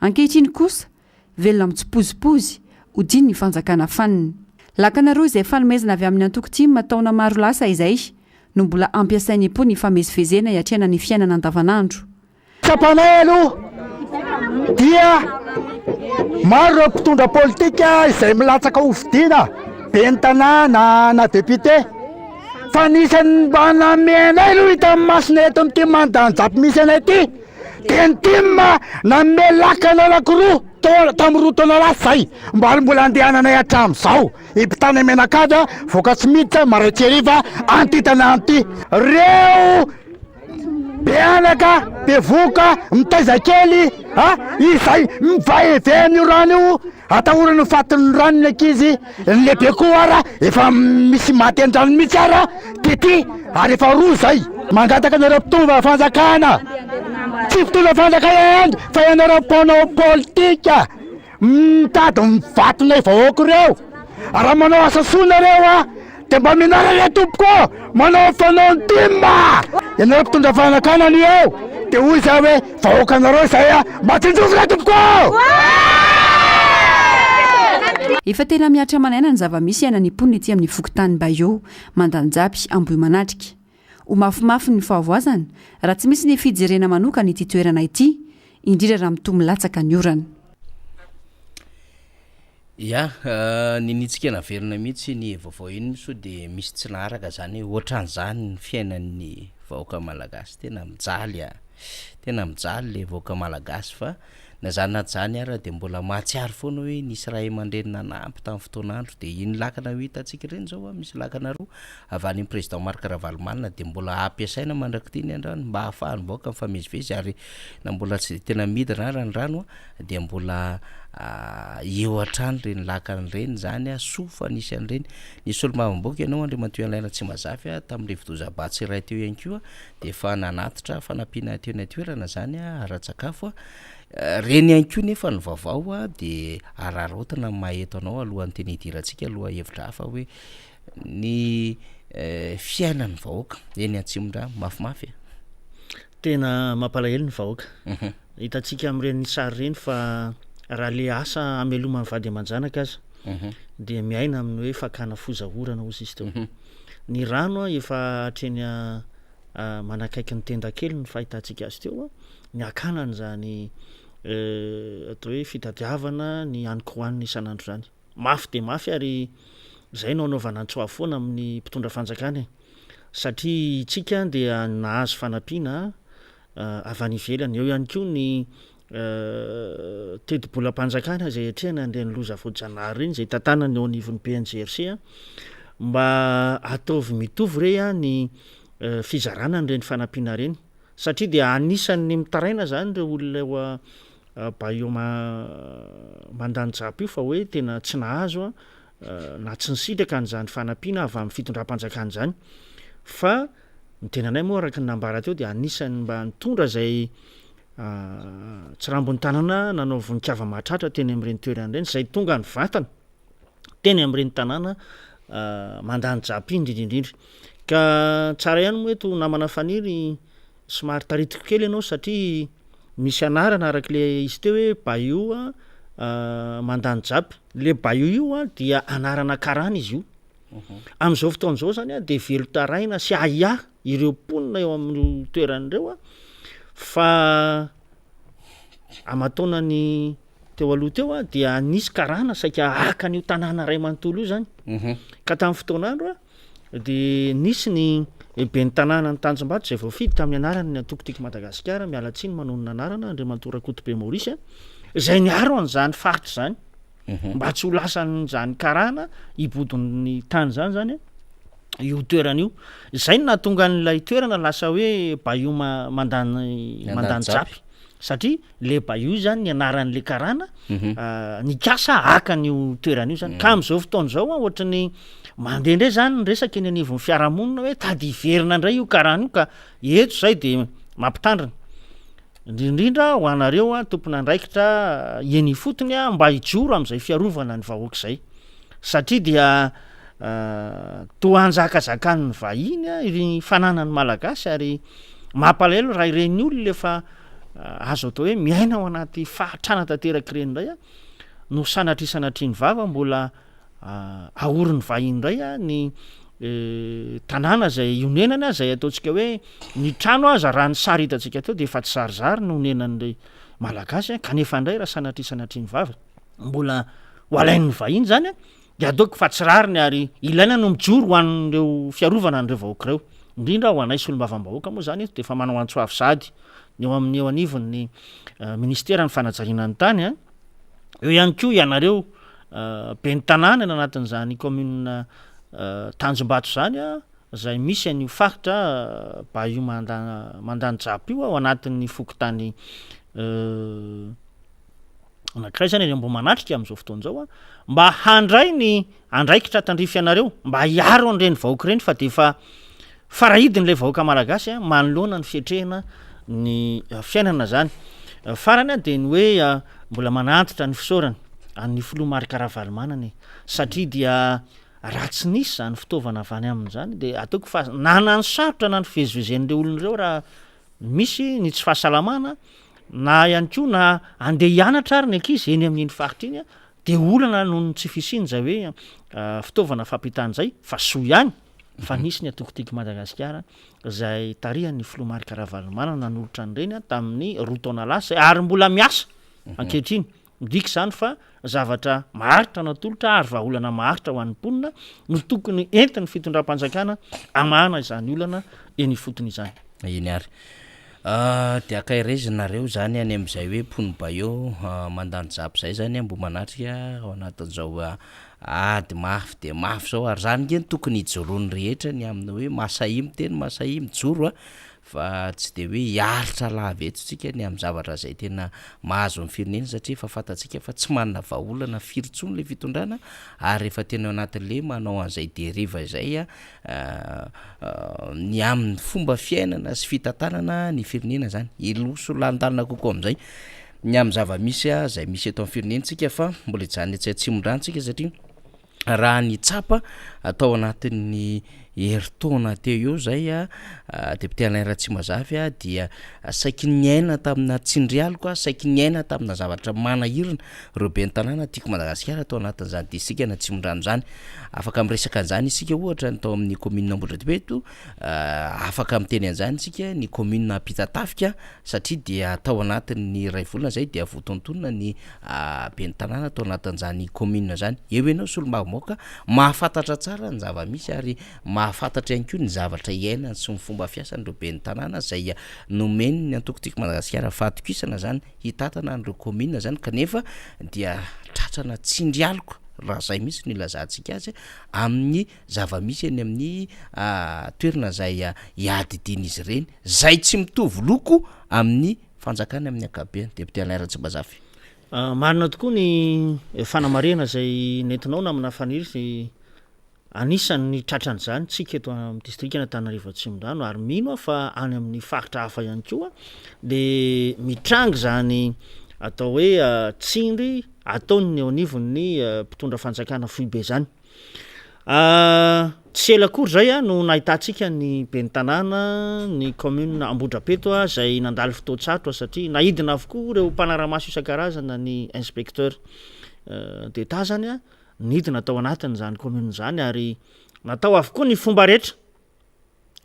Ankehitriny kosa velona mitsipozipozy hodiny ny fanjakana faniny. Lakana roa izay fanomezana avy amin'ny antoko-tia mataona maro lasa izay no mbola ampiasainy po ny famezivezena hiatrana ny fiainana andavanandro. Sapanay aloha dia maro ireo mpitondra politika izay milatsaka hofidiana be ny tanàna na député, fa nisany mba namenay aloha hita amin'ny masina eto amin'ity Mandanjapy misy anay ity dia ny tima nanome lakana anankiroa tamin'ny roa taona lasa zay mbola andehananay hatramin'izao ipitana menakada voaka-tsy miditra maraitsy hariva antitana an'ity. Reo beanaka bevoka mitaiza kely izay mivaeveny io rano io, atahorany fatin'ny rano ny ankizy, ny lehibe koa ara efa misy maty an-drano mihitsy ara tety ary efa roa zay mangataka anareo mpitonda fanjakana, tsy mpitondra fanjakana andro fa ianareo mpanao politika mitady mivatona vahoaka ireo. Raha manao asa soa nareo dia mba minara le tompoko manao fanao tima ianareo mpitondra fanjakana ny eo dia hoy izay hoe vahoaka anareo izay mba tsinjovina tompoko. Efa tena miatra manaina ny zava-misy iainan'ny mponina ety amin'ny Fokontany, Bayeux, Mandanjapy, Ambohimanatrika. Ho mafimafy ny fahavoazana raha tsy misy ny fijerena manokana ity toerana ity, indrindra raha mitomy latsaka ny orana. Ya, ninitsika naverina mihitsy ny vaovao iny so dia misy tsy naharaka zany ohatran'izany ny fiainan'ny vahoaka malagasy. Tena mijaly le vahoaka malagasy fa na zany naty zany ara de mbola mahatsiary foana hoe nisy raha aman-drenina nampy tamin'ny fotoanandro de iny lakana ho hitantsika reny zao a misy lakana roa avy any président Marc Ravalomanina de mbola ampiasaina mandrakity ny andrano mba ahafahany vaoaka mifamezivezy ary na mbola tsy tena midina ara ny rano a de mbola eo atrany reny lakana reny zany a sofa nisy an'ireny nisy olo-mavamboaka ianao Andriamantoa Alaina tsy mazafy a tamin'le fotoza-batsy iray teo ihany koa de efa nanatitra fanampiana teo ny toerana zany a ara-tsakafo a reny ihany koa nefa ny vaovao a de ararotina maheto anao alohan'ny teny hidirantsika aloha hevitra hafa hoe ny fiainan'ny vahoaka eny Antsimondra mafimafy tena mampalahelo ny vahoaka hitantsika amin'ireny sary reny fa raha le asa ameloman'ny vady aman-janaka aza de miaina amin'ny hoe fakana fozahorana ozy izy teo ny rano a efa hatreny manakaiky ny tenda kely ny fahitantsika azy teo a ny akanany zany atao hoe fitadiavana ny aniko hoaniny isan'andro zany mafy de mafy ary zay no anaovana antsoa foana amin'ny mpitondra fanjakana satria tsika dia nahazo fanampiana avy any ivelany eo ihany koa ny tedi-bolam-panjakana zay atrehana an'ireny loza voajanahary reny zay tantanany eo anivon'ny PNGRC mba ataovy mitovy re a ny fizarana n'ireny fanampiana reny satria dia anisan'ny mitaraina zany reo olona eo baio mandany japy io fa hoe tena tsy nahazo na tsy nisitraka an'izany fanampiana avy amin'ny fitondram-panjakana zany fa ny tenanay moa araka ny nambara teo dia anisan'ny mba nitondra zay tsy rambony tanàna nanao voninkazo mahatratra teny amin'ireny toerana ireny zay tonga ny vatana teny amin'ireny tanàna mandany japy indrindrindrindra ka tsara ihany moa eto namana faniry somary taritiko kely ianao satria misy anarana arak'le izy teo hoe baio mandany japy le baio io a dia anarana karana izy io amin'izao fotoan'izao zany a de velo taraina sy aia ireo mponina eo amin'ny toeran'ireo a fa amataonany teo aloha teo a dia nisy karana saika aka n'io tanàna ray manontolo io zany ka tamin'ny fotoan'andro a de nisy ny be ny tanàna ny Tanjombato zay voafidy tamin'ny anarany ny Antokotiko Madagasikara mialatsiny manonona anarana Andriamantoa Rakotobe Maorisy zay niaro an'izany faritra zany mba tsy ho lasan'izany karana ibodon'ny tany zany io toerana io zay no nahatonga n'ilay toerana lasa hoe baio mandany japy satria le baio zany ny anaran'le karana nikasa aka n'io toerana io zany ka amin'izao fotoan'izao a ohatrany mandeha ndray zany nyresaka eny anivon'ny fiarahamonina hoe tady iverina indray io karana io ka eto zay de mampitandrina indrindrindra ho anareo a tompona andraikitra eny fotony a mba hijoro amin'izay fiarovana ny vahoaka zay satria dia toa anjakazakany ny vahiny a iry fananany malagasy ary mampalahelo raha ireny olona efa azo atao hoe miaina ao anaty fahatrana tanteraka ireny indray a no sanatry ny vava mbola ahoriny vahiny indray a ny tanàna zay onenana zay ataontsika hoe ny trano aza raha ny sary hitantsika teo de efa tsy zarizary no onenan'le malagasy kanefa indray raha sanatry ny vava mbola ho alain'ny vahiny zany a de ataoko fa tsy rariny ary ilaina no mijoro ho an'ireo fiarovana an'ireo vahoaka reo indrindra ho anay sy olo-bavam-bahoaka moa zany eto de efa manao antsoavy sady eo amin'ny eo anivon'ny ministera ny fanajariana ny tany a eo ihany koa ianareo be ny tanàna ny anatin'izany commune Tanjombato zany a zay misy an'io faritra baio mandany japy io ao anatin'ny fokotany anankiray zany mbo manatrika amin'izao fotoan'izao a mba handray ny andraikitra tandrify ianareo mba hiaro an'ireny vahoaka ireny fa de efa farahidin'ilay vahoaka malagasy a manoloana ny fietrehana ny fiainana zany farany a de ny hoe mbola manantitra ny fisaorana an'ny filoha Marc Ravalomanana satria dia raha tsy nisy zany fitaovana avy any amin'izany de ataoko fa na ny sarotra na ny fivezivezen'ireo olona ireo raha misy ny tsy fahasalamana na ihany koa na andeha hianatra ary ny ankizy eny amin'iny faritra iny a de olana noho ny tsy fisiny zay hoe fitaovana fampitan'izay fa soa ihany fa nisy ny Antokotiko Madagasikara zay tarihan'ny filoha Marc Ravalomanana nanolotra an'ireny tamin'ny roa taona lasa ary mbola miasa ankehitriny midika zany fa zavatra maharitra natolotra ary vahaolana maharitra ho an'ny mponina no tokony entin'ny fitondram-panjakana amahana izany olana eny fotony izany eny ary de akairezanareo zany any am'izay hoe ponba eo mandany zapy zay zany mbo manatrika ao anatin'zao ady mafy de mafy zao ary zany ngeny tokony hijoroany rehetra ny amina hoe masahimy teny masahimy joro fa tsy de hoe hiaritra lavetsotsika ny am' zavatra zay tena mahazo amin'ny firenena satria fa fatatsika fa tsy manana vahaolana firotsony le fitondrana ary efa tena anatin'le manao an'izay deriva izay ny amin'ny fomba fiainana sy fitantanana ny firenena zany iloso landalina kokoa am'izay ny am' zava-misy zay misy eto amin'ny firenentsika fa mbola ijany tsy atsimondrantsika satria raha ny tsapa atao anatin'ny heritaona teo eo zay député Alain Ratsimazafy dia saiky niaina tamina tsindrialiko saiky niaina tamina zavatra manahirina reo be ny tanàna tiako Madagasikara atao anatin'izany distrika na Tsimondrano zany afaka miresaka an'izany isika ohatra ny tao amin'ny commune Ambondrodibeto afaka miteny an'izany isika ny commune Ampitatafika satria dia atao anatin'ny ray volana zay dia voatontonona ny be ny tanàna atao anatin'izany commune zany eo enao solomamoaka mahafantatra tsara ny zava-misy ary mahafantatra ihany koa ny zavatra iainany sy ny fomba fiasany reo be ny tanàna zay nomeny ny antokotiko Madagasikara fahatokisana zany hitatana an'ireo commune zany kanefa dia tratrana tsindrialiko raha zay misy ny lazantsika azy amin'ny zava-misy eny amin'ny toerana zay hiadidiny izy ireny zay tsy mitovy loko amin'ny fanjakana amin'ny ankapobeny député Alain Ratsimazafy. Marina tokoa ny fanamarena zay nentinao na amina faniry anisan'ny tratran'izany tsika eto amin'ny distrika Antananarivo Atsimondrano ary mino fa any amin'ny faritra hafa ihany koa de mitrangy zany atao hoe tsindry ataony ny eo anivon'ny mpitondra fanjakana foibe zany tsy ela akory zay no nahitantsika ny be ny tanàna ny commune Ambondrapeto zay nandalo fotoatsatro satria nahidina avokoa reo mpanaramaso isan-karazana ny inspecteur d'etat zany nidina atao anatin'izany commune zany ary natao avokoa ny fomba rehetra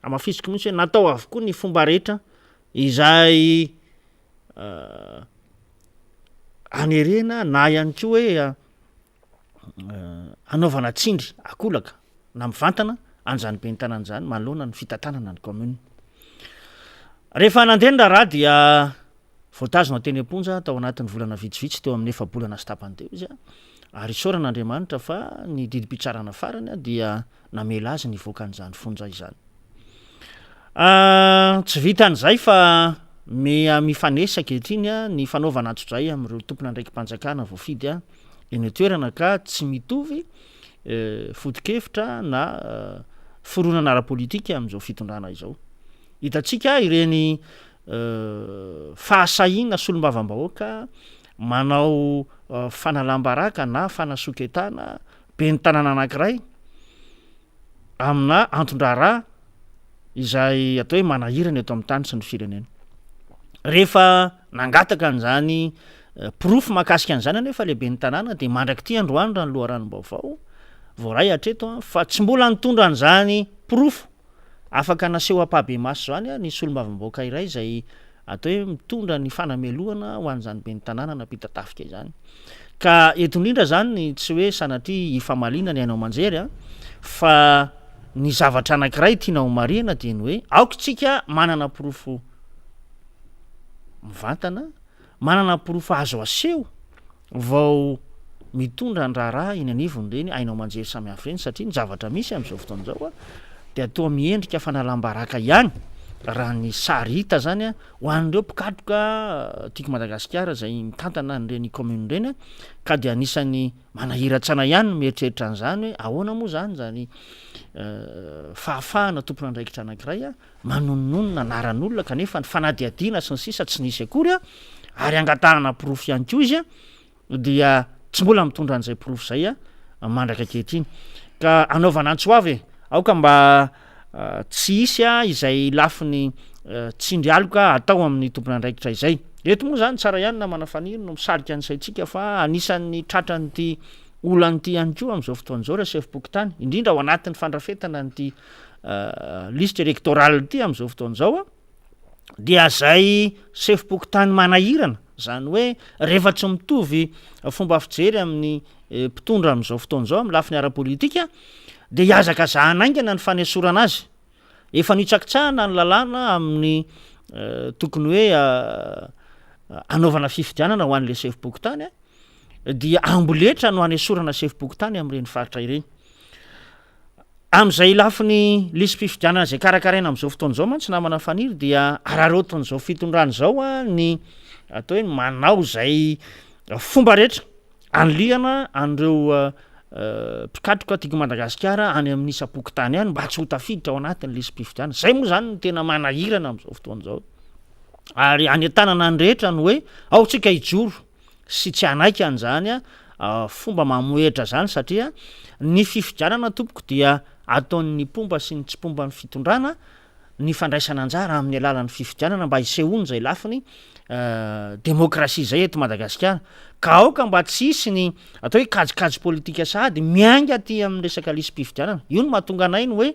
amafisiko mihitsy hoe natao avokoa ny fomba rehetra izay anerena na ihany koa hoe anaovana tsindry akolaka na mivantana an'izany be ny tanàna zany manoloana ny fitantanana ny commune rehefa nandena raha dia voatazona teny am-ponja tao anatin'ny volana vitsivitsy teo amin'ny efa-bolana sy tapany teo izy ary soran'Andriamanitra fa ny didi-pitsarana farany dia namela azy ny voakan'izany fonja izany tsy vitan'izay fa mifanesaka etriny ny fanaovana antsodray amin'ireo tompona ndraiky mpanjakana voafidy eny toerana ka tsy mitovy foto-kevitra na foronana ara-politika amin'izao fitondrana izao hitatsika ireny fahasahina solombavam-bahoaka manao fanalambaraka na fanasoketana be ny tanàna anankiray amina antondrara izay atao hoe manahirana eto amin'ny tany sy ny firenena rehefa nangataka an'izany pirofo mahakasika an'izany anefa lehibe ny tanàna de mandraky ty androany raha ny loharanom-baovao voaray hatreto fa tsy mbola nitondra an'izany pirofo afaka naseho ampabe maso zany ny solombavam-bahoaka iray zay atao hoe mitondra ny fanamelohana ho an'izany be ny tanàna Ampitatafika izany ka eto indrindra zany tsy hoe sanatria ifamaliana ny ainao manjery fa ny zavatra anankiray tianao marina dia ny hoe aoka tsika manana pirofo mivantana manana pirofo azo aseho vao mitondra ny raharaha eny anivony reny ainao manjery samihafa reny satria ny zavatra misy amin'izao fotoan'izao dia atao miendrika fanalambaraka ihany raha ny sary hita zany ho an'ireo mpikatroka tiako Madagasikara zay mitantana n'ireny commune reny ka dia anisany manahiratsana ihany mieritreritra an'izany hoe ahoana moa zany fahafahana tompona andraikitra anankiray manononona anaran'olona kanefa ny fanadiadiana sy ny sisa tsy nisy akory ary angatahana pirofo ihany koa izy dia tsy mbola mitondra an'izay pirofo zay mandraka ankehitriny ka anaovana antsoavy aoka mba tsy isy izay lafiny tsindrialoka atao amin'ny tompona andraikitra izay eto moa zany tsara ihany na manafaniry no misarika anysaitsika fa anisan'ny tratranyty olanyty ihany koa amin'izao fotoan'izao raha sefim-pokotany indrindra ao anatin'ny fandrafetana nyty liste électorale ty amin'izao fotoan'izao dia zay sefim-pokotany manahirana zany hoe rehefa tsy mitovy fomba fijery amin'ny mpitondra amin'izao fotoan'izao amin'ny lafiny ara-politika de hiazaka zahanaingana ny fanesorana azy efa nitsakitsahana ny lalàna amin'ny tokony hoe anaovana fifidianana ho an'le sefibokotany dia amboletra no hanesorana sefibokotany am'ireny faritra ireny am'izay lafiny lisy fifidianana zay karakaraina am'izao fotoan'izao mantsy namana faniry dia araroton'izao fitondrany zao ny atao hoe manao zay fomba rehetra anliana an'ireo mpikatroka tiako Madagasikara any amin'ny isapokotany any mba tsy ho tafiditra ao anatin'ny lisy mpifidianana zay moa zany no tena manahirana am'izao fotoan'izao ary anentanana ny rehetra no hoe ao tsika ijoro sy tsy anaiky an'izany fomba mamoetra zany satria ny fifidianana tompoko dia ataon'ny pomba sy ny tsy pomba ny fitondrana ny fandraisana anjara amin'ny alalan'ny fifidianana mba hisehoany zay lafiny demokrasia zay eto Madagasikara ka aoka mba tsy hisy ny atao hoe kajikajy politika sahady mianga aty amin'ny resaka lisy mpifidianana io no mahatonga anay ny hoe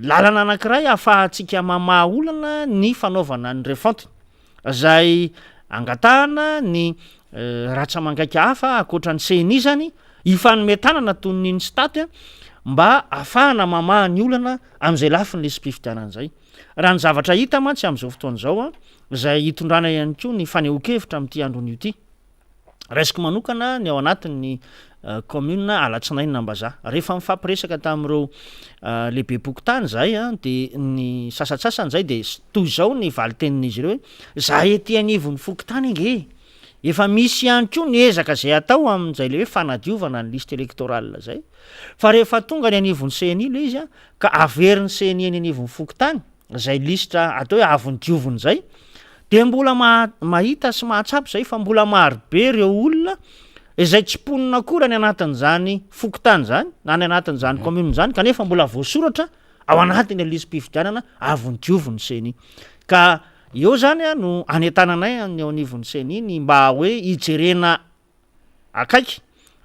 lalana anankiray ahafahantsika mamaha olana ny fanaovana ny refonty zay angatahana ny ratsamangaiky hafa akoatra ny CNI zany ifanometanana toy ny staty mba ahafahana mamaha ny olana am'izay lafiny lisy mpifidianana zay raha ny zavatra hita mantsy am'izao fotoan'izao zay hitondrana ihany koa ny fanehoan-kevitra amin'ity andron'io ty raisiko manokana ny ao anatin'ny commune Alatsinainina Ambazaha rehefa mifampiresaka tamin'ireo lehibe pokotany zay de ny sasatsasany zay de toy zao ny valitenin'izy ireo hoe za ety anivon'ny fokotany nge efa misy ihany koa ny ezaka zay atao amin'izay le hoe fanadiovana ny liste électorale zay fa rehefa tonga ny anivon'ny CNI le izy ka averin'ny CNI ny anivon'ny fokotany zay listra atao hoe avony diovony zay de mbola mahita sy mahatsapy zay fa mbola marobe ireo olona izay tsy ponina koa ny anatin'izany fokotany zany na ny anatin'izany commune zany kanefa mbola voasoratra ao anatiny lisy mpifidianana avony diovony CNI ka eo zany no anetananay ny ao anivon'ny CNI ny mba hoe hijerena akaiky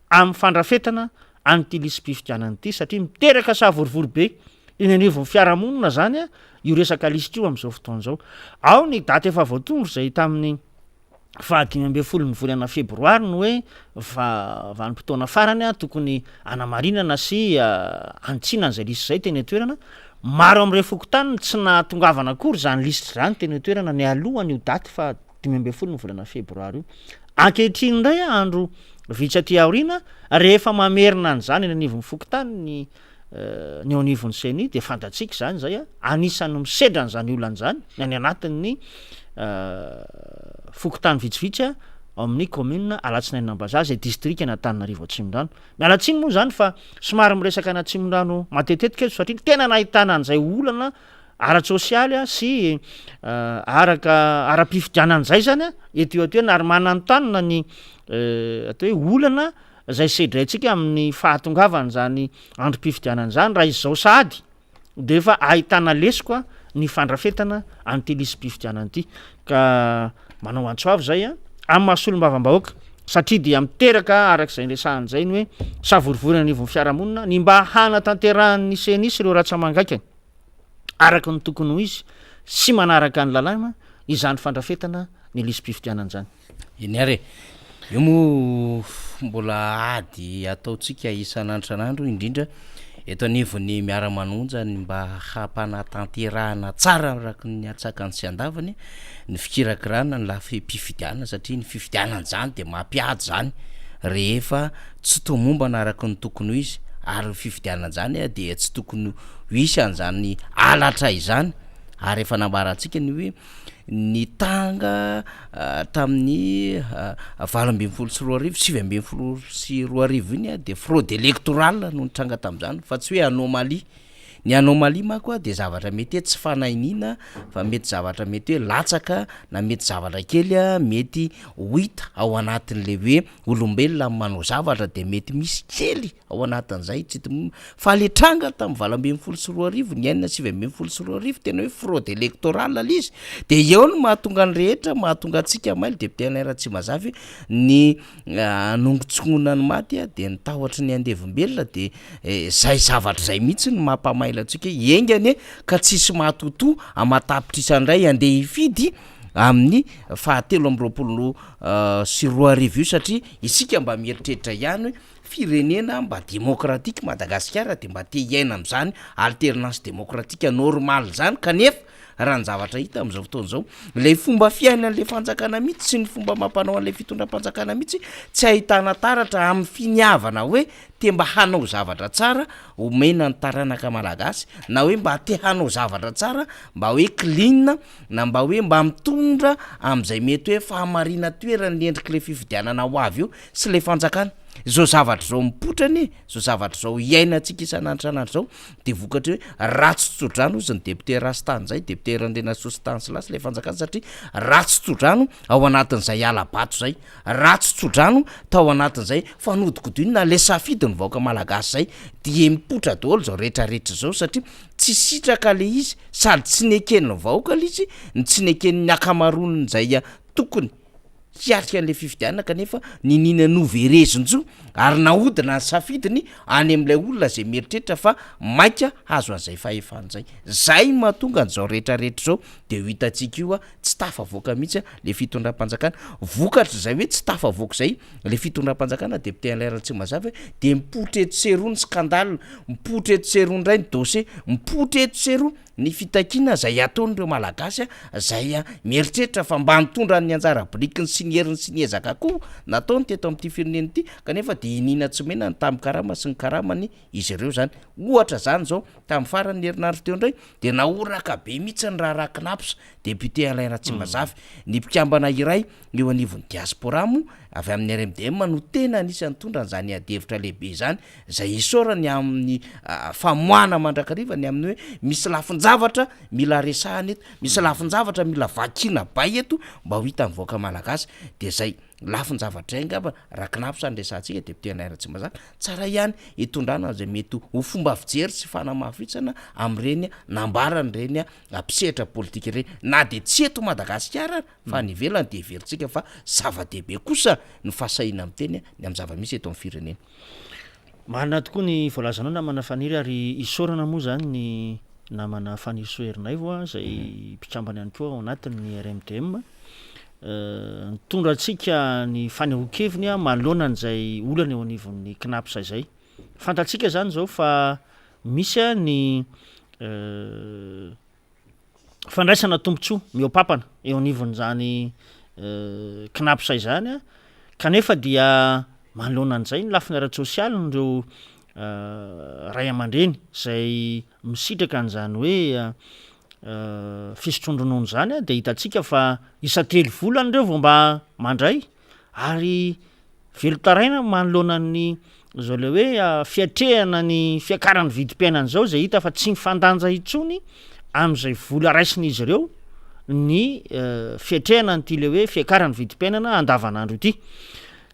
amin'ny fandrafetana an'ity lisy mpifidianana ity satria miteraka savorivory be iny anivon'ny fiarahamonina zany io resaka lisitra io am'izao fotoan'izao ao ny daty efa voatondro zay tamin'ny 25 ny volana febroary no hoe vanim-potoana farany tokony anamarinana sy antsinana zay lisy zay teny toerana maro am'ireo fokotany tsy nahatongavana akory zany lisitra zany teny toerana ny alohany io daty fa 15 ny volana febroary io ankehitriny indray andro vitsy aty aorina rehefa mamerina an'izany ny anivon'ny fokotany ny ao anivon'ny CNI de fantatsika zany zay anisany misedra n'zany olan'zany ny anatin'ny fokotany vitsivitsy ao amin'ny commune Alatsinainina Ambazaha zay district Antananarivo Atsimondrano mialatsiny moa zany fa somary miresaka any Atsimondrano matetetika eto satria tena nahitana an'izay olana ara-tsosialy sy ara-pifidianan'izay zany eto eo atoena ary mananotanina ny atao hoe olana zay sedraitsika amin'ny fahatongavana zany androm-pifidianana zany raha izao sahady de efa ahitana lesiko ny fandrafetana an'ity lisy mpifidianana ity ka manao antsoavy zay amin'ny mahasolombavambahoaka satria dia miteraka arak'izay resahany zay ny hoe savorivory anivon'ny fiarahamonina ny mba hanatanterahany CNI sy ireo ratsamangaiky araky ny tokony ho izy sy manaraka ny lalàna izany fandrafetana ny lisy mpifidianana zany iny ary io mo mbola ady ataotsika isan'andro indrindra eto anivon'ny miara-manonja ny mba hampanatanterahana tsara araky ny atsakany sy andavany ny fikirakirana ny lafy mpifidianana satria ny fifidianana zany de mampiady zany rehefa tsy tomombana araky ny tokony ho izy ary ny fifidianana zany de tsy tokony ho isy an'izany alatra izany ary efa nambarantsika ny hoe ny tanga tamin'ny 20 sy 20 iny de fraude électorale no nitranga tam'izany fa tsy hoe anomalie ny anomalie mako de zavatra mety tsy fanainina fa mety zavatra mety hoe latsaka na mety zavatra kely mety hita ao anatin'le hoe olombelona manao zavatra de mety misy kely ao anatin'izay tsy fa le tranga tamin'ny 20 sy 20 ny 9 sy 20 sy 20 tena hoe fraude électorale izy de eo no mahatonga ny rehetra mahatonga antsika maily député Alain Tsimazavy ny nongotsonona ny maty de ny tahotra ny andevombelona de zay zavatra zay mihitsy ny mampamaila atsika engany ka tsisy mahatoto amatapitra isandray andeha hifidy amin'ny 17 sy 20 io satria isika mba mieritreritra ihany hoe firenena mba démocratique Madagasikara de mba te hiaina am'zany alternance démocratique normale zany kanefa raha ny zavatra hita am'izao fotoana zao le fomba fiainan'le fanjakana mihitsy sy ny fomba mampanao an'le fitondram-panjakana mihitsy tsy ahitana taratra amin'ny finiavana hoe te mba hanao zavatra tsara omena ny taranaka malagasy na hoe mba te hanao zavatra tsara mba hoe clean na mba hoe mba mitondra am'izay mety hoe fahamarina toerany lendrika le fifidianana ho avy io sy le fanjakana zao zavatra zao mipotrany zao zavatra zao iainantsika isan'andro zao de vokatra hoe ratsy tsodrano izy ny député Rastany zay député Randena Sostanslas le fanjakana satria ratsy tsodrano ao anatin'izay alabato zay ratsy tsodrano tao anatin'izay fanodikodinina le safidy ny vahoaka malagasy zay de mipotra daholo zao rehetrarehetra zao satria tsy sitraka le izy sady tsy neken'ny vahoaka le izy ny tsy neken'ny akamaroniny zay tokony hiatrika an'le fifidianana kanefa ninina noverezonjo ary nahodina ny safidiny any am'ilay olona zay mieritreritra fa maika hazo an'izay fahefan'zay zay mahatonga an'izao rehetrarehetra zao de ho hitantsika io tsy tafavoaka mihitsy le fitondram-panjakana vokatra zay hoe tsy tafavoaka zay le fitondram-panjakana député Alairatsy mazava de mipotra eto serony scandale mipotra eto serony ray ny dossier mipotra eto serony ny fitakina zay ataon'ireo malagasy zay mieritreritra fa mba mitondra ny anjara blikiny sy ny heriny sy ny ezaka koa nataony teto amin'ity fireneny ity kanefa de inina tsy mena ny tamin'ny karama sy ny karamany izy ireo zany ohatra zany zao tamin'ny farany herinandro teo indray de naoraka be mihitsy ny raha rakinapsa député Alairatsy mazava ny mpikambana iray eo anivon'ny diaspora mo avy amin'ny RMDM no tena anisan'ny tondra n'zany adevitra lehibe zany zay isorany amin'ny famoana mandrakarivany amin'ny hoe misy lafinjavatra mila resahany eto misy lafinjavatra mila vakina bay eto mba ho hitan'ny vahoaka malagasy de zay lafinjavatra ngamba rakinapsa ny resantsika député Alairatsy mazava tsara ihany itondrana zay mety ho fomba fijery sy fanamafitsana am'ireny nambarany reny ampisehatra politika ireny na de tsy eto Madagasikara fa ny ivelany de veritsika fa zava-dehibe kosa ny fasahina amin'ny teny ny amin'ny zava-misy eto amin'ny firenena marina tokoa ny voalazanao namana faniry ary isorana moa zany ny namana faniry Soherinaivo zay mpikambana ihany koa ao anatin'ny RMDM nitondra atsika ny fanehokeviny manoloana n'izay olana eo anivon'ny knapsa zay fantatsika zany zao fa misy ny fandraisana tombontsoa miopapana eo anivon'zany knapsa zany kanefa dia manoloana an'izay ny lafiny ara-tsosialy nireo ray aman-dreny zay misitraka an'izany hoe fisotrondronono zany de hitantsika fa isa-telo volany reo vao mba mandray ary velotaraina manoloana ny zao le hoe fiatrehana ny fiakarany vidim-piainany zao zay hita fa tsy mifandanja itsony am'izay vola raisiny izy ireo ny fiatrehana nyty le hoe fiakarany vidim-piainana andavanandro ity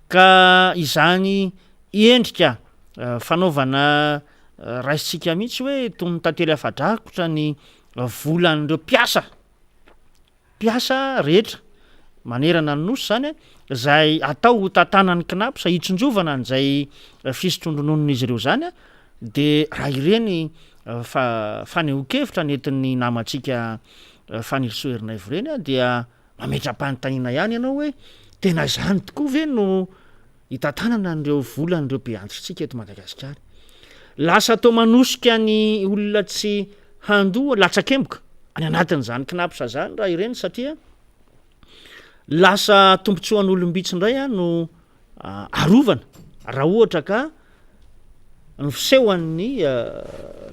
ka izany endrika fanaovana raisitsika mihitsy hoe tony tantely afadrakotra ny volan'ireo mpiasa rehetra manerana ny nosy zany zay atao ho tantanany knapsa hitsonjovana n'izay fisotrondrononon'izy ireo zany de raha ireny fanehokevitra nentin'ny namantsika Faniry Soherinaivo reny dia mametra-panontaniana ihany ianao hoe tena zany tokoa ve no hitantanana n'ireo volan'ireo be antitsika eto Madagasikara lasa atao manosika ny olona tsy handoa latsakemboka any anatin'izany knapsa zany raha ireny satria lasa tombontsoan'olombitsindray no arovana raha ohatra ka ny fisehoan'ny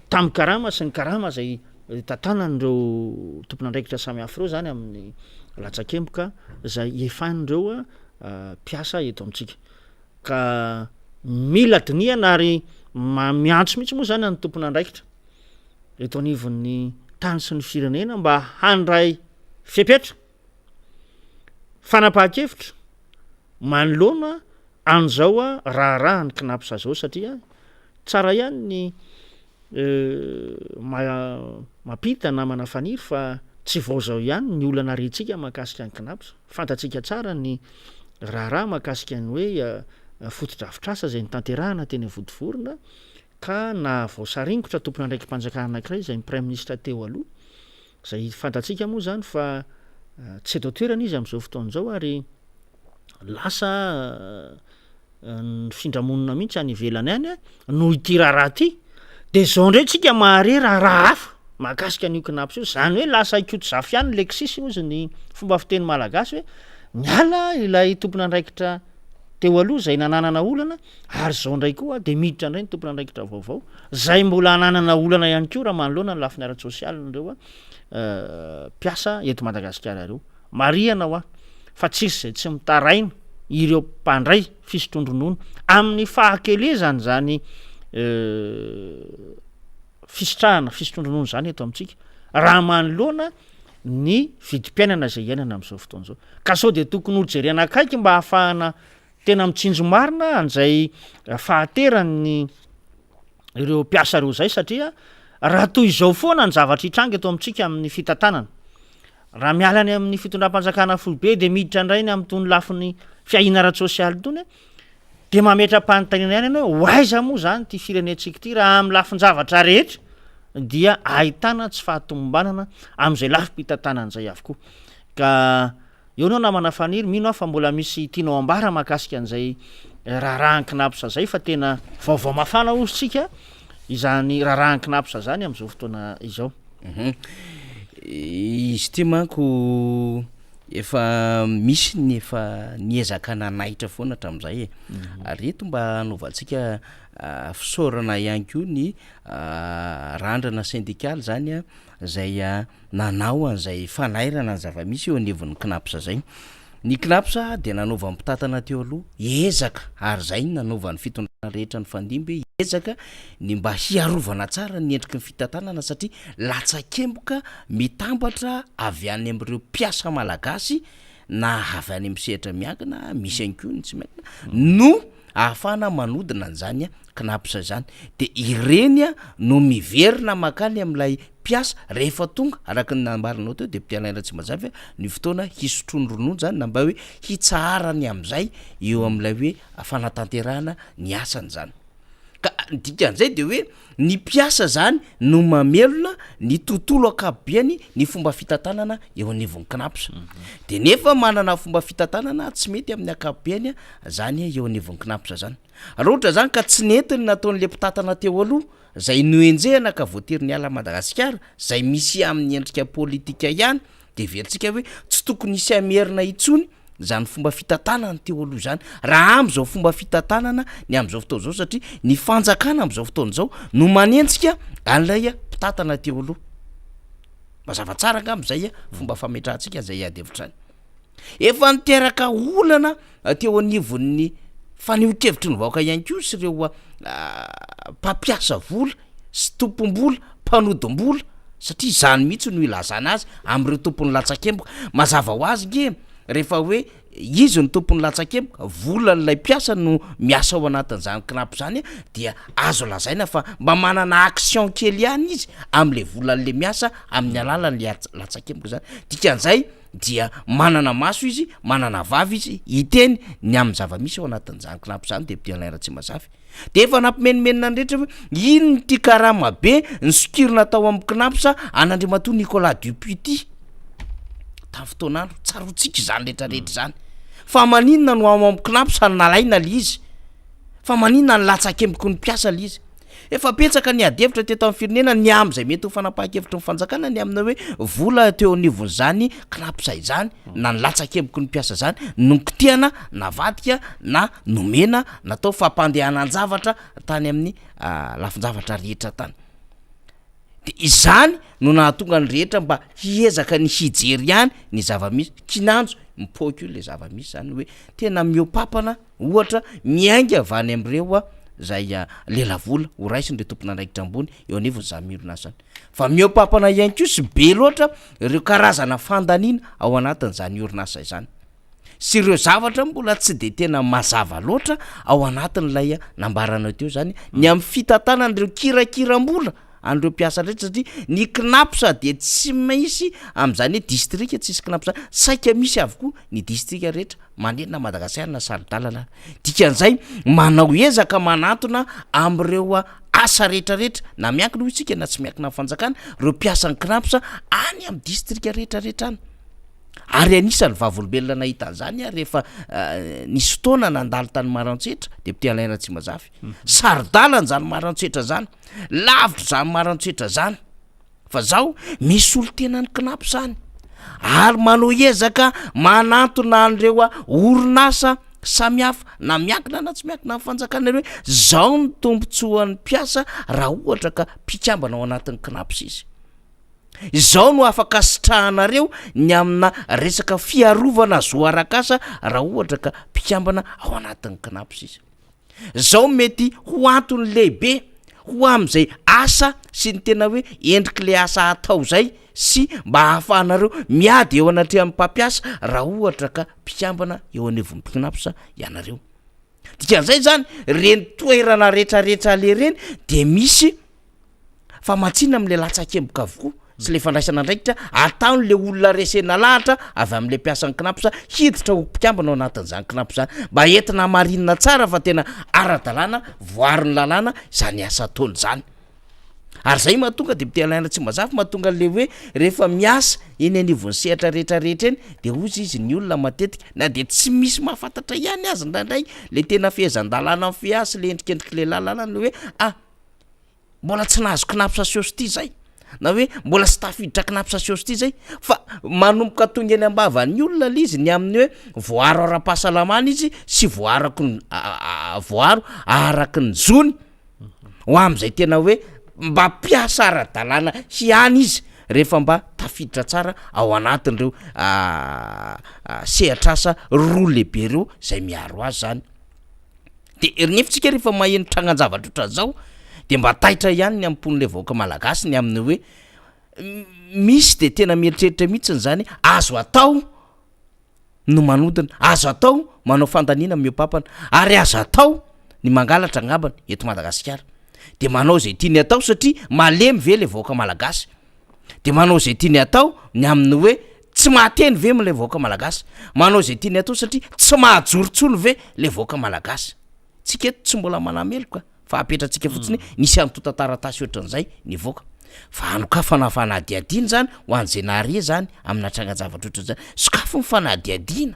tamin'ny karama sy ny karama zay tantanan'ireo tompon'andraikitra samy hafa ireo zany amin'ny latsakemboka zay efan'ireo mpiasa eto amintsika ka mila dinihana ary miantso mihitsy moa zany ny tompon'andraikitra eto anivon'ny tany sy ny firenena mba handray fipetra fanapahan-kevitra manoloana an'izao raharaha ny knapsa zao satria tsara ihany ny mapita namana faniry fa tsy vao zao ihany ny olana retsika mahakasika ny knapsa fantatsika tsara ny raharaha mahakasika ny hoe fotodrafitrasa zay ny tanterahana teny vodivorona ka na voasaringotra tompona andraiky mpanjakana anankiray zay ny prime ministre teo aloha zay fantatsika moa zany fa tsy eto toerana izy am'izao fotoan'izao ary lasa ny findramonina mihitsy any ivelany any no ity raharaha ty de zao ndray tsika mahare raharaha hafa mahakasika an'io knapsa io zany hoe lasa ikoto zafiany lexis ozy ny fomba fiteny malagasy hoe miala ilay tompona andraikitra teo aloha zay nananana olana ary zao ndray koa de miditra indray ny tompona andraikitra vaovao zay mbola ananana olana ihany ko raha manoloana ny lafiny ara-tsosialy ndreo mpiasa eto Madagasikara reo mariana ho fa tsisy zay tsy mitaraina ireo mpandray fisotrondronono amin'ny fahakelezany zany fisitrahana fisotrondronono zany eto amintsika raha manoloana ny vidim-piainana zay iainana amin'izao fotoana zao ka sao de tokony hojery anakaiky mba hahafahana tena mitsinjo marina an'izay fahaterany ireo mpiasa reo zay satria raha toy izao foana ny zavatra hitranga eto amintsika amin'ny fitantanana raha mialany amin'ny fitondram-panjakana folobe de miditra indrainy amin'ny tony lafiny fiahina ara-tsosialy tony de mametra-panontaniana ihany ianao hoe aiza moa zany ty firenetsika ty raha amin'ny lafin-javatra rehetra dia ahitana tsy fahatomombanana amin'izay lafim-pitantanana zay avokoa ka eo anao namana faniry mino fa mbola misy tianao ambara mahakasika an'izay raharahan-kinapsa zay fa tena vaovao mafana ozytsika izany raharahan-kinapsa zany am'izao fotoana izao izy ty manko efa misy ny efa niezaka nanahitra foana hatram'izay ary eto mba hanaovantsika fisaorana ihany ko ny randrana syndikaly zany zay nanao an'izay fanairana ny zava-misy eo anivon'ny knapsa zay ny knapsa de nanaova mpitatana teo aloha ezaka ary zay nanaovan'ny fitondrana rehetra ny fandimby ezaka ny mba hiarovana tsara ny endriky ny fitantanana satria latsakemboka mitambatra avy any am'ireo mpiasa malagasy na avy any amin'ny sehatra miankina misy ihany koa ny tsy miankina no ahafahana manodina an'izany knapsa zany de ireny no miverina makany am'ilay mpiasa rehefa tonga araka ny nambaranao teo de mpialaina tsy mazavy ny fotoana hisotrony ronono zany na mba hoe hitsaharany am'izay eo am'ilay hoe fanatanterahana ny asany zany ka dikan'izay de hoe ny mpiasa zany no mamelona ny tontolo akapobeany ny fomba fitantanana eo anivon'ny knapsa de nefa manana fomba fitantanana tsy mety amin'ny akapobeany zany eo anivon'ny knapsa zany raha ohatra zany ka tsy netiny nataon'le mpitatana teo aloha zay noenjehana ka voatery ny ala Madagasikara zay misy amin'ny endrika politika ihany de veritsika hoe tsy tokony isy amerina itsony zany fomba fitantanana teo aloha zany raha am'izao fomba fitantanana ny am'izao fotoana zao satria ny fanjakana am'izao fotoana zao no manentsika an'ilay mpitatana teo aloha mazava tsara nga am'izay fomba fametrahantsika zay adevitrany efa niteraka olana teo anivon'ny fanehon-kevitry ny vahoaka ihany ko sy ireo mpampiasa vola sy tompom-bola mpanodim-bola satria zany mihitsy no ilazana azy am'ireo tompony latsakemboka mazava ho azy nge rehefa hoe izy ny tompony latsakemboka vola n'ilay mpiasa no miasa ao anatin'izany knapy zany dia azo lazaina fa mba manana action kely ihany izy am'le vola n'le miasa amin'ny alalan'le latsakemboka zany dikan'izay dia manana maso izy manana vavy izy iteny ny amin'ny zava-misy ao anatin'izany knapy zany de mpialaira tsy mazavy de efa nampimenimenina andrehetra hoe ino ny ty karama be ny sokirina tao amin'ny knapsa an'Andriamatoa Nicolas Dupuyty tamin'ny fotoanandro tsarotsika zany rehetrarehetra zany fa maninona no ao amin'ny knapsa nalaina le izy fa maninona ny latsakemboko ny mpiasa le izy efa petsaka ny adevitra teto amin'ny firenena ny am'izay mety ho fanapahan-kevitra ny fanjakana ny amina hoe vola teo anivon'izany knapsa izany na ny latsakemboko ny mpiasa zany nokitiana navadika na nomena natao fampandehanan-javatra tany amin'ny lafin-javatra rehetra tany de izany no nahatonga ny rehetra mba hiezaka ny hijery ihany ny zava-misy kinanjo mipôko le zava-misy zany hoe tena miopapana ohatra miainga avany am'ireo zay lelavola ho raisiny le tompona andraikitra ambony eo anivony zany mirona zany fa miopapana ihany ko sy be loatra ireo karazana fandaniana ao anatin'izany orinasa izany sy ireo zavatra mbola tsy de tena mazava loatra ao anatin'ilay nambaranao teo zany ny amin'ny fitantanan'ireo kirakiram-bola an'ireo mpiasa rehetra satria ny knapsa de tsy misy am'izany hoe distrika tsisy knapsa saika misy avokoa ny distrika rehetra manenina Madagasikara na saridalana dikan'izay manao ezaka manatona am'ireo asa rehetrarehetra na miankina ho isika na tsy miankina fanjakana ireo mpiasa ny knapsa any amin'ny distrika rehetrarehetra any ary anisany vavolombelona nahita an'izany rehefa nisy fotoana nandalo tany Maroantsetra de mpialaina tsy mazavy saridalana zany Maroantsetra zany lavitra zany Maroantsetra zany fa zaho misy olo tena ny kinapo zany ary manao ezaka manantona an'ireo orinasa samihafa na miankina na tsy miankina amin'ny fanjakanareo hoe zao ny tombontsoan'ny mpiasa raha ohatra ka mpikambana ao anatin'ny kinaps izy izao no afaka sitrahanareo ny amina resaka fiarovana zoarakasa raha ohatra ka mpikambana ao anatin'ny kinaps izy zao mety ho antony lehibe ho am'izay asa sy ny tena hoe endriky le asa atao zay sy mba hahafahanareo miady eo anatrea amin'ny mpampiasa raha ohatra ka mpikambana eo anevompikinapsa ianareo dikan'izay zany reny toerana rehetrarehetra le reny de misy famatsina am'le latsakemboka avokoa sy le fandraisana ndraikitra ataon'le olona resena lahatra avy am'le mpiasan'ny kinapsa hiditra ho mpikambana ao anatin'izany kinapo zany mba entina marinina tsara fa tena ara-dalàna voariny lalàna zany asa ataony zany ary zay mahatonga de mitealaina tsy mazafy mahatonga le hoe rehefa miasa eny anivon'ny sehatra rehetrarehetra eny de ozy izy ny olona matetika na de tsy misy mahafantatra ihany azy ndraindray le tena fehezan-dalàna amin'ny fiasy le endrikendriky le lalàna le hoe mbola tsy nahazo kinapsa siosy ty zay na hoe mbola sy tafiditra kinapsa siosy ty zay fa manomboka tonga eny ambavany olona le izy ny amin'ny hoe voaro ara-pahasalamana izy sy voaro araky ny zony ho am'izay tena hoe mba mpiasa ara-dalàna hiany izy rehefa mba tafiditra tsara ao anatin'ireo sehatrasa roa lehibe reo zay miaro azy zany de erinefitsika rehefa maheno trangan-javatra ohatran'izao de mba taitra ihany ny ampon'le vahoaka malagasy ny amin'ny hoe misy de tena mieritreritra mihitsiny zany azo atao no manodina azo atao manao fandaniana miopampana ary azo atao ny mangalatra angambana eto Madagasikara de manao zay tiany atao satria malemy ve le vahoaka malagasy de manao zay tiany atao ny amin'ny hoe tsy mahateny ve mle vahoaka malagasy manao zay tiany atao satria tsy mahajorotsolo ve le vahoaka malagasy tsika eto tsy mbola manameloka fa apetratsika fotsiny nisy anototantaratasy ohatran'izay ny voaka fa anoka fanadiadina zany ho an'izay nahare zany amina trangan-javatra ohatran'izany sokafo ny fanadiadina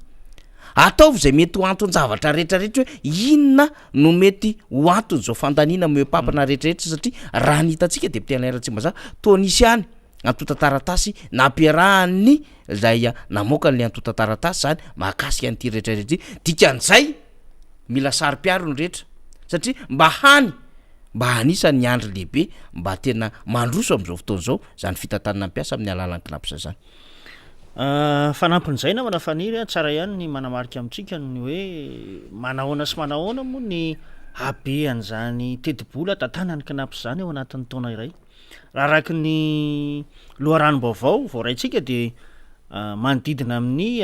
ataovy zay mety ho anton-javatra rehetrarehetra hoe inona no mety ho antony zao fandaniana miopampana rehetrarehetra satria raha nitatsika de mtenairatsy maza toa nisy any antotantaratasy nampiarahany zay namoakan'le antotantaratasy zany mahakasika an'ity rehetrarehetra dikan'izay mila sary-piaro ny rehetra satria mba hanisany andro lehibe mba tena mandroso am'izao fotoana zao zany fitantanana mpiasa amin'ny alalan'ny kinapsa zany fanampin'izay namana faniry tsara ihany ny manamarika amintsika ny hoe manahoana sy manahoana moa ny habean'izany tetibola tantanany kinapsa zany ao anatin'ny taona iray raha araky ny loharanom-baovao vao raintsika de manodidina amin'ny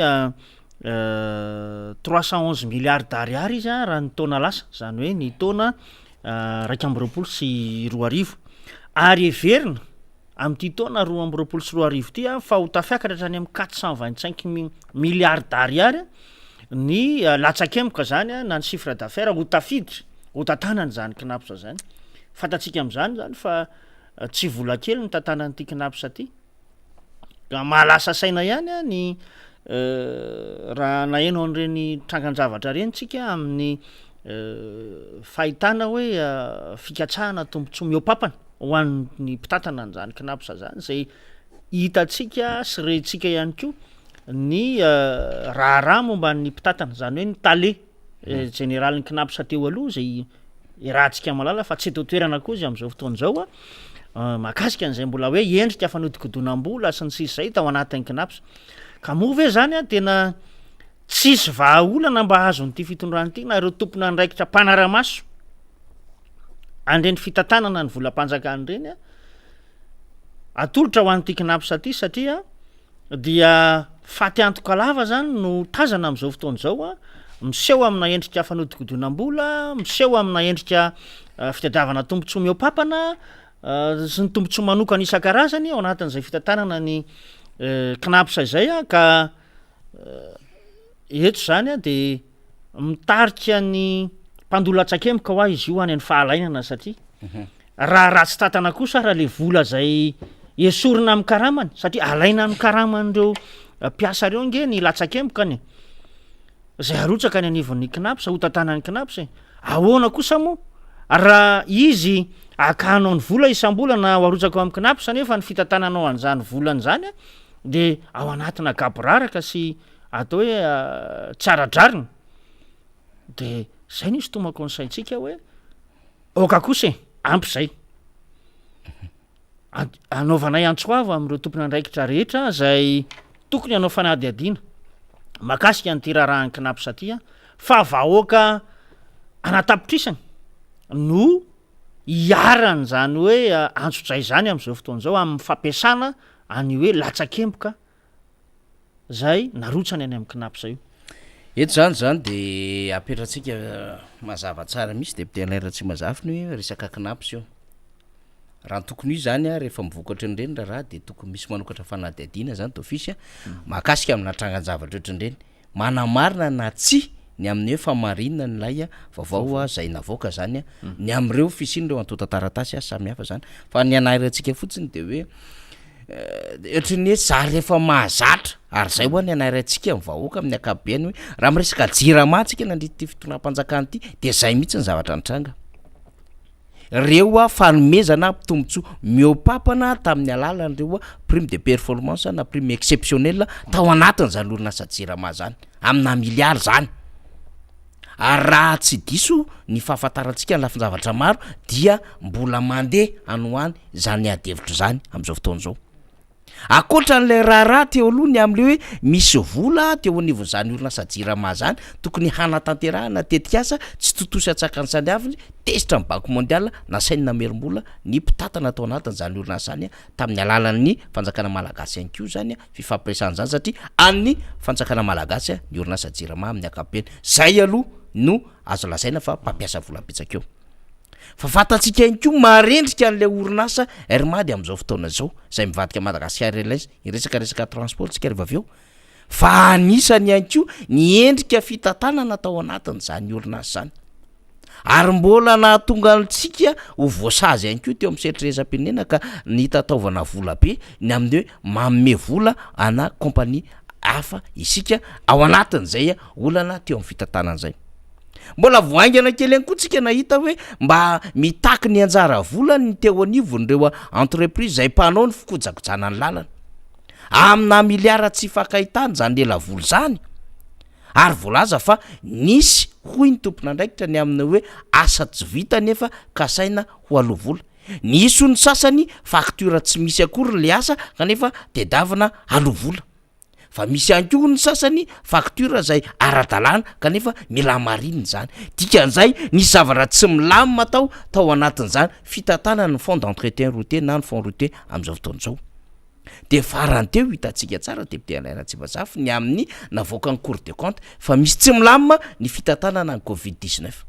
311 milliards d'ariary izy raha ny taona lasa zany hoe ny taona 220 sy 20 ary everina amin'ity taona 220 sy 20 ty fa ho tafiakatra hatrany amin'ny 425 milliards d'ariary ny latsakemboka zany na ny chiffre d'affaires ho tafiditra ho tantanany zany kinapsa zany fantatsika am'zany zany fa tsy vola kely ny tantanany ty kinapsa ty ka mahalasa saina ihany ny raha naheno an'ireny trangan-javatra reny tsika amin'ny fahitana hoe fikatsahana tombontsoa miopampana ho an'ny mpitantana an'izany kinapsa zany zay hitatsika sy rentsika ihany koa ny raharaha momba ny mpitantana zany hoe ny tale général ny kinapsa teo aloha zay rahantsika malala fa tsy eto toerana koa izy am'izao fotoana zao mahakasika an'izay mbola hoe endrika fanodikodonam-bola sy ny sisy zay tao anatin'ny kinapsa ka moa ve zany tena tsisy vahaolana mba hazonyity fitondrany ty na ireo tompona ndraikitra mpanaramaso andreny fitantanana ny volam-panjakany reny atolotra ho an'ity kinapsa ty satria dia faty antoka lava zany no tazana am'izao fotoana zao miseho amina endrika fanodikodonam-bola miseho amina endrika fitadiavana tombontsoa miopampana sy ny tombontsoa manokana isan-karazany ao anatin'izay fitantanana ny kinapsa izay ka eto zany de mitarika ny mpandola-tsakemoka ho izy io any any fahalainana satria raha ratsy tantana kosa raha le vola zay esorina amin'ny karamany satria alaina amin'ny karaman'ireo mpiasa reo nge ny latsakemoka any zay arotsaka ny anivon'ny kinapsa ho tantanany kinapsa ahoana kosa moa raha izy akanao ny vola isam-bola na oarotsako amin'ny kinapo sa nefa ny fitantananao an'izany volany zany a de ao anatina gaboraraka sy atao hoe tsaradrarina de zay nisy tomako ny saintsika hoe oka kosa ampy zay anaovanay antsoava amin'ireo tompony andraikitra rehetra zay tokony anao fanady adiana makasika ny tirarahan'ny kinapo satria fa vahoaka anatapitrisany no iarany zany hoe antsotray zany am'izao fotoana zao amin'ny fampiasana any hoe latsakemboka zay narotsany any amin'ny kinapo zay io eto zany de apetratsika mazava tsara misy deputé Alain tsy mazafy hoe resaka kinapo sy io raha tokony io zany a rehefa mivokatra ireny raha de tokony misy manokatra fanady adiana zany tofisy makasika amina trangan-javatra ohatrandreny manamarina na tsy ny amin'ny hoe famarinina nylay vaovao zay navoaka zany ny am'ireo fisiny reo antota taratasy samy hafa zany fa ny anahirantsika fotsiny de hoe ohatrany hoe zary rehefa mahazatra ary zay ho ny anahirantsika mivahoaka amin'ny akabeany hoe raha miresaka jirama antsika nandrity fitonam-panjakana ty de zay mihitsy ny zavatra nitranga reo fanomezana mpitombotso miopapana tamin'ny alalan'ireo prime de performance na prime exceptionnel tao anatiny zany orinasa jirama zany amina miliary zany ary raha tsy diso ny fahafantarantsika ny lafin-javatra maro dia mbola mandeha anoany zany adevitra zany am'izao fotoana zao akoatra n'lay raharaha teo aloha ny am'le hoe misy vola teo anivon'izany orinasa jirama zany tokony hanatanterahana tetikasa tsy totosy atsakany samihafa tesitra amin'ny banque mondiale nasainy namerim-bola ny mpitatana tao anatin'izany orinasa zany tamin'ny alalan'ny fanjakana malagasy ihany koa zany fifampiresana zany satria an'ny fanjakana malagasy ny orinasa jirama amin'ny akapobeny zay aloha no azo lazaina fa mpampiasa volam-pitsaka eo fa fatatsika ihany koa marendrika an'ilay orinasa hermady am'izao fotoana zao zay mivadika Madagasikara Airlines resaka transport tsika rehefa aveo fa anisany ihany koa ny endrika fitantanana tao anatiny zany orinasa zany ary mbola nahatonga antsika ho voasazy ihany koa teo amin'ny setrarezam-pirenena ka ny tataovana vola be ny amin'ny hoe manome vola ana kompania hafa isika ao anatin'izay olana teo amin'ny fitantanan'izay mbola voaingana kely ihany koa tsika nahita hoe mba mitaky ny anjara vola ny teo anivon'ireo entreprise zay mpanao ny fikojakojana ny lalana amina miliara tsy fakahitany zany lela vola zany ary voalaza fa nisy hoy ny tompona andraikitra ny amina hoe asa tsy vita nefa kasaina ho aloha vola nisy ho ny sasany faktura tsy misy akory le asa kanefa tedavina aloha vola fa misy ihany koa ny sasany faktura zay ara-dalàna kanefa mila marinina zany dikan'izay ny zavatra tsy milamina tao anatin'izany fitantanana ny fond d'entretien routier na ny fond routier am'izao fotoana zao de farany teo hitantsika tsara député Alain tsy mazafy ny amin'ny navoaka ny cour des comptes fa misy tsy milamina ny fitantanana ny covid-19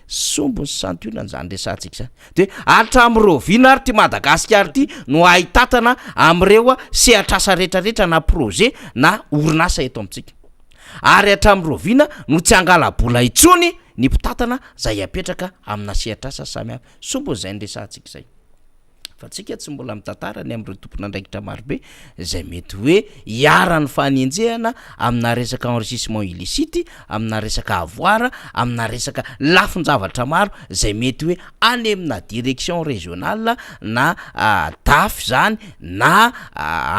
sombony santionany zany resantsika zany de atram'ireo vina ary ty Madagasikara ty no ahitatana am'ireo sehatrasa rehetrarehetra na projet na orinasa eto amintsika ary atram'ireo vina no tsy angala-bola itsony ny mpitatana zay apetraka amina sehatrasa samihafa sombony zay ny resantsika zay fa tsika tsy mbola mitantarany am'ireo tompona andraikitra marobe zay mety hoe hiarany fanenjehana amina resaka enrichissement illicite amina resaka avoira amina resaka lafin-javatra maro zay mety hoe any amina direction régionale na DAF zany na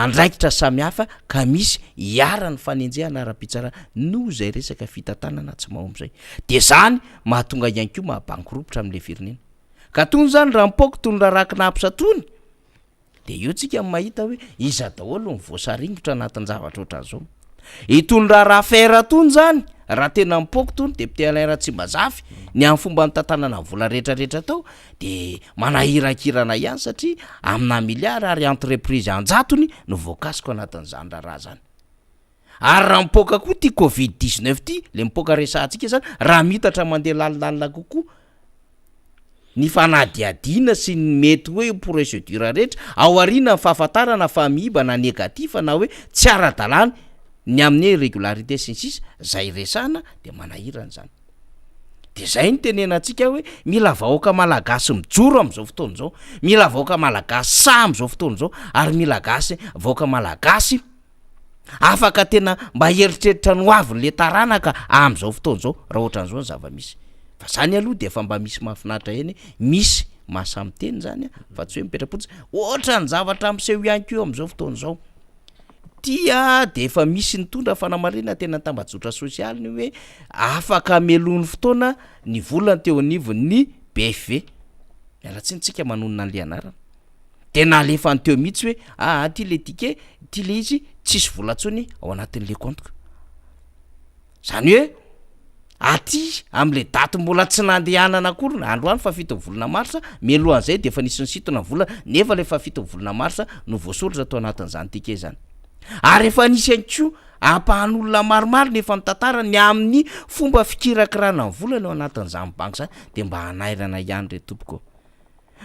andraikitra samihafa ka misy hiarany fanenjehana ara-pitsara no zay resaka fitantanana tsy mahomby zay de zany mahatonga ihany koa mahabankropitra am'le firenena ka tony zany raha mipoko tony raha rakinapsatony de io tsika mahita hoe iza daholo ny voasaringotra anatin'ny zavatra ohatran'izao itony raha fera tony zany raha tena mipoko tony député Alain tsy mazafy ny amin'ny fomba nitantanana vola rehetrarehetra tao de manahirakirana ihany satria amina miliary ary entreprise anjatony no voakasiko anatin'izany raha zany ary raha mipoka koa ty covid-19 ty le mipoka resantsika zany raha mitatra mandeha lalilalina kokoa ny fanadiadiana sy ny mety hoe procédure rehetra ao arina ny fahafantarana fa miiba na negativa na hoe tsy ara-dalàna ny amin'ny régularité sy ny sisa zay resana de manahirana zany de zay ny tenenantsika hoe mila vahoaka malagasy mijoro am'izao fotoana zao mila vahoaka malagasy sa am'izao fotoana zao ary mila gasy vahoaka malagasy afaka tena mba heritreritra no avy le taranaka am'izao fotoana zao raha ohatran'izao ny zava-misy fa zany aloha de efa mba misy mahafinaritra eny misy mahasamyteny zany fa tsy hoe mipetrapotsy ohatra ny zavatra amseho ihany ko am'izao fotoana zao tia de efa misy nitondra fanamarena tena tambajotra sosialy ny hoe afaka melony fotoana ny volany teo anivon'ny BFV mialatsiny tsika manonona an'le anarana tena alefa ny teo mihitsy hoe ty le tike ty le izy tsisy volantsony ao anatin'le compte zany hoe aty am'le daty mbola tsy nandehanana akory androany fa 7 volana marsa melohan'izay de efa nisy ny sitona vola nefa le fa 7 volana marsa no voasoratra tao anatin'izany tike zany ary efa nisy anko ampahan'olona maromaro nefa mitantara ny amin'ny fomba fikirakirana ny volana ao anatin'izany banky zany de mba hanairana ihany re tompoko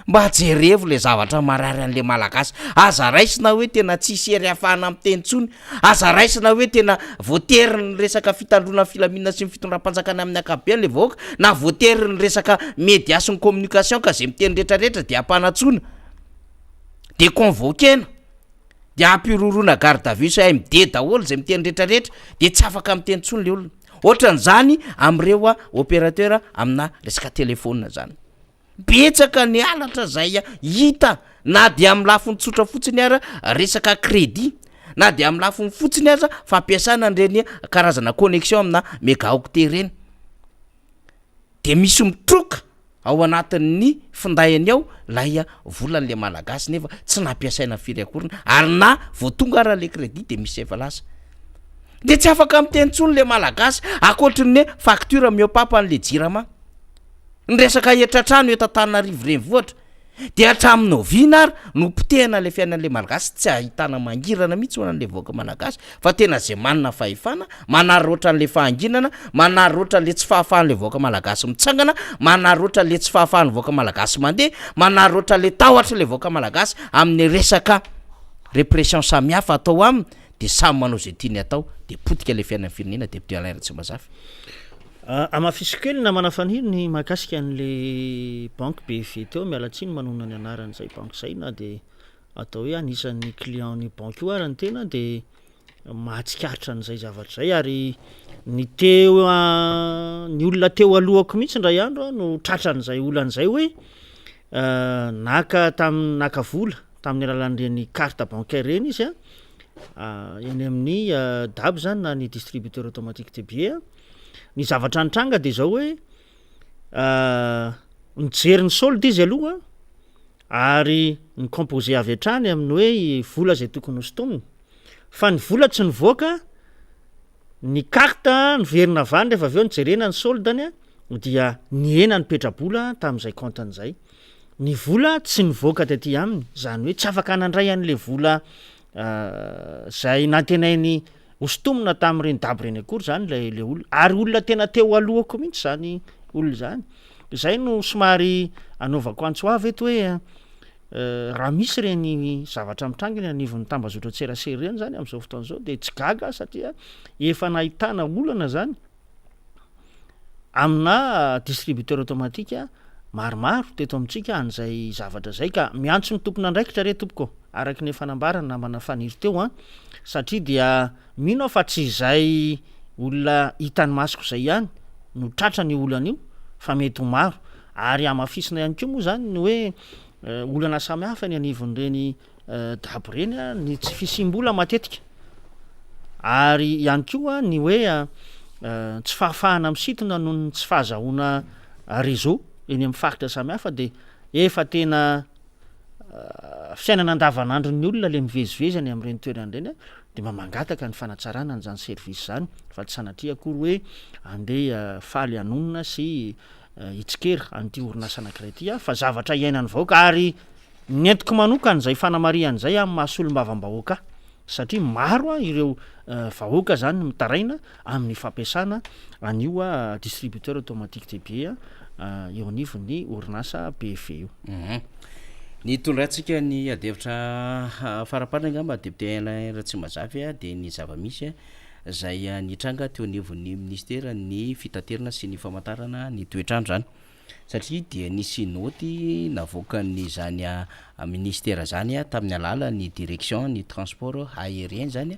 mba jerevo le zavatra marary an'le malagasy aza raisina hoe tena tsisy ery afahana amin'ny teny tsony aza raisina hoe tena voatery ny resaka fitandrona filaminana sy ny fitondram-panjakana amin'ny akabe an'le vahoaka na voatery ny resaka média sy ny communication ka zay miteny rehetrarehetra de ampanatsona de convoquena de ampirorona garde à vue sy ay mide daholo zay miteny rehetrarehetra de tsy afaka miteny tsony le olona ohatran'izany am'ireo opérateur amina resaka telefona zany betsaka ny alatra zay hita na de amin'ny lafiny tsotra fotsiny ara resaka crédit na de amin'ny lafiny fotsiny aza fampiasana an'ireny karazana connexion amina mégaoctet reny de misy mitroka ao anatin'ny findahany ao lay volan'le malagasy nefa tsy nampiasaina firy akorina ary na voatonga ara le crédit de misy efa lasa de tsy afaka miteny tsony le malagasy akoatrin'ny facture miopapa an'le jirama ny resaka etratrano etantanarivo reny voatra de hatramin'ny novina ary no potehana le fiainan'le malagasy tsy ahitana mangirana mihitsy ho an'le voaka malagasy fa tena zay manana fahefana manary roatra an'le fahanginana manary roatra le tsy fahafahan'le voaka malagasy mitsangana manary roatra le tsy fahafahan'ny voaka malagasy mandeha manary roatra le tahotra le voaka malagasy amin'ny resaka répression samihafa atao aminy de samy manao zay tiany atao de potika le fiainan'ny firenena député Alain Ratsimbazafa amafisy na manafaniny mahakasika an'le banque BFV teo mialatsiny manona ny anaran'izay banque zay na de atao hoe anisan'ny client ny banque io ary ny tena de mahatsikaritra an'izay zavatra zay ary ny teo ny olona teo alohako mihitsy ndray andro no tratran'izay olan'izay hoe naka vola tamin'ny alalan'ireny carte bancaire reny izy eny amin'ny DAB zany na ny distributeur automatique de billets ny zavatra nitranga de zao hoe nijery ny solde izy aloha ary ny composé avy hatrany amin'ny hoe vola zay tokony hosotominy fa ny vola tsy nivoaka ny carte niverina avany rehefa avy eo nijerena ny soldany dia niena ny petrabola tamin'izay compte-n'izay ny vola tsy nivoaka taty aminy zany hoe tsy afaka nandray an'le vola zay natenainy hosotomina tamin'ireny dabo reny akory zany le olona ary olona tena teo alohako mihitsy zany olona zany zay no somary anaovako antso avy eto hoe raha misy reny zavatra mitrangany anivon'ny tambazotra tserasera reny zany am'izao fotoana zao de tsy gaga satria efa nahitana olana zany amina distributeur automatique maromaro teto amintsika an'izay zavatra zay ka miantso ny tompona andraikitra re tompoko araky ny fanambarana namana faniry teo satria dia mino fa tsy izay olona hitany masiko zay ihany no tratra ny olana io fa mety ho maro ary amafisina ihany koa moa zany ny hoe olana samihafa ny anivon'ireny dabo reny ny tsy fisim-bola matetika ary ihany koa ny hoe tsy fahafahana misitona noho ny tsy fahazahoana réseau eny amin'ny faritra samihafa de efa tena fiainana andavanandro ny olona le mivezivezany amin'ireny toerana ireny de mamangataka ny fanatsarana n'izany service zany fa tsy sanatria akory hoe andeha faly anonona sy hitsikery an'ity orinasa anankiray ty fa zavatra iainany vahoaka ary nentiko manokany zay fanamarian'izay amin'ny mahasolombavambahoaka satria maro ireo vahoaka zany mitaraina amin'ny fampiasana anio distributeur automatique de billets eo anivon'ny orinasa BFV io ny tondratsika ny adevitra faraparina angamba député Alain Ratsimbazafa de ny zava-misy zay nitranga teo anivon'ny ministère ny fitaterana sy ny famantarana ny toetrandro zany satria dia nisy noty navoakan'ny zany ministère zany tamin'ny alala ny direction ny transport aérien zany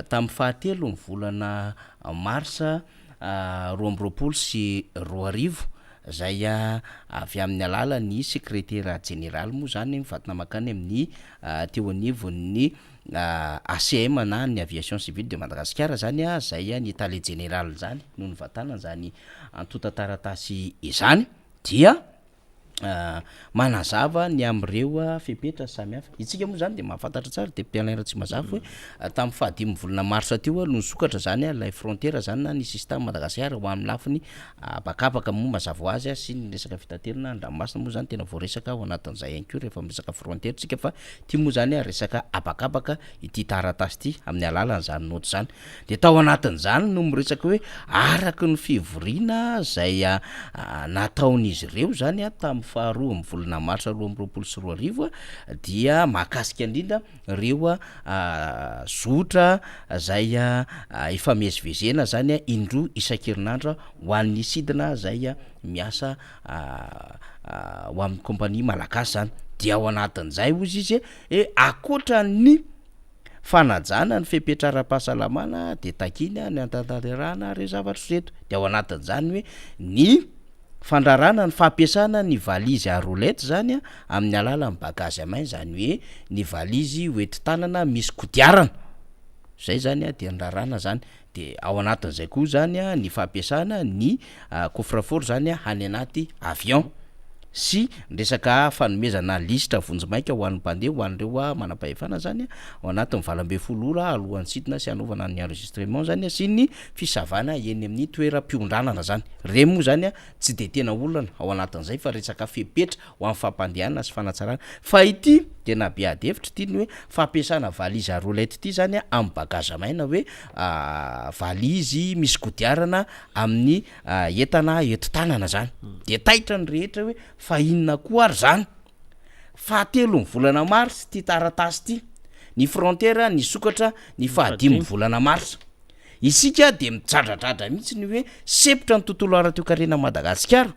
tamin'ny fahatelo ny volana marsa 2024 sy 2025 zay avy amin'ny alala ny secrétaire général moa zany mifatana makany amin'ny teo anivon'ny ACM na ny aviation civile de Madagascar zany zay ny tale général zany no ny vatana zany antota-taratasy izany dia manazava ny am'ireo fepetra samihafa itsika moa zany de mahafantatra tsara deputé Alain Ratsimazafy hoe tamin'ny fahadimy volana marsa teo no sokatra zany lay frontière zany na ny système Madagascar ho amin'ny lafiny bakabaka moa mazava azy sy ny resaka fitaterana andranomasina moa zany tena voaresaka ao anatin'izay ihany koa rehefa resaka frontière tsika fa ty moa zany resaka abakabaka ity taratasy ty amin'ny alalan'zany noty zany de tao anatin'izany no miresaka hoe araky ny fivoriana zay nataon'izy ireo zany tamin'ny faharoa amin'ny volana marsa 2024 dia mahakasika indrindra reo zotra zay ifamezivezena zany indroa isan-kerinandro ho an'ny sidina zay miasa ho amin'ny kompania malagasy zany dia ao anatin'izay ozy izy akoatra ny fanajana ny fepetra ara-pahasalamana de takiny ny antanterahana reo zavatra reto de ao anatin'izany hoe ny fandrarana ny fampiasana ny valizy à roulette zany amin'ny alalan'ny bagazy amain zany hoe ny valizy hoenti-tanana misy kodiarana zay zany de andrarana zany de ao anatin'izay koa zany ny fampiasana ny coffre-fort zany any anaty avion sy resaka fanomezana listra vonjimaika ho an'ny mpandeha ho an'ireo manam-pahefana zany ao anatin'ny 20 ora alohan'ny sidina sy anaovana ny enregistrement zany sy ny fisavana eny amin'ny toeram-piondranana zany re moa zany tsy de tena olana ao anatin'izay fa resaka fepetra ho amin'ny fampandehanana sy fanatsarana fa ity tena beady hevitra ty ny hoe fampiasana valizy à roulette ty zany amin'ny bagazy maina hoe valizy misy kodiarana amin'ny entana enti-tanana zany de taitra ny rehetra hoe fa inona koa ary zany fahatelo ny volana mars ty taratasy ty ny frontière ny sokatra ny fahadimy volana mars isika de mitradradradra mihitsy ny hoe sepitra ny tontolo ara-toekarena Madagasikara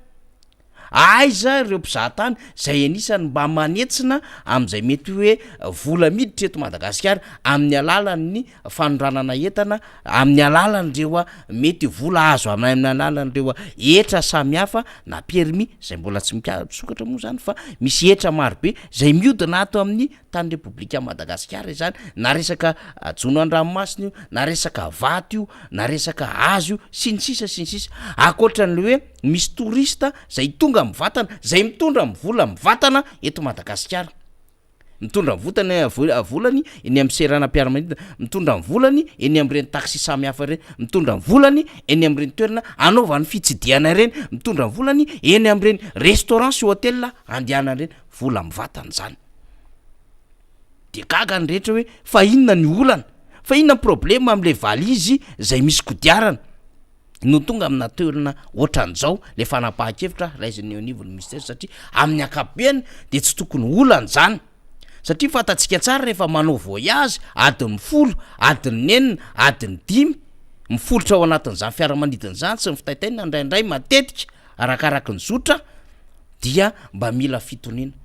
aiza ireo mpizahatany zay anisany mba manetsina am'izay mety hoe vola miditra eto Madagasikara amin'ny alalan'ny fanondranana entana amin'ny alalan'ireo mety vola azo amin'ny alalan'ireo etra samihafa na permis zay mbola tsy misokatra moa zany fa misy etra marobe zay miodina ato amin'ny tany repoblika Madagasikara zany na resaka jono an-dranomasina io na resaka vato io na resaka hazo io sy ny sisa akoatran'le hoe misy tourista zay tonga mivatana zay mitondra mivola mivatana eto Madagasikara mitondra volany eny amin'ny seranam-piaramanidina mitondra volany eny amin'ireny taxi samihafa reny mitondra volany eny amin'ireny toerana anaovany fitsidiana reny mitondra volany eny amin'ireny restaurant sy hôtel andiana reny vola mivatana zany de gaga ny rehetra hoe fa inona ny olana fa inona problème am'le valizy zay misy kodiarana no tonga amina toerana ohatran'izao le fanapahan-kevitra raiziny eo anivon'ny ministère satria amin'ny akapobeany de tsy tokony olana zany satria fatatsika tsara rehefa manao voyage adiny 10 adiny 9 adiny 5 mifolotra ao anatin'izany fiaramanidina zany sy ny fitaitaina indraindray matetika arakaraka ny zotra dia mba mila fitoniana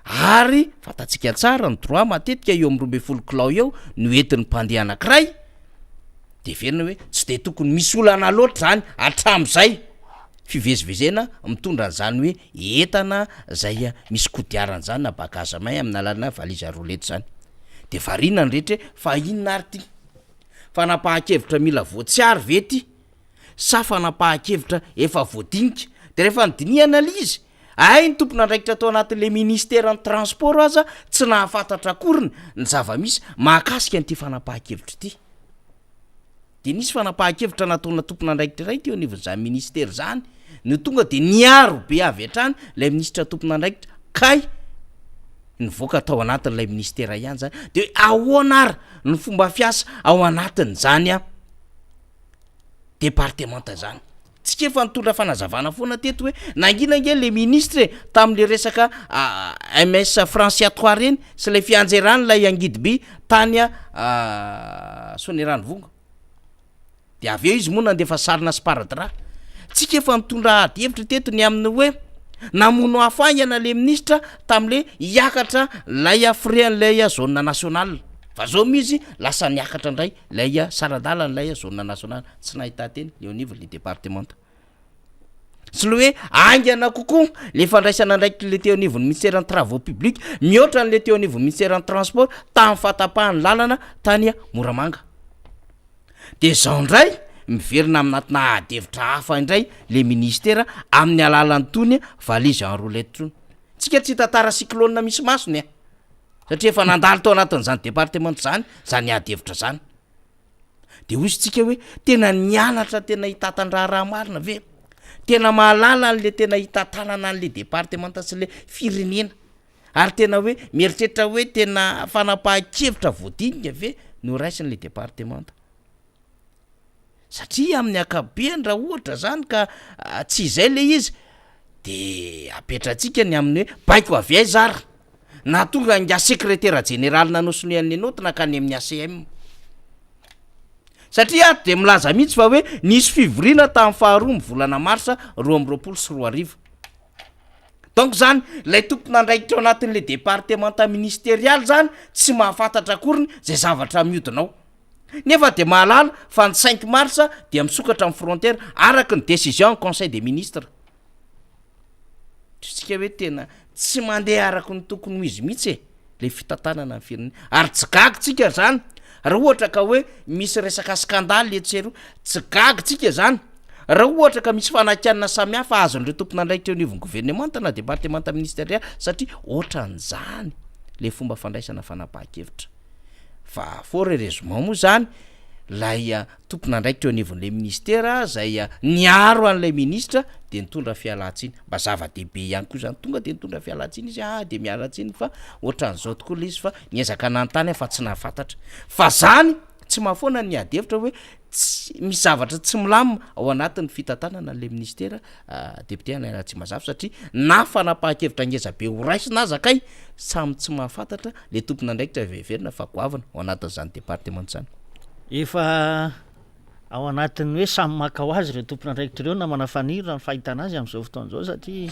ary fatatsika tsara ny droit matetika eo amin'ny 12 kilao eo no entin'ny mpandeha anankiray de verina hoe tsy de tokony misy olana loatra zany atram'izay fivezivezena mitondra an'izany hoe entana zay misy kodiarana zany na bagazy may amin'ny alalana valizy à roulette zany de varina ny rehetra fa inona ary ty fanapahan-kevitra mila voatsiary ve ty sa fanapahan-kevitra efa voadinika de rehefa nydiniana lizy ay ny tompona andraikitra atao anatin'le ministère ny transport aza tsy nahafantatra akoriny ny zava-misy mahakasika n'ity fanapahan-kevitra ity de nisy fanapahan-kevitra nataona tompona andraikitra iray teo anivon'izany ministère zany no tonga de niaro be avy hatrany lay ministra tompona andraikitra kay nivoaka atao anatin'ilay ministère ihany zany de ahoana ary ny fomba fiasa ao anatin'izany départementa zany tsika efa nitondra fanazavana foana teto hoe nanginange le ministre tamin'le resaka MS Franciatoire reny sy le fianjerany lay angidy by tany Sonerano Vongo de avy eo izy moa nandefa sarina sparadra tsika efa mitondra ady hevitra teto ny amin'ny hoe namono afangana le ministra tam'le hiakatra lay frean'lay zone nationale fa zao mizy lasa niakatra ndray lay saradala lay zone nationale tsy nahita teny eo anivon'le département sy le hoe angana kokoa le fandraisana ndraiky le teo anivon'ny ministère en travaux publics mihoatra n'le teo anivon'ny ministère en transport tamin'ny fatapahany lalana tany a Moramanga. De zao ndray miverina aminatina adevitra hafa indray le ministère amin'ny alalan'ny tony valise en roulette tony. Tsika tsy tantara cyclone misy masony satria efa nandalo tao anatin'izany département zany adevitra zany. De hozy tsika hoe tena nianatra tena hitatandra raha marina ve tena mahalala an'le tena hitatanana an'le département sy le firenena ary tena hoe mieritreritra hoe tena fanapahan-kevitra voadiniga ve no raisin'le département satria amin'ny akabeany raha ohatra zany ka tsy izay le izy de apetratsika ny amin'ny hoe baiko avy ay zara na tonga nga secrétaire général nanosony an'le note na ka ny amin'ny ACM satria de milaza mihitsy fa hoe nisy fivorina tamin'ny faharoa my volana marsa 2024. Donc zany lay tompona andraikitra ao anatin'le département ministérial zany tsy mahafantatra akoriny zay zavatra miodinao nefa de mahalala fa ny 5 marsa dia misokatra amin'ny frontière araka ny décision conseil des ministres. Tsika hoe tena tsy mandeha araka ny tokony izy mihitsy le fitantanana ny firenena ary tsy gagy tsika zany raha ohatra ka hoe misy resaka scandale etsero tsy gagy tsika zany raha ohatra ka misy fanakianana samihafa azon'ireo tompona andraikitra eo anivon'ny gouvernement na département ministériel satria ohatran'izany le fomba fandraisana fanapahan-kevitra fa fort heureusement moa zany lay tompona andraikitra eo anivon'le ministère zay niaro an'ilay ministre de nitondra fialatsiny mba zava-dehibe ihany koa zany tonga de nitondra fialatsiny izy de mialatsiny fa ohatran'izao tokoa le izy fa niezaka nanontany fa tsy nahafantatra fa zany tsy mahafoana ny adevitra hoe misy zavatra tsy milamina ao anatin'ny fitantanana an'le ministère député ana tsy mazava satria na fanapahan-kevitra ngeza be ho raisina zakay samy tsy mahafantatra le tompona andraikitra veverina fa goavana ao anatin'izany département zany. Efa ao anatin'ny hoe samy maka ho azy re tompona andraikitra ireo na manafanira ny fahitana azy amin'izao fotoan'izao satria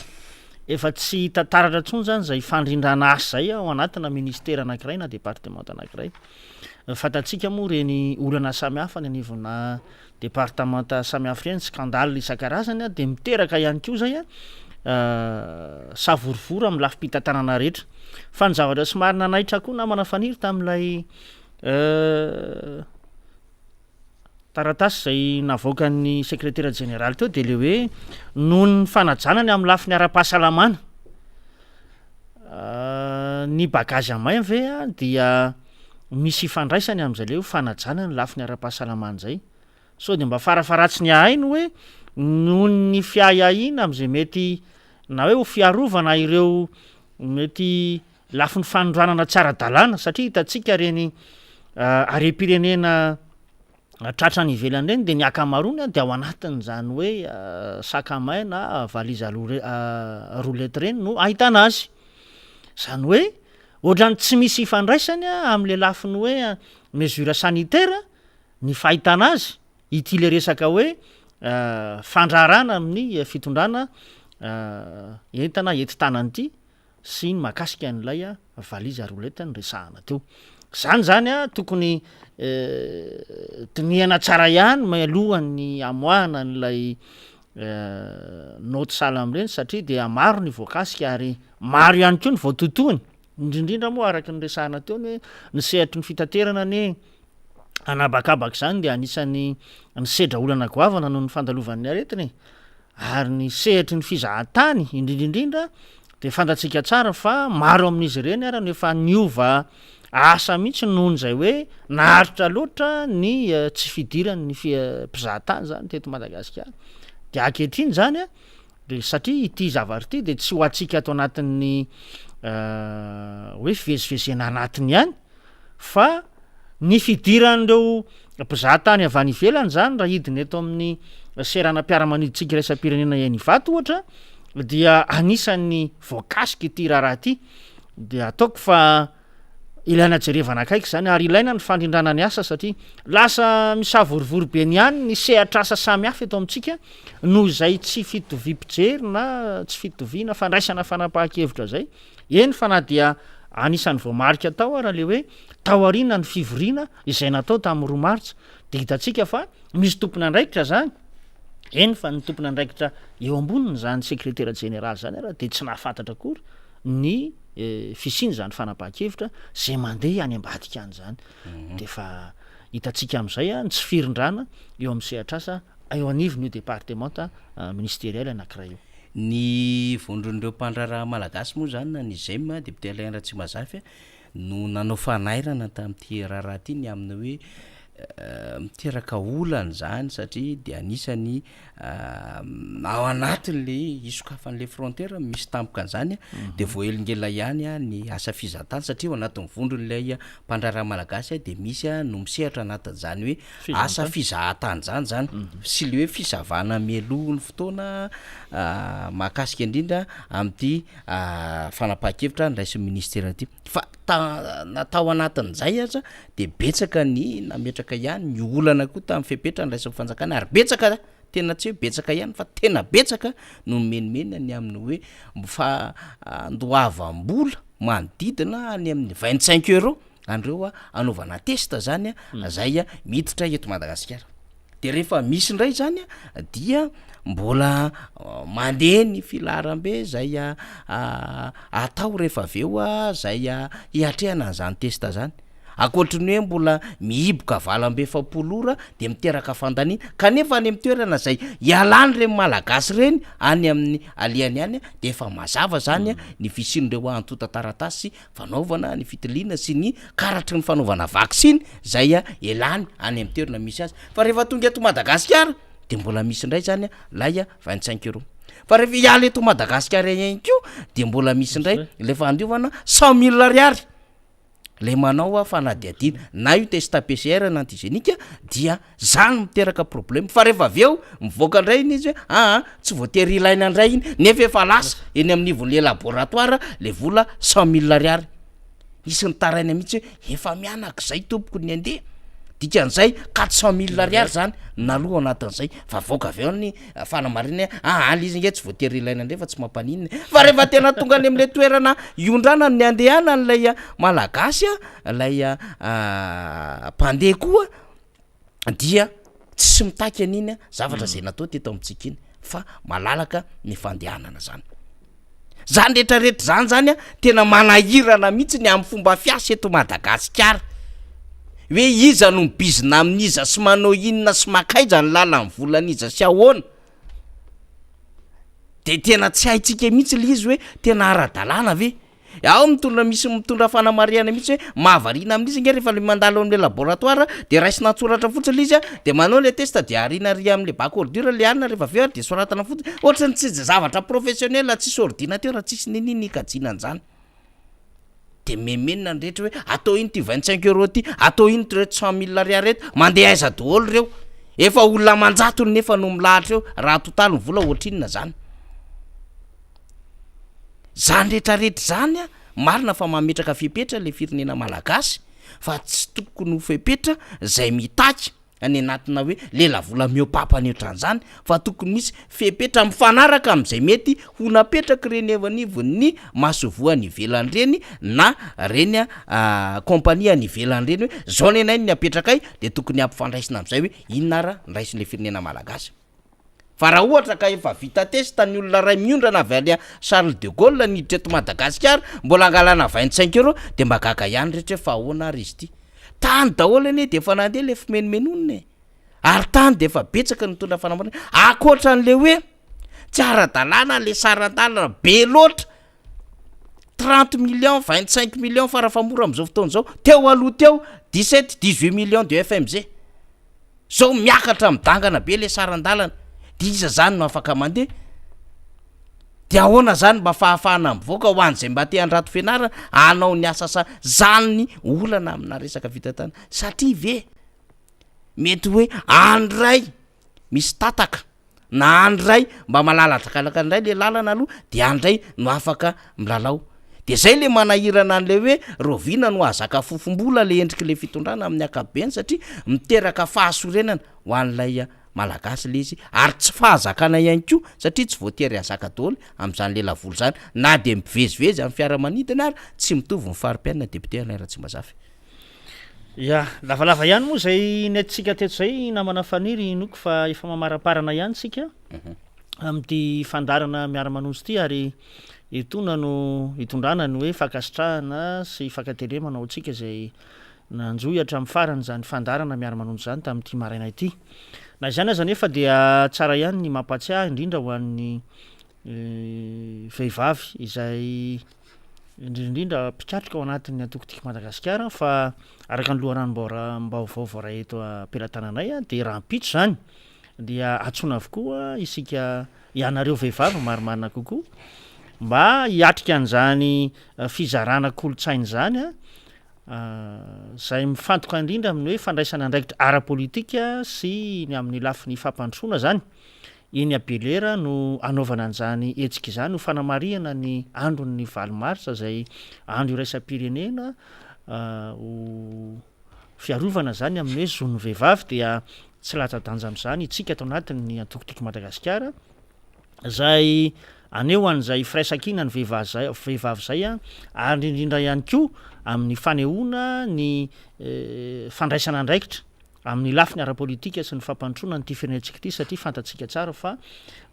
efa tsy tantaratra ntsony zany zay fandrindrana asa zay ao anatina ministère anankiray na département anankiray. Fatatsika moa reny olana samihafa ny anivona département samihafa reny scandale isan-karazany de miteraka ihany koa zay savorovoro amin'ny lafim-pitantanana rehetra fa ny zavatra somary nanaitra koa na manafaniry tamin'ilay taratasy zay navoakan'ny secrétaire général teo de le hoe noho ny fanajanany amin'ny lafiny ara-pahasalamana ny bagage amay ve dia misy ifandraisany amin'izay le fanajana ny lafiny ara-pahasalamana zay so de mba farafaratsy ny ahay no hoe noho ny fiahahina am'izay mety na hoe ho fiarovana ireo mety lafiny fanondranana tsara dalàna satria hitatsika reny are-pirenena tratra ny ivelany reny de ny akamarony de ao anatiny zany hoe sakamay na valise roulette reny no ahitana azy zany hoe ohatrany tsy misy ifandraisany am'le lafiny hoe mesure sanitaire ny fahitana azy ity le resaka hoe fandrarana amin'ny fitondrana entana enti-tanany ity sy ny makasika an'ilay valise roulette ny resahana teo zany tokony dinihana tsara ihany malohany amoahana n'ilay note salam reny satria de maro ny voakasika ary maro ihany koa ny voatotoany indrindrindra moa araky ny resahana teo ny hoe nisehatry ny fitaterana ny anabakabaka zany de anisan'ny nisedra olana goavana noho ny fandalovan'ny aretiny ary ny sehatry ny fizahatany indrindrindrindra de fantatsika tsara fa maro amin'izy ireny ara no efa niova asa mihitsy nohony zay hoe naharitra loatra ny tsy fidirany ny mpizahatany zany teto Madagasikara de akehitriny zany de satria ity zavatra ity de tsy ho atsika ato anatin'ny hoe fivezivezena anatiny ihany fa ny fidiran'ireo mpizahatany avy any ivelany zany raha hidiny eto amin'ny serana mpiara-maniditsika raisam-pirenena ihany-vato ohatra dia anisan'ny voakasika ity raha ity de ataoko fa ilaina jerevana akaiky zany ary ilaina ny fandrindrana ny asa satria lasa misavorivory be ny ihany ny sehatra asa samy hafa eto amintsika noho izay tsy fitovim-pijery na tsy fitoviana fandraisana fanapahan-kevitra zay eny fa na dia anisan'ny voamarika tao ara le hoe taoriana ny fivoriana izay natao tamin'ny 2 martsa de hitatsika fa misy tompony andraikitra zany eny fa ny tompona andraikitra eo amboniny zany sekretera général zany raha de tsy nahafantatra kory ny fisiny zany fanapaha-kevitra zay mandeha any ambadika any zany de fa hitatsika am'izay a tsy firindrana eo amin'ny sehatrasa eo anivon'io départementa ministériel anankiray io ny vondron'ireo mpandraraha malagasy moa zany na ny gem député Alain Tsimazafy no nanao fanairana tamin'ity raharaha ty ny amina hoe miteraka olany zany satria de anisany ao anatin'le isokafan'le frontière misy tampoka an'izany de voaelingela ihany ny asa fizatany satria ao anatin'ny vondron'lay mpandraraha malagasy de misy no misehatra anatin'izany hoe asa fizahatany zany sy le hoe fisavana mialoha ny fotoana mahakasika indrindra amin'ity fanapaha-kevitra ndraisin'ny ministera ty fa natao anatin'izay aza de betsaka ny nametraka ihany ny olana koa tamin'ny fepetra ndraisin'ny fanjakana ary betsaka tena tsy hoe betsaka ihany fa tena betsaka no menimena ny amin'ny hoe fa andoavam-bola manodidina any amin'ny 25 € andreo anaovana testa zany zay miditra eto Madagasikara de rehefa misy indray zany dia mbola mandeha ny filaram-be zay atao rehefa aveo zay hiatrehana an'izany testa zany akoatriny hoe mbola mihiboka valam-be 100 ora de miteraka fandaniana kanefa any amin'ny toerana zay ialany reny malagasy reny any amin'ny aliany any de efa mazava zany ny fisin'ireo antota taratasy fanaovana ny fitiliana sy ny karatry ny fanaovana vaksiny zay elany any amin'ny toerana misy azy fa rehefa tonga eto Madagasikara de mbola misy indray zany lay 25 € fa rehefa iala eto Madagasikara ihany ko de mbola misy indray lefa andiovana 100 000 ariary le manao fanadiadina na io testa PCR na antigénique dia zany miteraka problème fa rehefa aveo mivoaka indray iny izy hoe tsy voatery ilaina indray iny nefa efa lasa eny amin'ny nivon'le laboratoire le vola 100 000 ariary isy ny taraina mihitsy hoe efa mianak'izay tompoko ny andeha dikan'izay 400 000 ariary zany naloha anatin'izay fa voaka aveo ny fanamarina ali izy nge tsy voatery ilaina indray fa tsy mampaninina fa rehefa tena tonga any amin'le toerana iondrana ny andehana n'lay malagasy lay mpandeha koa dia tsy mitaky an'iny zavatra zay natao teto amintsika iny fa malalaka ny fandehanana zany rehetrarehetra zany tena manahirana mihitsy ny amin'ny fomba fiasa eto Madagasikara hoe iza no mibizina amin'iza sy manao inona sy makaiza ny lalan'ny volan'iza sy ahoana de tena tsy haitsika mihitsy le izy hoe tena ara-dalàna ve ao mitondra fanamariana mihitsy hoe mahavariana amin'izy nge rehefa le mandalo amin'le laboratoire de raisina tsoratra fotsiny le izy de manao le testa de arina ry amin'le bac ordure le anina rehefa aveo de soratana fotsiny ohatrany tsy zavatra professionnel tsisy ordinateur tsisy nininy kajiana an'izany de memenina ny rehetra hoe atao iny ty 25 € ty atao iny ty reto 100 000 ariary reto mandeha aiza daholo reo efa olona manjatony nefa no milahatra eo raha totaly ny vola ohatrinona zany rehetrarehetra zany marina fa mametraka fepetra le firenena malagasy fa tsy tokony ho fepetra zay mitaky any anatina hoe lela vola miopapany ohatran'izany fa tokony misy fepetra mifanaraka amin'izay mety ho napetraka reny evanivon'ny masovoany ivelany reny na reny kompania ny ivelany reny hoe zao nenay ny apetraka ay de tokony ampifandraisina amin'izay hoe inona ara ndraisin'le firenena malagasy fa raha ohatra ka efa vita testa ny olona ray miondrana avy ale Charles de Gaulle ny treto Madagasikara mbola angalana 25 € de magaka ihany rehetra fa ahoana ary izy ty tany daholo ane de efa nandeha le fimenomenonina ary tany de efa betsaka nitondra fanamarina akoatran'le hoe tsy ara-dalàna le saran-dalana be loatra 30 millions 25 millions farafamora am'izao fotoana zao teo aloha teo 17-18 millions de FMG zao miakatra midangana be le saran-dalana de iza zany no afaka mandeha de ahoana zany mba fahafahana mivoaka ho an'izay mba te andrato fianarana anao ny asasa zany ny olana amina resaka fitatana satria ve mety hoe andray misy tataka na andray mba malalatrakalaka ndray le lalana aloha de andray no afaka milalao de zay le manahirana an'le hoe rovina no azaka fofombola le endriky le fitondrana amin'ny akabeny satria miteraka fahasorenana ho an'lay malagasy le izy ary tsy fahazakana ihany ko satria tsy voatery azaka daholo amin'izany lela volo zany na de mivezivezy amin'ny fiaramanidina ary tsy mitovy ny fari-piainana député Alain Tsimazafy ya lavalava ihany moa zay netsika teto zay namana faniry noko fa efa mamaraparana ihany tsika amty fandarana miara-manonjy ty ary itona no itondrana ny hoe fakasitrahana sy fakatelemana ao tsika zay nanjoy hatramin'ny farany zany fandarana miara-manonjy zany tamin'ity maraina ity na zany aza nefa dia tsara ihany ny mampatsiahy indrindra ho an'ny vehivavy izay indrindrindra pikatrika ao anatin'ny atokotiky Madagasikara fa araka ny loharanom-bora mbaovaovao eto ampelantananay de rahampitso zany dia atsona avokoa isika ianareo vehivavy marimarina kokoa mba hiatrika an'zany fizarana kolotsainy zany zay mifantoka indrindra amin'ny hoe fandraisana andraikitra ara-politika sy ny amin'ny lafiny fampandrosoana zany iny abelera no anaovana an'zany etsika izany ho fanamariana ny andron'ny valomarsa zay andro iraisam-pirenena ho fiarovana zany amin'ny hoe zon'ny vehivavy dia tsy latsa-danja am'zany itsika atao anatin'ny atokotiky Madagasikara zay aneo an'zay firaisakina ny vehivavy zay ary indrindra ihany koa amin'ny fanehoana ny fandraisana andraikitra amin'ny lafiny ara-politika sy ny fampandrosoana nyty firenentsika ty satria fantatsika tsara fa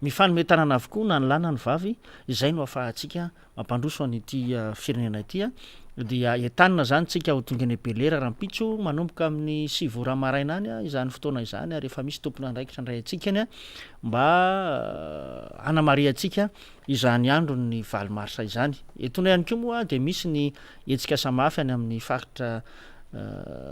mifanometanana avokoa na ny lana ny vavy izay no afahantsika mampandroso an'ity firenena itya dia entanina zany tsika ho tonga ny belera rahampitso manomboka amin'ny 7 ora maraina any izany fotoana izany rehefa misy tompona andraikitra ndray atsikany mba anamariatsika izany andro ny valomarsa izany etona ihany koa moa de misy ny etsika samafy any amin'ny faritra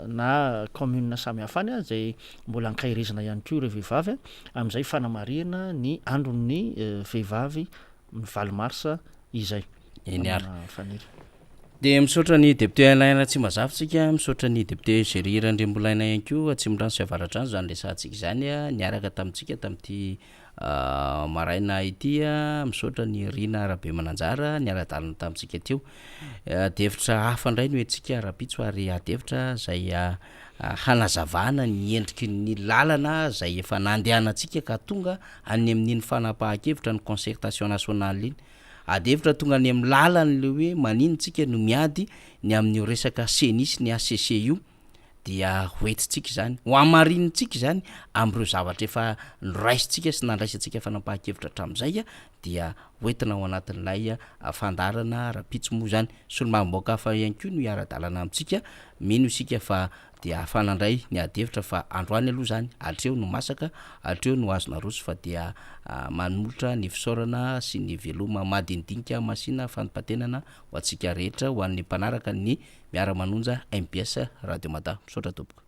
na commune samy hafa any zay mbola ankahirezana ihany koa ireo vehivavy am'izay fanamariana ny andron'ny vehivavy ny valomarsa izay faniry de misaotra ny député alaina tsy mazavitsika misaotra ny député Géry Randriambolaina ihany koa Atsimondrano sy Avaratrano zany resantsika zany niaraka tamintsika tamin'ity maraina ity misaotra ny Rina Rabe Mananjara niara-dalana tamintsika teo devitra hafa indray no etsika rapitso ary adevitra zay hanazavana ny endriky ny lalana zay efa nandehanantsika ka tonga any amin'iny fanapahan-kevitra ny concertation nationale iny adevitra tonga any amin'ny lalany le hoe maninontsika no miady ny amin'ny resaka senisy ny ACC io dia hoentitsika zany ho amarinitsika zany am'ireo zavatra efa noraisintsika sy nandraisantsika fanapahan-kevitra hatramin'izay dia hoentina ao anatin'ilay fandarana rapitso moa zany solomamboaka hafa ihany koa no iara-dalana amintsika mino isika fa dia fanandray ny adevitra fa androany aloha zany atreo no masaka atreo no azona roso fa dia manolotra ny fisaorana sy ny veloma madinidinika masina fanampatenana ho atsika rehetra ho an'ny mpanaraka ny miara-manonja MPS Radio Mada misaotra tompoko.